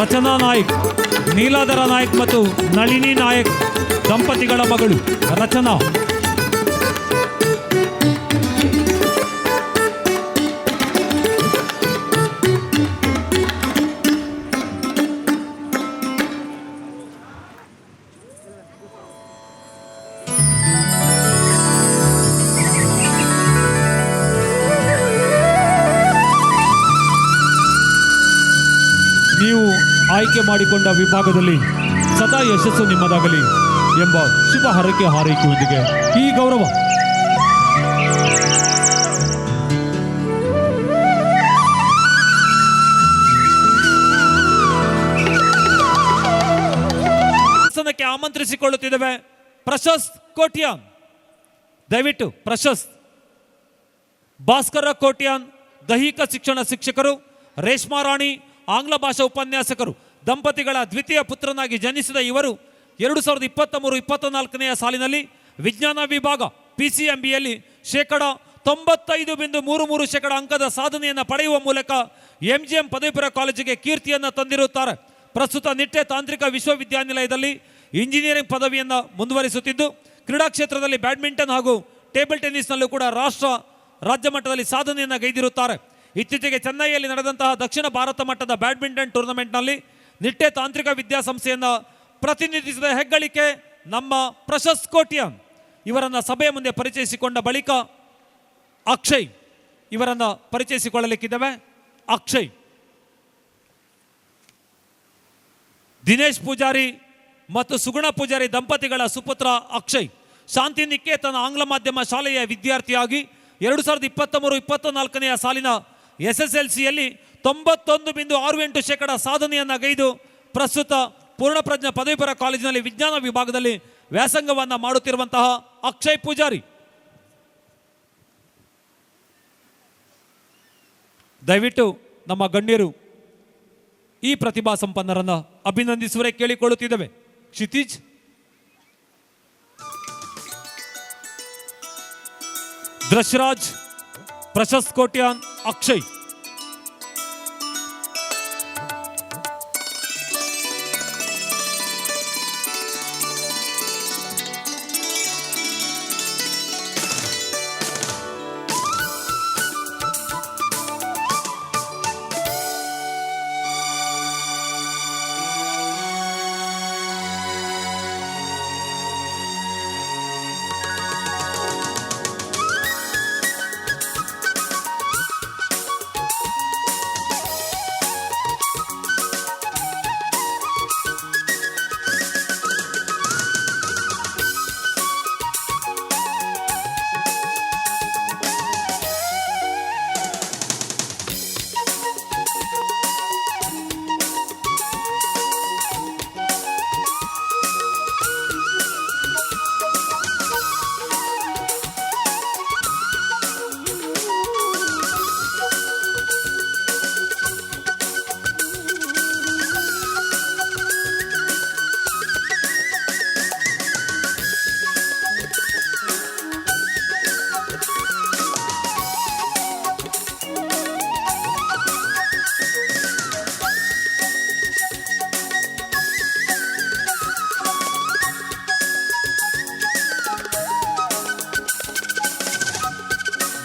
ರಚನಾ ನಾಯ್ಕ್, ನೀಲಾಧರ ನಾಯ್ಕ್ ಮತ್ತು ನಳಿನಿ ನಾಯಕ್ ದಂಪತಿಗಳ ಮಗಳು ರಚನಾ. ನೀವು ಆಯ್ಕೆ ಮಾಡಿಕೊಂಡ ವಿಭಾಗದಲ್ಲಿ ಸದಾ ಯಶಸ್ಸು ನಿಮ್ಮದಾಗಲಿ ಎಂಬ ಶುಭ ಹಾರೈಕೆಯೊಂದಿಗೆ ಈ ಗೌರವ ಆಸನಕ್ಕೆ ಆಮಂತ್ರಿಸಿಕೊಳ್ಳುತ್ತಿದ್ದೇವೆ ಪ್ರಶಸ್ತ್ ಕೋಟ್ಯಾನ್. ದಯವಿಟ್ಟು ಪ್ರಶಸ್ತ್ ಭಾಸ್ಕರ ಕೋಟ್ಯಾನ್ ದೈಹಿಕ ಶಿಕ್ಷಣ ಶಿಕ್ಷಕರು, ರೇಷ್ಮಾ ರಾಣಿ ಆಂಗ್ಲ ಭಾಷಾ ಉಪನ್ಯಾಸಕರು. ದಂಪತಿಗಳ ದ್ವಿತೀಯ ಪುತ್ರನಾಗಿ ಜನಿಸಿದ ಇವರು 2023-24ನೇ ಸಾಲಿನಲ್ಲಿ ವಿಜ್ಞಾನ ವಿಭಾಗ PCMBಯಲ್ಲಿ 95.33% ಅಂಕದ ಸಾಧನೆಯನ್ನು ಪಡೆಯುವ ಮೂಲಕ MGM ಪದವಿಪೂರ್ವ ಕಾಲೇಜಿಗೆ ಕೀರ್ತಿಯನ್ನು ತಂದಿರುತ್ತಾರೆ. ಪ್ರಸ್ತುತ ನಿಟ್ಟೆ ತಾಂತ್ರಿಕ ವಿಶ್ವವಿದ್ಯಾನಿಲಯದಲ್ಲಿ ಇಂಜಿನಿಯರಿಂಗ್ ಪದವಿಯನ್ನು ಮುಂದುವರಿಸುತ್ತಿದ್ದು, ಕ್ರೀಡಾ ಕ್ಷೇತ್ರದಲ್ಲಿ ಬ್ಯಾಡ್ಮಿಂಟನ್ ಹಾಗೂ ಟೇಬಲ್ ಟೆನ್ನಿಸ್ನಲ್ಲೂ ಕೂಡ ರಾಜ್ಯ ಮಟ್ಟದಲ್ಲಿ ಸಾಧನೆಯನ್ನು ಗೈದಿರುತ್ತಾರೆ. ಇತ್ತೀಚೆಗೆ ಚೆನ್ನೈಯಲ್ಲಿ ನಡೆದಂತಹ ದಕ್ಷಿಣ ಭಾರತ ಮಟ್ಟದ ಬ್ಯಾಡ್ಮಿಂಟನ್ ಟೂರ್ನಮೆಂಟ್ನಲ್ಲಿ ನಿಟ್ಟೆ ತಾಂತ್ರಿಕ ವಿದ್ಯಾಸಂಸ್ಥೆಯನ್ನು ಪ್ರತಿನಿಧಿಸಿದ ಹೆಗ್ಗಳಿಕೆ ನಮ್ಮ ಪ್ರಶಸ್ತ್ ಕೋಟ್ಯಾನ್. ಇವರನ್ನು ಸಭೆಯ ಮುಂದೆ ಪರಿಚಯಿಸಿಕೊಂಡ ಬಳಿಕ ಅಕ್ಷಯ್ ಇವರನ್ನು ಪರಿಚಯಿಸಿಕೊಳ್ಳಲಿಕ್ಕಿದ್ದೇವೆ. ಅಕ್ಷಯ್, ದಿನೇಶ್ ಪೂಜಾರಿ ಮತ್ತು ಸುಗುಣ ಪೂಜಾರಿ ದಂಪತಿಗಳ ಸುಪುತ್ರ ಅಕ್ಷಯ್ ಶಾಂತಿ ನಿಕೇತನ ಆಂಗ್ಲ ಮಾಧ್ಯಮ ಶಾಲೆಯ ವಿದ್ಯಾರ್ಥಿಯಾಗಿ 2023-24ನೇ ಸಾಲಿನ SSLCಯಲ್ಲಿ 91.68% ಸಾಧನೆಯನ್ನು ಗೈದು ಪ್ರಸ್ತುತ ಪೂರ್ಣಪ್ರಜ್ಞ ಪದವಿಪೂರ್ವ ಕಾಲೇಜಿನಲ್ಲಿ ವಿಜ್ಞಾನ ವಿಭಾಗದಲ್ಲಿ ವ್ಯಾಸಂಗವನ್ನು ಮಾಡುತ್ತಿರುವಂತಹ ಅಕ್ಷಯ್ ಪೂಜಾರಿ. ದಯವಿಟ್ಟು ನಮ್ಮ ಗಣ್ಯರು ಈ ಪ್ರತಿಭಾ ಸಂಪನ್ನರನ್ನು ಅಭಿನಂದಿಸುವರೆ ಕೇಳಿಕೊಳ್ಳುತ್ತಿದ್ದೇವೆ. ಕ್ಷಿತಿಜ್, ದೃಶ್ಯರಾಜ್, ಪ್ರಶಸ್ತ್ ಕೋಟ್ಯಾನ್, ಅಕ್ಷಯ್.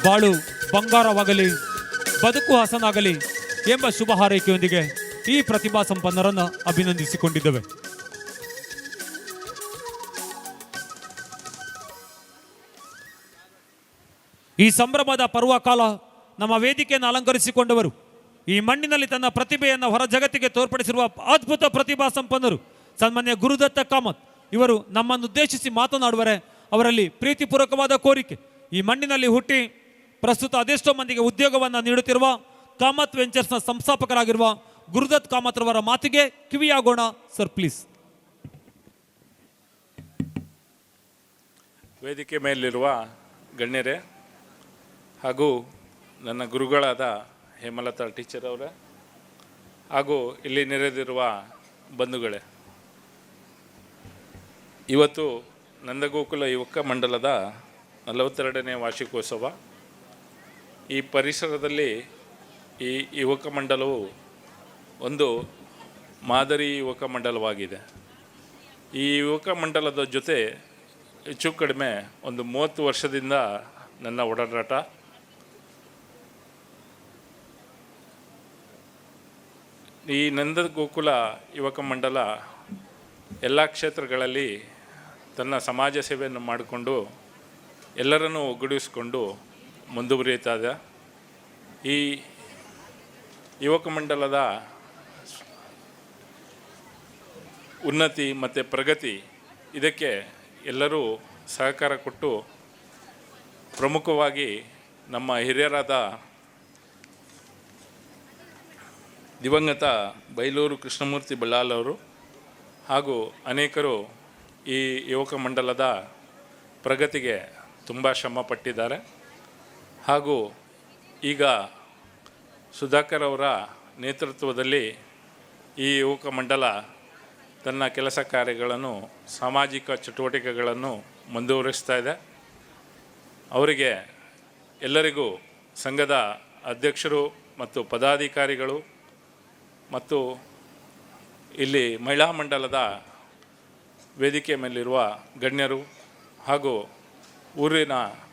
ಬಾಳು ಬಂಗಾರವಾಗಲಿ, ಬದುಕು ಹಸನಾಗಲಿ ಎಂಬ ಶುಭ ಹಾರೈಕೆಯೊಂದಿಗೆ ಈ ಪ್ರತಿಭಾ ಸಂಪನ್ನರನ್ನು ಅಭಿನಂದಿಸಿಕೊಂಡಿದ್ದೇವೆ. ಈ ಸಂಭ್ರಮದ ಪರ್ವಕಾಲ ನಮ್ಮ ವೇದಿಕೆಯನ್ನು ಅಲಂಕರಿಸಿಕೊಂಡವರು, ಈ ಮಣ್ಣಿನಲ್ಲಿ ತನ್ನ ಪ್ರತಿಭೆಯನ್ನು ಹೊರ ಜಗತ್ತಿಗೆ ತೋರ್ಪಡಿಸಿರುವ ಅದ್ಭುತ ಪ್ರತಿಭಾ ಸಂಪನ್ನರು ಸನ್ಮಾನ್ಯ ಗುರುದತ್ತ ಕಾಮತ್ ಇವರು ನಮ್ಮನ್ನು ಉದ್ದೇಶಿಸಿ ಮಾತನಾಡುವರೆ. ಅವರಲ್ಲಿ ಪ್ರೀತಿಪೂರ್ವಕವಾದ ಕೋರಿಕೆ, ಈ ಮಣ್ಣಿನಲ್ಲಿ ಹುಟ್ಟಿ ಪ್ರಸ್ತುತ ಅದೆಷ್ಟೋ ಮಂದಿಗೆ ಉದ್ಯೋಗವನ್ನು ನೀಡುತ್ತಿರುವ ಕಾಮತ್ ವೆಂಚರ್ಸ್ನ ಸಂಸ್ಥಾಪಕರಾಗಿರುವ ಗುರುದತ್ ಕಾಮತ್ ರವರ ಮಾತಿಗೆ ಕಿವಿಯಾಗೋಣ. Sir please. ವೇದಿಕೆ ಮೇಲಿರುವ ಗಣ್ಯರೇ ಹಾಗೂ ನನ್ನ ಗುರುಗಳಾದ ಹೇಮಲತಾ ಟೀಚರ್ ಅವರೇ ಹಾಗೂ ಇಲ್ಲಿ ನೆರೆದಿರುವ ಬಂಧುಗಳೇ, ಇವತ್ತು ನಂದಗೋಕುಲ ಯುವಕ ಮಂಡಲದ 42ನೇ ವಾರ್ಷಿಕೋತ್ಸವ. ಈ ಪರಿಸರದಲ್ಲಿ ಈ ಯುವಕ ಮಂಡಲವು ಒಂದು ಮಾದರಿ ಯುವಕ ಮಂಡಲವಾಗಿದೆ. ಈ ಯುವಕ ಮಂಡಲದ ಜೊತೆ ಹೆಚ್ಚು ಕಡಿಮೆ ಒಂದು 30 ವರ್ಷದಿಂದ ನನ್ನ ಒಡನಾಟ. ಈ ನಂದಗೋಕುಲ ಯುವಕ ಮಂಡಲ ಎಲ್ಲ ಕ್ಷೇತ್ರಗಳಲ್ಲಿ ತನ್ನ ಸಮಾಜ ಸೇವೆಯನ್ನು ಮಾಡಿಕೊಂಡು ಎಲ್ಲರನ್ನೂ ಒಗ್ಗೂಡಿಸಿಕೊಂಡು ಮುಂದುವರಿಯುತ್ತಾ ಇದೆ. ಈ ಯುವಕ ಮಂಡಲದ ಉನ್ನತಿ ಮತ್ತು ಪ್ರಗತಿ ಇದಕ್ಕೆ ಎಲ್ಲರೂ ಸಹಕಾರ ಕೊಟ್ಟು, ಪ್ರಮುಖವಾಗಿ ನಮ್ಮ ಹಿರಿಯರಾದ ದಿವಂಗತ ಬೈಲೂರು ಕೃಷ್ಣಮೂರ್ತಿ ಬಳ್ಳಾಲ್ ಅವರು ಹಾಗೂ ಅನೇಕರು ಈ ಯುವಕ ಮಂಡಲದ ಪ್ರಗತಿಗೆ ತುಂಬ ಶ್ರಮ ಪಟ್ಟಿದ್ದಾರೆ. ಹಾಗೂ ಈಗ ಸುಧಾಕರ್ ಅವರ ನೇತೃತ್ವದಲ್ಲಿ ಈ ಯುವಕ ಮಂಡಲ ತನ್ನ ಕೆಲಸ ಕಾರ್ಯಗಳನ್ನು ಸಾಮಾಜಿಕ ಚಟುವಟಿಕೆಗಳನ್ನು ಮುಂದುವರಿಸ್ತಾ ಇದೆ. ಅವರಿಗೆ ಎಲ್ಲರಿಗೂ ಸಂಘದ ಅಧ್ಯಕ್ಷರು ಮತ್ತು ಪದಾಧಿಕಾರಿಗಳು ಮತ್ತು ಇಲ್ಲಿ ಮಹಿಳಾ ಮಂಡಲದ ವೇದಿಕೆ ಮೇಲಿರುವ ಗಣ್ಯರು ಹಾಗೂ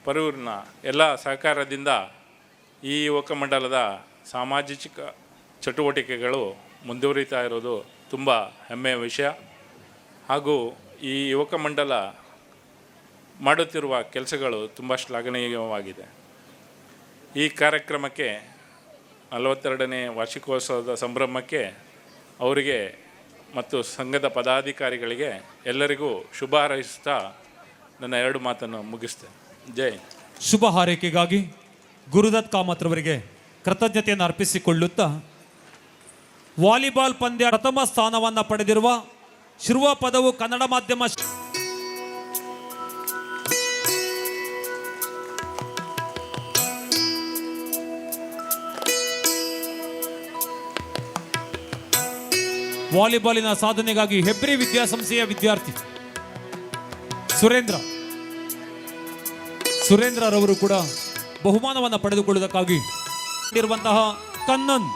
ಪರೂರಿನ ಎಲ್ಲ ಸಹಕಾರದಿಂದ ಈ ಯುವಕ ಮಂಡಲದ ಸಾಮಾಜಿಕ ಚಟುವಟಿಕೆಗಳು ಮುಂದುವರಿತಾ ಇರೋದು ತುಂಬ ಹೆಮ್ಮೆಯ ವಿಷಯ. ಹಾಗೂ ಈ ಯುವಕ ಮಂಡಲ ಮಾಡುತ್ತಿರುವ ಕೆಲಸಗಳು ತುಂಬ ಶ್ಲಾಘನೀಯವಾಗಿದೆ. ಈ ಕಾರ್ಯಕ್ರಮಕ್ಕೆ 42ನೇ ವಾರ್ಷಿಕೋತ್ಸವದ ಸಂಭ್ರಮಕ್ಕೆ ಅವರಿಗೆ ಮತ್ತು ಸಂಘದ ಪದಾಧಿಕಾರಿಗಳಿಗೆ ಎಲ್ಲರಿಗೂ ಶುಭ ಹಾರೈಸುತ್ತಾ ನನ್ನ 2 ಮಾತನ್ನು ಮುಗಿಸ್ತೇನೆ. ಜೈ. ಶುಭ ಹಾರೈಕೆಗಾಗಿ ಗುರುದತ್ ಕಾಮತ್ರವರಿಗೆ ಕೃತಜ್ಞತೆಯನ್ನು ಅರ್ಪಿಸಿಕೊಳ್ಳುತ್ತಾ ವಾಲಿಬಾಲ್ ಪಂದ್ಯ ಪ್ರಥಮ ಸ್ಥಾನವನ್ನು ಪಡೆದಿರುವ ಶಿರುವ ಪದವು ಕನ್ನಡ ಮಾಧ್ಯಮ ವಾಲಿಬಾಲಿನ ಸಾಧನೆಗಾಗಿ ಹೆಬ್ರಿ ವಿದ್ಯಾಸಂಸ್ಥೆಯ ವಿದ್ಯಾರ್ಥಿ ಸುರೇಂದ್ರರವರು ಕೂಡ ಬಹುಮಾನವನ್ನು ಪಡೆದುಕೊಳ್ಳುವುದಕ್ಕಾಗಿ ಇರುವಂತಹ ಕನ್ನನ್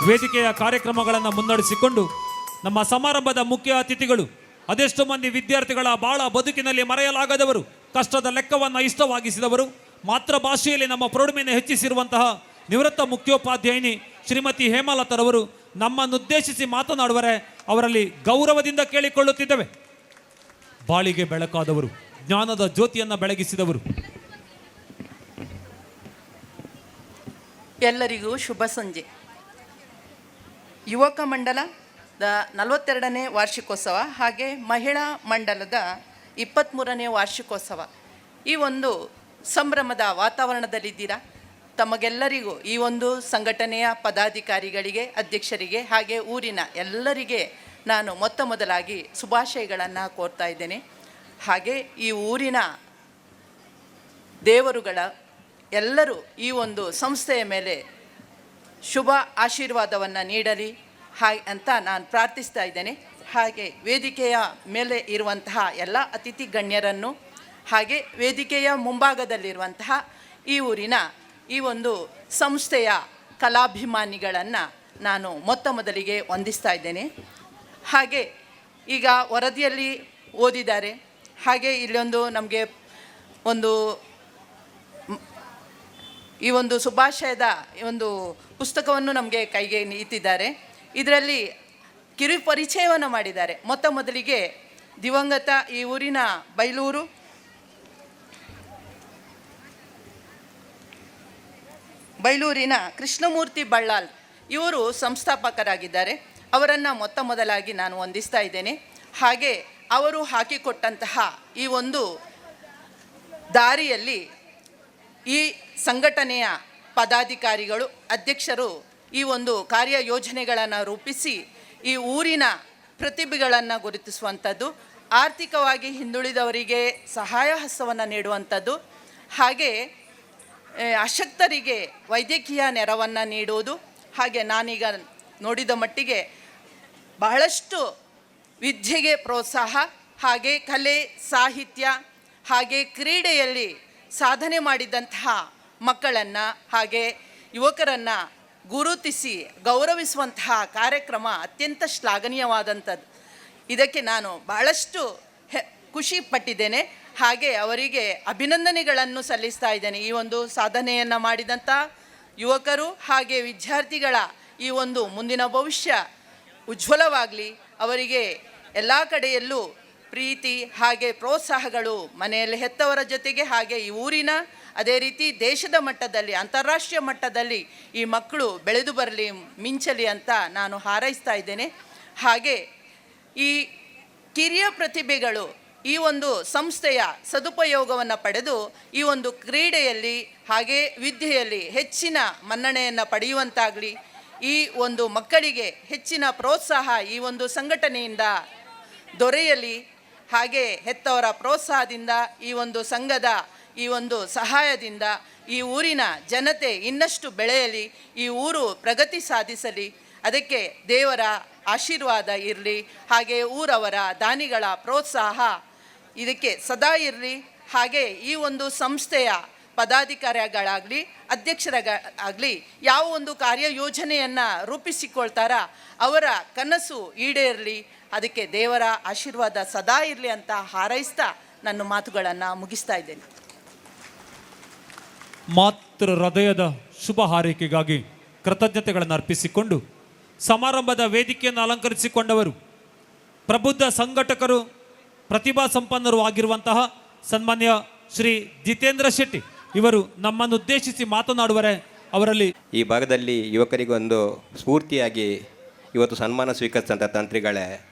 ವೇದಿಕೆಯ ಕಾರ್ಯಕ್ರಮಗಳನ್ನು ಮುನ್ನಡೆಸಿಕೊಂಡು ನಮ್ಮ ಸಮಾರಂಭದ ಮುಖ್ಯ ಅತಿಥಿಗಳು ಅದೆಷ್ಟೋ ಮಂದಿ ವಿದ್ಯಾರ್ಥಿಗಳ ಬಾಳ ಬದುಕಿನಲ್ಲಿ ಮರೆಯಲಾಗದವರು, ಕಷ್ಟದ ಲೆಕ್ಕವನ್ನು ಇಷ್ಟವಾಗಿಸಿದವರು, ಮಾತೃಭಾಷೆಯಲ್ಲಿ ನಮ್ಮ ಪ್ರೌಢಮೆಯನ್ನು ಹೆಚ್ಚಿಸಿರುವಂತಹ ನಿವೃತ್ತ ಮುಖ್ಯೋಪಾಧ್ಯಾಯಿನಿ ಶ್ರೀಮತಿ ಹೇಮಲತರವರು ನಮ್ಮನ್ನುದ್ದೇಶಿಸಿ ಮಾತನಾಡುವರೆ. ಅವರಲ್ಲಿ ಗೌರವದಿಂದ ಕೇಳಿಕೊಳ್ಳುತ್ತಿದ್ದೇವೆ. ಬಾಳಿಗೆ ಬೆಳಕಾದವರು, ಜ್ಞಾನದ ಜ್ಯೋತಿಯನ್ನು ಬೆಳಗಿಸಿದವರು. ಎಲ್ಲರಿಗೂ ಶುಭ ಸಂಜೆ. ಯುವಕ ಮಂಡಲದ 42ನೇ ವಾರ್ಷಿಕೋತ್ಸವ ಹಾಗೆ ಮಹಿಳಾ ಮಂಡಲದ 23ನೇ ವಾರ್ಷಿಕೋತ್ಸವ, ಈ ಒಂದು ಸಂಭ್ರಮದ ವಾತಾವರಣದಲ್ಲಿದ್ದೀರಾ. ತಮಗೆಲ್ಲರಿಗೂ ಈ ಒಂದು ಸಂಘಟನೆಯ ಪದಾಧಿಕಾರಿಗಳಿಗೆ, ಅಧ್ಯಕ್ಷರಿಗೆ ಹಾಗೆ ಊರಿನ ಎಲ್ಲರಿಗೆ ನಾನು ಮೊದಲಾಗಿ ಶುಭಾಶಯಗಳನ್ನು ಕೋರ್ತಾ ಇದ್ದೇನೆ. ಹಾಗೆ ಈ ಊರಿನ ದೇವರುಗಳ ಎಲ್ಲರೂ ಈ ಒಂದು ಸಂಸ್ಥೆಯ ಮೇಲೆ ಶುಭ ಆಶೀರ್ವಾದವನ್ನು ನೀಡಲಿ ಅಂತ ನಾನು ಪ್ರಾರ್ಥಿಸ್ತಾ ಇದ್ದೇನೆ. ಹಾಗೆ ವೇದಿಕೆಯ ಮೇಲೆ ಇರುವಂತಹ ಎಲ್ಲ ಅತಿಥಿ ಗಣ್ಯರನ್ನು ಹಾಗೆ ವೇದಿಕೆಯ ಮುಂಭಾಗದಲ್ಲಿರುವಂತಹ ಈ ಊರಿನ ಈ ಒಂದು ಸಂಸ್ಥೆಯ ಕಲಾಭಿಮಾನಿಗಳನ್ನು ನಾನು ಮೊದಲಿಗೆ ವಂದಿಸ್ತಾ ಇದ್ದೇನೆ. ಹಾಗೆ ಈಗ ವರದಿಯಲ್ಲಿ ಓದಿದ್ದಾರೆ, ಹಾಗೆ ಇಲ್ಲೊಂದು ನಮಗೆ ಈ ಒಂದು ಶುಭಾಶಯದ ಒಂದು ಪುಸ್ತಕವನ್ನು ನಮಗೆ ಕೈಗೆ ಇತ್ತಿದ್ದಾರೆ. ಇದರಲ್ಲಿ ಕಿರು ಪರಿಚಯವನ್ನು ಮಾಡಿದ್ದಾರೆ. ಮೊದಲಿಗೆ ದಿವಂಗತ ಈ ಊರಿನ ಬೈಲೂರಿನ ಕೃಷ್ಣಮೂರ್ತಿ ಬಳ್ಳಾಲ್ ಇವರು ಸಂಸ್ಥಾಪಕರಾಗಿದ್ದಾರೆ. ಅವರನ್ನು ಮೊದಲಾಗಿ ನಾನು ವಂದಿಸ್ತಾ ಇದ್ದೇನೆ. ಹಾಗೆ ಅವರು ಹಾಕಿಕೊಟ್ಟಂತಹ ಈ ಒಂದು ದಾರಿಯಲ್ಲಿ ಈ ಸಂಘಟನೆಯ ಪದಾಧಿಕಾರಿಗಳು, ಅಧ್ಯಕ್ಷರು ಈ ಒಂದು ಕಾರ್ಯಯೋಜನೆಗಳನ್ನು ರೂಪಿಸಿ ಈ ಊರಿನ ಪ್ರತಿಭೆಗಳನ್ನು ಗುರುತಿಸುವಂಥದ್ದು, ಆರ್ಥಿಕವಾಗಿ ಹಿಂದುಳಿದವರಿಗೆ ಸಹಾಯ ಹಸ್ತವನ್ನು ನೀಡುವಂಥದ್ದು, ಹಾಗೆ ಅಶಕ್ತರಿಗೆ ವೈದ್ಯಕೀಯ ನೆರವನ್ನು ನೀಡುವುದು, ಹಾಗೆ ನಾನೀಗ ನೋಡಿದ ಮಟ್ಟಿಗೆ ಬಹಳಷ್ಟು ವಿದ್ಯೆಗೆ ಪ್ರೋತ್ಸಾಹ, ಹಾಗೆ ಕಲೆ, ಸಾಹಿತ್ಯ ಹಾಗೆ ಕ್ರೀಡೆಯಲ್ಲಿ ಸಾಧನೆ ಮಾಡಿದಂತಹ ಮಕ್ಕಳನ್ನು ಹಾಗೆ ಯುವಕರನ್ನು ಗುರುತಿಸಿ ಗೌರವಿಸುವಂತಹ ಕಾರ್ಯಕ್ರಮ ಅತ್ಯಂತ ಶ್ಲಾಘನೀಯವಾದಂಥದ್ದು. ಇದಕ್ಕೆ ನಾನು ಬಹಳಷ್ಟು ಖುಷಿ ಪಟ್ಟಿದ್ದೇನೆ. ಹಾಗೆ ಅವರಿಗೆ ಅಭಿನಂದನೆಗಳನ್ನು ಸಲ್ಲಿಸ್ತಾ ಇದ್ದೇನೆ. ಈ ಒಂದು ಸಾಧನೆಯನ್ನು ಮಾಡಿದಂಥ ಯುವಕರು ಹಾಗೆ ವಿದ್ಯಾರ್ಥಿಗಳ ಈ ಒಂದು ಮುಂದಿನ ಭವಿಷ್ಯ ಉಜ್ವಲವಾಗಲಿ. ಅವರಿಗೆ ಎಲ್ಲ ಕಡೆಯಲ್ಲೂ ಪ್ರೀತಿ ಹಾಗೆ ಪ್ರೋತ್ಸಾಹಗಳು ಮನೆಯಲ್ಲಿ ಹೆತ್ತವರ ಜೊತೆಗೆ ಹಾಗೆ ಈ ಊರಿನ ಅದೇ ರೀತಿ ದೇಶದ ಮಟ್ಟದಲ್ಲಿ, ಅಂತಾರಾಷ್ಟ್ರೀಯ ಮಟ್ಟದಲ್ಲಿ ಈ ಮಕ್ಕಳು ಬೆಳೆದು ಬರಲಿ, ಮಿಂಚಲಿ ಅಂತ ನಾನು ಹಾರೈಸ್ತಾ ಇದ್ದೇನೆ. ಹಾಗೆ ಈ ಕಿರಿಯ ಪ್ರತಿಭೆಗಳು ಈ ಒಂದು ಸಂಸ್ಥೆಯ ಸದುಪಯೋಗವನ್ನು ಪಡೆದು ಈ ಒಂದು ಕ್ರೀಡೆಯಲ್ಲಿ ಹಾಗೆ ವಿದ್ಯೆಯಲ್ಲಿ ಹೆಚ್ಚಿನ ಮನ್ನಣೆಯನ್ನು ಪಡೆಯುವಂತಾಗಲಿ, ಈ ಒಂದು ಮಕ್ಕಳಿಗೆ ಹೆಚ್ಚಿನ ಪ್ರೋತ್ಸಾಹ ಈ ಒಂದು ಸಂಘಟನೆಯಿಂದ ದೊರೆಯಲಿ, ಹಾಗೆ ಹೆತ್ತವರ ಪ್ರೋತ್ಸಾಹದಿಂದ ಈ ಒಂದು ಸಂಘದ ಈ ಒಂದು ಸಹಾಯದಿಂದ ಈ ಊರಿನ ಜನತೆ ಇನ್ನಷ್ಟು ಬೆಳೆಯಲಿ, ಈ ಊರು ಪ್ರಗತಿ ಸಾಧಿಸಲಿ, ಅದಕ್ಕೆ ದೇವರ ಆಶೀರ್ವಾದ ಇರಲಿ. ಹಾಗೆ ಊರವರ ದಾನಿಗಳ ಪ್ರೋತ್ಸಾಹ ಇದಕ್ಕೆ ಸದಾ ಇರಲಿ. ಹಾಗೆ ಈ ಒಂದು ಸಂಸ್ಥೆಯ ಪದಾಧಿಕಾರಿಗಳಾಗಲಿ ಅಧ್ಯಕ್ಷರಾಗಲಿ ಯಾವ ಒಂದು ಕಾರ್ಯಯೋಜನೆಯನ್ನು ರೂಪಿಸಿಕೊಳ್ತಾರ ಅವರ ಕನಸು ಈಡೇರಲಿ, ಅದಕ್ಕೆ ದೇವರ ಆಶೀರ್ವಾದ ಸದಾ ಇರಲಿ ಅಂತ ಹಾರೈಸ್ತಾ ನನ್ನ ಮಾತುಗಳನ್ನು ಮುಗಿಸ್ತಾ ಇದ್ದೇನೆ. ಮಾತೃ ಹೃದಯದ ಶುಭ ಹಾರೈಕೆಗಾಗಿ ಕೃತಜ್ಞತೆಗಳನ್ನು ಅರ್ಪಿಸಿಕೊಂಡು ಸಮಾರಂಭದ ವೇದಿಕೆಯನ್ನು ಅಲಂಕರಿಸಿಕೊಂಡವರು ಪ್ರಬುದ್ಧ ಸಂಘಟಕರು, ಪ್ರತಿಭಾ ಸಂಪನ್ನರು ಆಗಿರುವಂತಹ ಸನ್ಮಾನ್ಯ ಶ್ರೀ ಜಿತೇಂದ್ರ ಶೆಟ್ಟಿ ಇವರು ನಮ್ಮನ್ನು ಉದ್ದೇಶಿಸಿ ಮಾತನಾಡುವರೆ. ಅವರಲ್ಲಿ ಈ ಭಾಗದಲ್ಲಿ ಯುವಕರಿಗೊಂದು ಸ್ಫೂರ್ತಿಯಾಗಿ ಇವತ್ತು ಸನ್ಮಾನ ಸ್ವೀಕರಿಸಿದಂಥ ತಂತ್ರಿಗಳೇ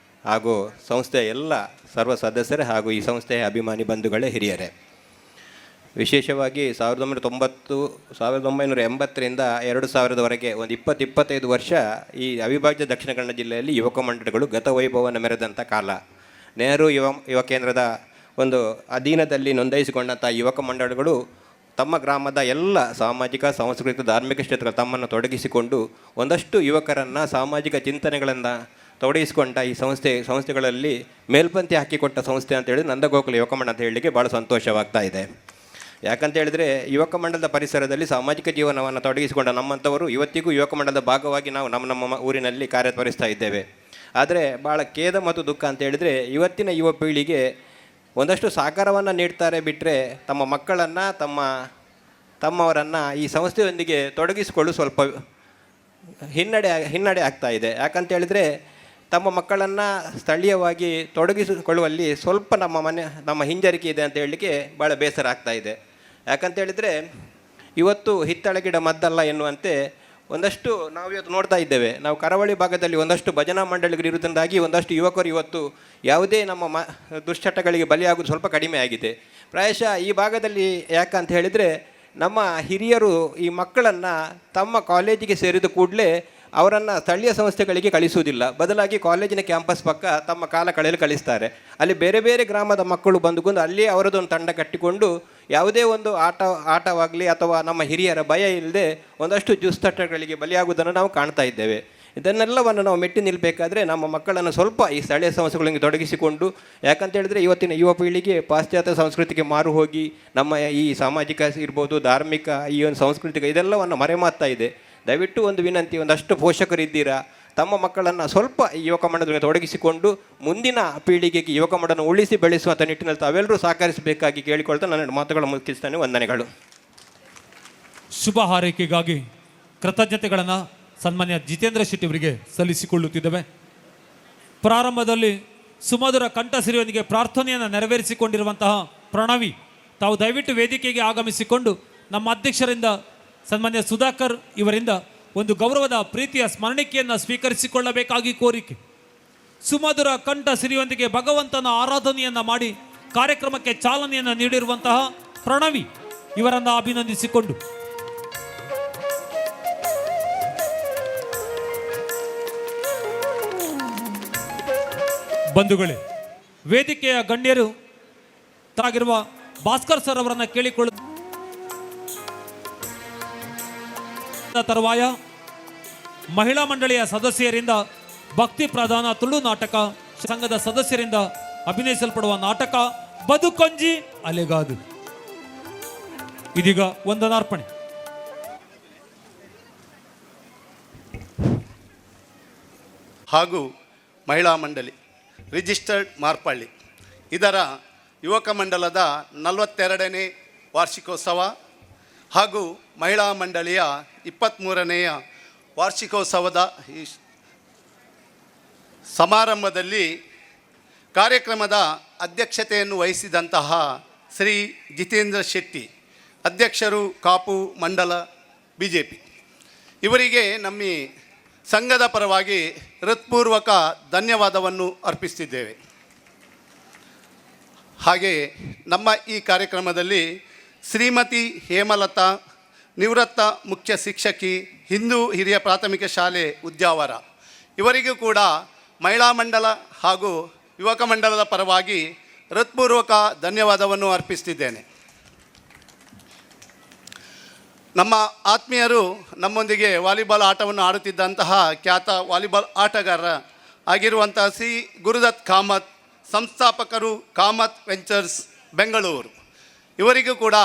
ಹಾಗೂ ಸಂಸ್ಥೆಯ ಎಲ್ಲ ಸರ್ವ ಸದಸ್ಯರೇ ಹಾಗೂ ಈ ಸಂಸ್ಥೆಯ ಅಭಿಮಾನಿ ಬಂಧುಗಳೇ, ಹಿರಿಯರೇ, ವಿಶೇಷವಾಗಿ 1980ರಿಂದ 2000ವರೆಗೆ ಒಂದು 20-25 ವರ್ಷ ಈ ಅವಿಭಾಜ್ಯ ದಕ್ಷಿಣ ಕನ್ನಡ ಜಿಲ್ಲೆಯಲ್ಲಿ ಯುವಕ ಮಂಡಳಿಗಳು ಗತವೈಭವವನ್ನು ಮೆರೆದಂಥ ಕಾಲ. ನೆಹರು ಯುವ ಕೇಂದ್ರದ ಒಂದು ಅಧೀನದಲ್ಲಿ ನೋಂದಾಯಿಸಿಕೊಂಡಂಥ ಯುವಕ ಮಂಡಳಿಗಳು ತಮ್ಮ ಗ್ರಾಮದ ಎಲ್ಲ ಸಾಮಾಜಿಕ, ಸಾಂಸ್ಕೃತಿಕ, ಧಾರ್ಮಿಕ ಕ್ಷೇತ್ರಗಳು ತಮ್ಮನ್ನು ತೊಡಗಿಸಿಕೊಂಡು ಒಂದಷ್ಟು ಯುವಕರನ್ನು ಸಾಮಾಜಿಕ ಚಿಂತನೆಗಳನ್ನು ತೊಡಗಿಸಿಕೊಂಡ ಈ ಸಂಸ್ಥೆಗಳಲ್ಲಿ ಮೇಲ್ಪಂಕ್ತಿ ಹಾಕಿಕೊಟ್ಟ ಸಂಸ್ಥೆ ಅಂತೇಳಿ ನಂದಗೋಕುಲ ಯುವಕ ಮಂಡಳ ಅಂತ ಹೇಳಲಿಕ್ಕೆ ಭಾಳ ಸಂತೋಷವಾಗ್ತಾ ಇದೆ. ಯಾಕಂತ ಹೇಳಿದರೆ ಯುವಕ ಮಂಡಲದ ಪರಿಸರದಲ್ಲಿ ಸಾಮಾಜಿಕ ಜೀವನವನ್ನು ತೊಡಗಿಸಿಕೊಂಡ ನಮ್ಮಂಥವರು ಇವತ್ತಿಗೂ ಯುವಕ ಮಂಡಲದ ಭಾಗವಾಗಿ ನಾವು ನಮ್ಮ ಊರಿನಲ್ಲಿ ಕಾರ್ಯನಿರ್ವಹಿಸ್ತಾ ಇದ್ದೇವೆ. ಆದರೆ ಭಾಳ ಖೇದ ಮತ್ತು ದುಃಖ ಅಂತ ಹೇಳಿದರೆ ಇವತ್ತಿನ ಯುವ ಪೀಳಿಗೆ ಒಂದಷ್ಟು ಸಹಕಾರವನ್ನು ನೀಡ್ತಾರೆ ಬಿಟ್ಟರೆ ತಮ್ಮ ಮಕ್ಕಳನ್ನು ತಮ್ಮವರನ್ನು ಈ ಸಂಸ್ಥೆಯೊಂದಿಗೆ ತೊಡಗಿಸಿಕೊಳ್ಳಲು ಸ್ವಲ್ಪ ಹಿನ್ನಡೆ ಆಗ್ತಾ ಇದೆ. ಯಾಕಂತ ಹೇಳಿದರೆ ತಮ್ಮ ಮಕ್ಕಳನ್ನು ಸ್ಥಳೀಯವಾಗಿ ತೊಡಗಿಸಿಕೊಳ್ಳುವಲ್ಲಿ ಸ್ವಲ್ಪ ನಮ್ಮ ಹಿಂಜರಿಕೆ ಇದೆ ಅಂತ ಹೇಳಲಿಕ್ಕೆ ಭಾಳ ಬೇಸರ ಆಗ್ತಾ ಇದೆ. ಯಾಕಂತ ಹೇಳಿದರೆ ಇವತ್ತು ಹಿತ್ತಳ ಗಿಡ ಮದ್ದಲ್ಲ ಎನ್ನುವಂತೆ ಒಂದಷ್ಟು ನಾವು ಇವತ್ತು ನೋಡ್ತಾ ಇದ್ದೇವೆ. ನಾವು ಕರಾವಳಿ ಭಾಗದಲ್ಲಿ ಒಂದಷ್ಟು ಭಜನಾ ಮಂಡಳಿಗಳು ಇರುವುದರಿಂದಾಗಿ ಒಂದಷ್ಟು ಯುವಕರು ಇವತ್ತು ಯಾವುದೇ ನಮ್ಮ ದುಶ್ಚಟಗಳಿಗೆ ಬಲಿಯಾಗುವುದು ಸ್ವಲ್ಪ ಕಡಿಮೆ ಆಗಿದೆ. ಪ್ರಾಯಶಃ ಈ ಭಾಗದಲ್ಲಿ ಯಾಕಂತ ಹೇಳಿದರೆ ನಮ್ಮ ಹಿರಿಯರು ಈ ಮಕ್ಕಳನ್ನು ತಮ್ಮ ಕಾಲೇಜಿಗೆ ಸೇರಿದ ಕೂಡಲೇ ಅವರನ್ನು ಸ್ಥಳೀಯ ಸಂಸ್ಥೆಗಳಿಗೆ ಕಳಿಸುವುದಿಲ್ಲ, ಬದಲಾಗಿ ಕಾಲೇಜಿನ ಕ್ಯಾಂಪಸ್ ಪಕ್ಕ ತಮ್ಮ ಕಾಲ ಕಳೆಯಲು ಕಳಿಸ್ತಾರೆ. ಅಲ್ಲಿ ಬೇರೆ ಬೇರೆ ಗ್ರಾಮದ ಮಕ್ಕಳು ಬಂದುಕೊಂಡು ಅಲ್ಲಿ ಅವರದೊಂದು ತಂಡ ಕಟ್ಟಿಕೊಂಡು ಯಾವುದೇ ಒಂದು ಆಟವಾಗಲಿ ಅಥವಾ ನಮ್ಮ ಹಿರಿಯರ ಭಯ ಇಲ್ಲದೆ ಒಂದಷ್ಟು ದುಸ್ತಟಗಳಿಗೆ ಬಲಿಯಾಗುವುದನ್ನು ನಾವು ಕಾಣ್ತಾ ಇದ್ದೇವೆ. ಇದನ್ನೆಲ್ಲವನ್ನು ನಾವು ಮೆಟ್ಟಿ ನಿಲ್ಲಬೇಕಾದ್ರೆ ನಮ್ಮ ಮಕ್ಕಳನ್ನು ಸ್ವಲ್ಪ ಈ ಸ್ಥಳೀಯ ಸಂಸ್ಥೆಗಳಿಗೆ ತೊಡಗಿಸಿಕೊಂಡು, ಯಾಕಂತ ಹೇಳಿದರೆ ಇವತ್ತಿನ ಯುವ ಪೀಳಿಗೆ ಪಾಶ್ಚಾತ್ಯ ಸಂಸ್ಕೃತಿಗೆ ಮಾರು ಹೋಗಿ ನಮ್ಮ ಈ ಸಾಮಾಜಿಕ ಇರ್ಬೋದು, ಧಾರ್ಮಿಕ, ಈ ಒಂದು ಸಾಂಸ್ಕೃತಿಕ ಇದೆಲ್ಲವನ್ನು ಮರೆಮಾಗ್ತಾ ಇದೆ. ದಯವಿಟ್ಟು ಒಂದು ವಿನಂತಿ, ಒಂದಷ್ಟು ಪೋಷಕರಿದ್ದೀರಾ, ತಮ್ಮ ಮಕ್ಕಳನ್ನು ಸ್ವಲ್ಪ ಈ ಯುವಕ ಮಂಡಲದಲ್ಲಿ ತೊಡಗಿಸಿಕೊಂಡು ಮುಂದಿನ ಪೀಳಿಗೆಗೆ ಯುವಕ ಮಂಡಲವನ್ನು ಉಳಿಸಿ ಬೆಳೆಸುವಂಥ ನಿಟ್ಟಿನಲ್ಲಿ ತಾವೆಲ್ಲರೂ ಸಹಕರಿಸಬೇಕಾಗಿ ಕೇಳಿಕೊಳ್ತಾ ನನ್ನ ಮಾತುಗಳನ್ನು ಮುಗಿಸ್ತಾನೆ. ವಂದನೆಗಳು. ಶುಭ ಹಾರೈಕೆಗಾಗಿ ಕೃತಜ್ಞತೆಗಳನ್ನು ಸನ್ಮಾನ್ಯ ಜಿತೇಂದ್ರ ಶೆಟ್ಟಿ ಅವರಿಗೆ ಸಲ್ಲಿಸಿಕೊಳ್ಳುತ್ತಿದ್ದೇವೆ. ಪ್ರಾರಂಭದಲ್ಲಿ ಸುಮಧುರ ಕಂಠಸಿರಿಯೊಂದಿಗೆ ಪ್ರಾರ್ಥನೆಯನ್ನು ನೆರವೇರಿಸಿಕೊಂಡಿರುವಂತಹ ಪ್ರಣವಿ ತಾವು ದಯವಿಟ್ಟು ವೇದಿಕೆಗೆ ಆಗಮಿಸಿಕೊಂಡು ನಮ್ಮ ಅಧ್ಯಕ್ಷರಿಂದ ಸನ್ಮಾನ್ಯ ಸುಧಾಕರ್ ಇವರಿಂದ ಒಂದು ಗೌರವದ ಪ್ರೀತಿಯ ಸ್ಮರಣಿಕೆಯನ್ನು ಸ್ವೀಕರಿಸಿಕೊಳ್ಳಬೇಕಾಗಿ ಕೋರಿಕೆ. ಸುಮಧುರ ಕಂಠ ಸಿರಿಯೊಂದಿಗೆ ಭಗವಂತನ ಆರಾಧನೆಯನ್ನು ಮಾಡಿ ಕಾರ್ಯಕ್ರಮಕ್ಕೆ ಚಾಲನೆಯನ್ನು ನೀಡಿರುವಂತಹ ಪ್ರಣವಿ ಇವರನ್ನು ಅಭಿನಂದಿಸಿಕೊಂಡು ಬಂಧುಗಳೇ, ವೇದಿಕೆಯ ಗಣ್ಯರು ತಾಗಿರುವ ಭಾಸ್ಕರ್ ಸರ್ ಅವರನ್ನು ಕೇಳಿಕೊಳ್ಳ ತರುವಾಯ ಮಹಿಳಾ ಮಂಡಳಿಯ ಸದಸ್ಯರಿಂದ ಭಕ್ತಿ ಪ್ರಧಾನ ತುಳು ನಾಟಕ ಸಂಘದ ಸದಸ್ಯರಿಂದ ಅಭಿನಯಿಸಲ್ಪಡುವ ನಾಟಕ ಬದುಕೊಂಜಿ ಅಲೆಗಾದು ಇದೀಗ ವಂದನಾರ್ಪಣೆ. ಹಾಗೂ ಮಹಿಳಾ ಮಂಡಳಿ ರಿಜಿಸ್ಟರ್ಡ್ ಮಾರ್ಪಳ್ಳಿ ಇದರ ಯುವಕ ಮಂಡಲದ 42ನೇ ವಾರ್ಷಿಕೋತ್ಸವ ಹಾಗೂ ಮಹಿಳಾ ಮಂಡಳಿಯ 23ನೆಯ ವಾರ್ಷಿಕೋತ್ಸವದ ಈ ಸಮಾರಂಭದಲ್ಲಿ ಕಾರ್ಯಕ್ರಮದ ಅಧ್ಯಕ್ಷತೆಯನ್ನು ವಹಿಸಿದಂತಹ ಶ್ರೀ ಜಿತೇಂದ್ರ ಶೆಟ್ಟಿ, ಅಧ್ಯಕ್ಷರು ಕಾಪು ಮಂಡಲ BJP, ಇವರಿಗೆ ನಮ್ಮ ಸಂಘದ ಪರವಾಗಿ ಹೃತ್ಪೂರ್ವಕ ಧನ್ಯವಾದವನ್ನು ಅರ್ಪಿಸುತ್ತಿದ್ದೇವೆ. ಹಾಗೆ ನಮ್ಮ ಈ ಕಾರ್ಯಕ್ರಮದಲ್ಲಿ ಶ್ರೀಮತಿ ಹೇಮಲತಾ, ನಿವೃತ್ತ ಮುಖ್ಯ ಶಿಕ್ಷಕಿ, ಹಿಂದೂ ಹಿರಿಯ ಪ್ರಾಥಮಿಕ ಶಾಲೆ ಉದ್ಯಾವರ, ಇವರಿಗೂ ಕೂಡ ಮಹಿಳಾ ಮಂಡಲ ಹಾಗೂ ಯುವಕ ಮಂಡಲದ ಪರವಾಗಿ ಹೃತ್ಪೂರ್ವಕ ಧನ್ಯವಾದವನ್ನು ಅರ್ಪಿಸುತ್ತಿದ್ದೇನೆ. ನಮ್ಮ ಆತ್ಮೀಯರು ನಮ್ಮೊಂದಿಗೆ ವಾಲಿಬಾಲ್ ಆಟವನ್ನು ಆಡುತ್ತಿದ್ದಂತಹ ಖ್ಯಾತ ವಾಲಿಬಾಲ್ ಆಟಗಾರ ಆಗಿರುವಂತಹ ಶ್ರೀ ಗುರುದತ್ ಕಾಮತ್, ಸಂಸ್ಥಾಪಕರು ಕಾಮತ್ ವೆಂಚರ್ಸ್ ಬೆಂಗಳೂರು. ಇವರಿಗೂ ಕೂಡ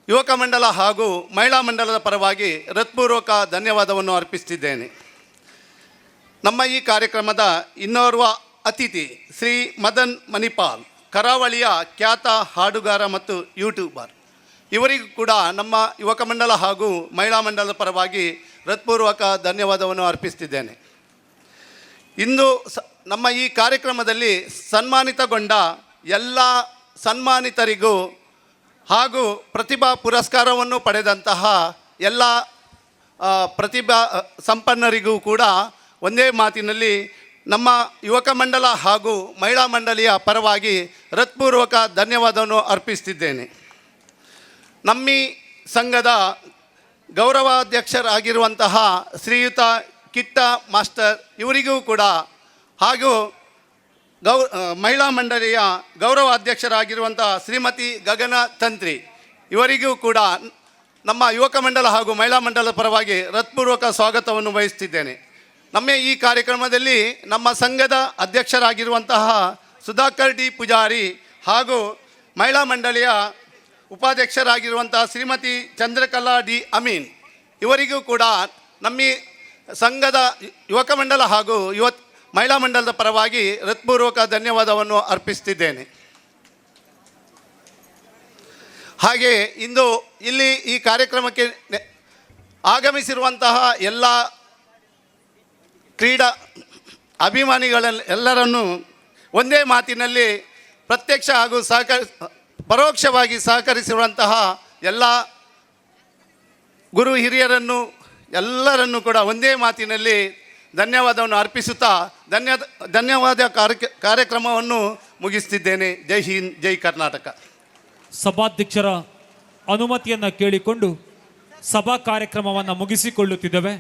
ಯುವಕ ಮಂಡಲ ಹಾಗೂ ಮಹಿಳಾ ಮಂಡಲದ ಪರವಾಗಿ ಹೃತ್ಪೂರ್ವಕ ಧನ್ಯವಾದವನ್ನು ಅರ್ಪಿಸುತ್ತಿದ್ದೇನೆ. ನಮ್ಮ ಈ ಕಾರ್ಯಕ್ರಮದ ಇನ್ನೋರ್ವ ಅತಿಥಿ ಶ್ರೀ ಮದನ್ ಮಣಿಪಾಲ್, ಕರಾವಳಿಯ ಖ್ಯಾತ ಹಾಡುಗಾರ ಮತ್ತು ಯೂಟ್ಯೂಬರ್. ಇವರಿಗೂ ಕೂಡ ನಮ್ಮ ಯುವಕ ಮಂಡಲ ಹಾಗೂ ಮಹಿಳಾ ಮಂಡಲದ ಪರವಾಗಿ ಹೃತ್ಪೂರ್ವಕ ಧನ್ಯವಾದವನ್ನು ಅರ್ಪಿಸುತ್ತಿದ್ದೇನೆ. ಇಂದು ನಮ್ಮ ಈ ಕಾರ್ಯಕ್ರಮದಲ್ಲಿ ಸನ್ಮಾನಿತಗೊಂಡ ಎಲ್ಲ ಸನ್ಮಾನಿತರಿಗೂ ಹಾಗೂ ಪ್ರತಿಭಾ ಪುರಸ್ಕಾರವನ್ನು ಪಡೆದಂತಹ ಎಲ್ಲ ಪ್ರತಿಭಾ ಸಂಪನ್ನರಿಗೂ ಕೂಡ ಒಂದೇ ಮಾತಿನಲ್ಲಿ ನಮ್ಮ ಯುವಕ ಮಂಡಲ ಹಾಗೂ ಮಹಿಳಾ ಮಂಡಳಿಯ ಪರವಾಗಿ ಹೃತ್ಪೂರ್ವಕ ಧನ್ಯವಾದವನ್ನು ಅರ್ಪಿಸುತ್ತಿದ್ದೇನೆ. ನಮ್ಮಿ ಸಂಘದ ಗೌರವಾಧ್ಯಕ್ಷರಾಗಿರುವಂತಹ ಶ್ರೀಯುತ ಕಿಟ್ಟ ಮಾಸ್ಟರ್ ಇವರಿಗೂ ಕೂಡ ಹಾಗೂ ಮಹಿಳಾ ಮಂಡಳಿಯ ಗೌರವ ಅಧ್ಯಕ್ಷರಾಗಿರುವಂತಹ ಶ್ರೀಮತಿ ಗಗನ ತಂತ್ರಿ ಇವರಿಗೂ ಕೂಡ ನಮ್ಮ ಯುವಕ ಮಂಡಲ ಹಾಗೂ ಮಹಿಳಾ ಮಂಡಲದ ಪರವಾಗಿ ಹೃತ್ಪೂರ್ವಕ ಸ್ವಾಗತವನ್ನು ವಹಿಸುತ್ತಿದ್ದೇನೆ. ನಮ್ಮ ಈ ಕಾರ್ಯಕ್ರಮದಲ್ಲಿ ನಮ್ಮ ಸಂಘದ ಅಧ್ಯಕ್ಷರಾಗಿರುವಂತಹ ಸುಧಾಕರ್ ಡಿ ಪೂಜಾರಿ ಹಾಗೂ ಮಹಿಳಾ ಮಂಡಳಿಯ ಉಪಾಧ್ಯಕ್ಷರಾಗಿರುವಂತಹ ಶ್ರೀಮತಿ ಚಂದ್ರಕಲಾ ಡಿ ಅಮೀನ್ ಇವರಿಗೂ ಕೂಡ ನಮ್ಮ ಸಂಘದ ಯುವಕ ಮಂಡಲ ಹಾಗೂ ಮಹಿಳಾ ಮಂಡಲದ ಪರವಾಗಿ ಹೃತ್ಪೂರ್ವಕ ಧನ್ಯವಾದವನ್ನು ಅರ್ಪಿಸುತ್ತಿದ್ದೇನೆ. ಹಾಗೆ ಇಂದು ಇಲ್ಲಿ ಈ ಕಾರ್ಯಕ್ರಮಕ್ಕೆ ಆಗಮಿಸಿರುವಂತಹ ಎಲ್ಲ ಕ್ರೀಡಾ ಅಭಿಮಾನಿಗಳೆಲ್ಲರನ್ನು ಒಂದೇ ಮಾತಿನಲ್ಲಿ ಪ್ರತ್ಯಕ್ಷ ಹಾಗೂ ಪರೋಕ್ಷವಾಗಿ ಸಹಕರಿಸಿರುವಂತಹ ಎಲ್ಲ ಗುರು ಹಿರಿಯರನ್ನು ಎಲ್ಲರನ್ನು ಕೂಡ ಒಂದೇ ಮಾತಿನಲ್ಲಿ ಧನ್ಯವಾದವನ್ನು ಅರ್ಪಿಸುತ್ತಾ ಧನ್ಯವಾದ ಕಾರ್ಯಕ್ರಮವನ್ನು ಮುಗಿಸ್ತಿದ್ದೇನೆ. ಜೈ ಹಿಂದ್, ಜೈ ಕರ್ನಾಟಕ. ಸಭಾಧ್ಯಕ್ಷರ ಅನುಮತಿಯನ್ನು ಕೇಳಿಕೊಂಡು ಸಭಾ ಕಾರ್ಯಕ್ರಮವನ್ನು ಮುಗಿಸಿಕೊಳ್ಳುತ್ತಿದ್ದೇವೆ.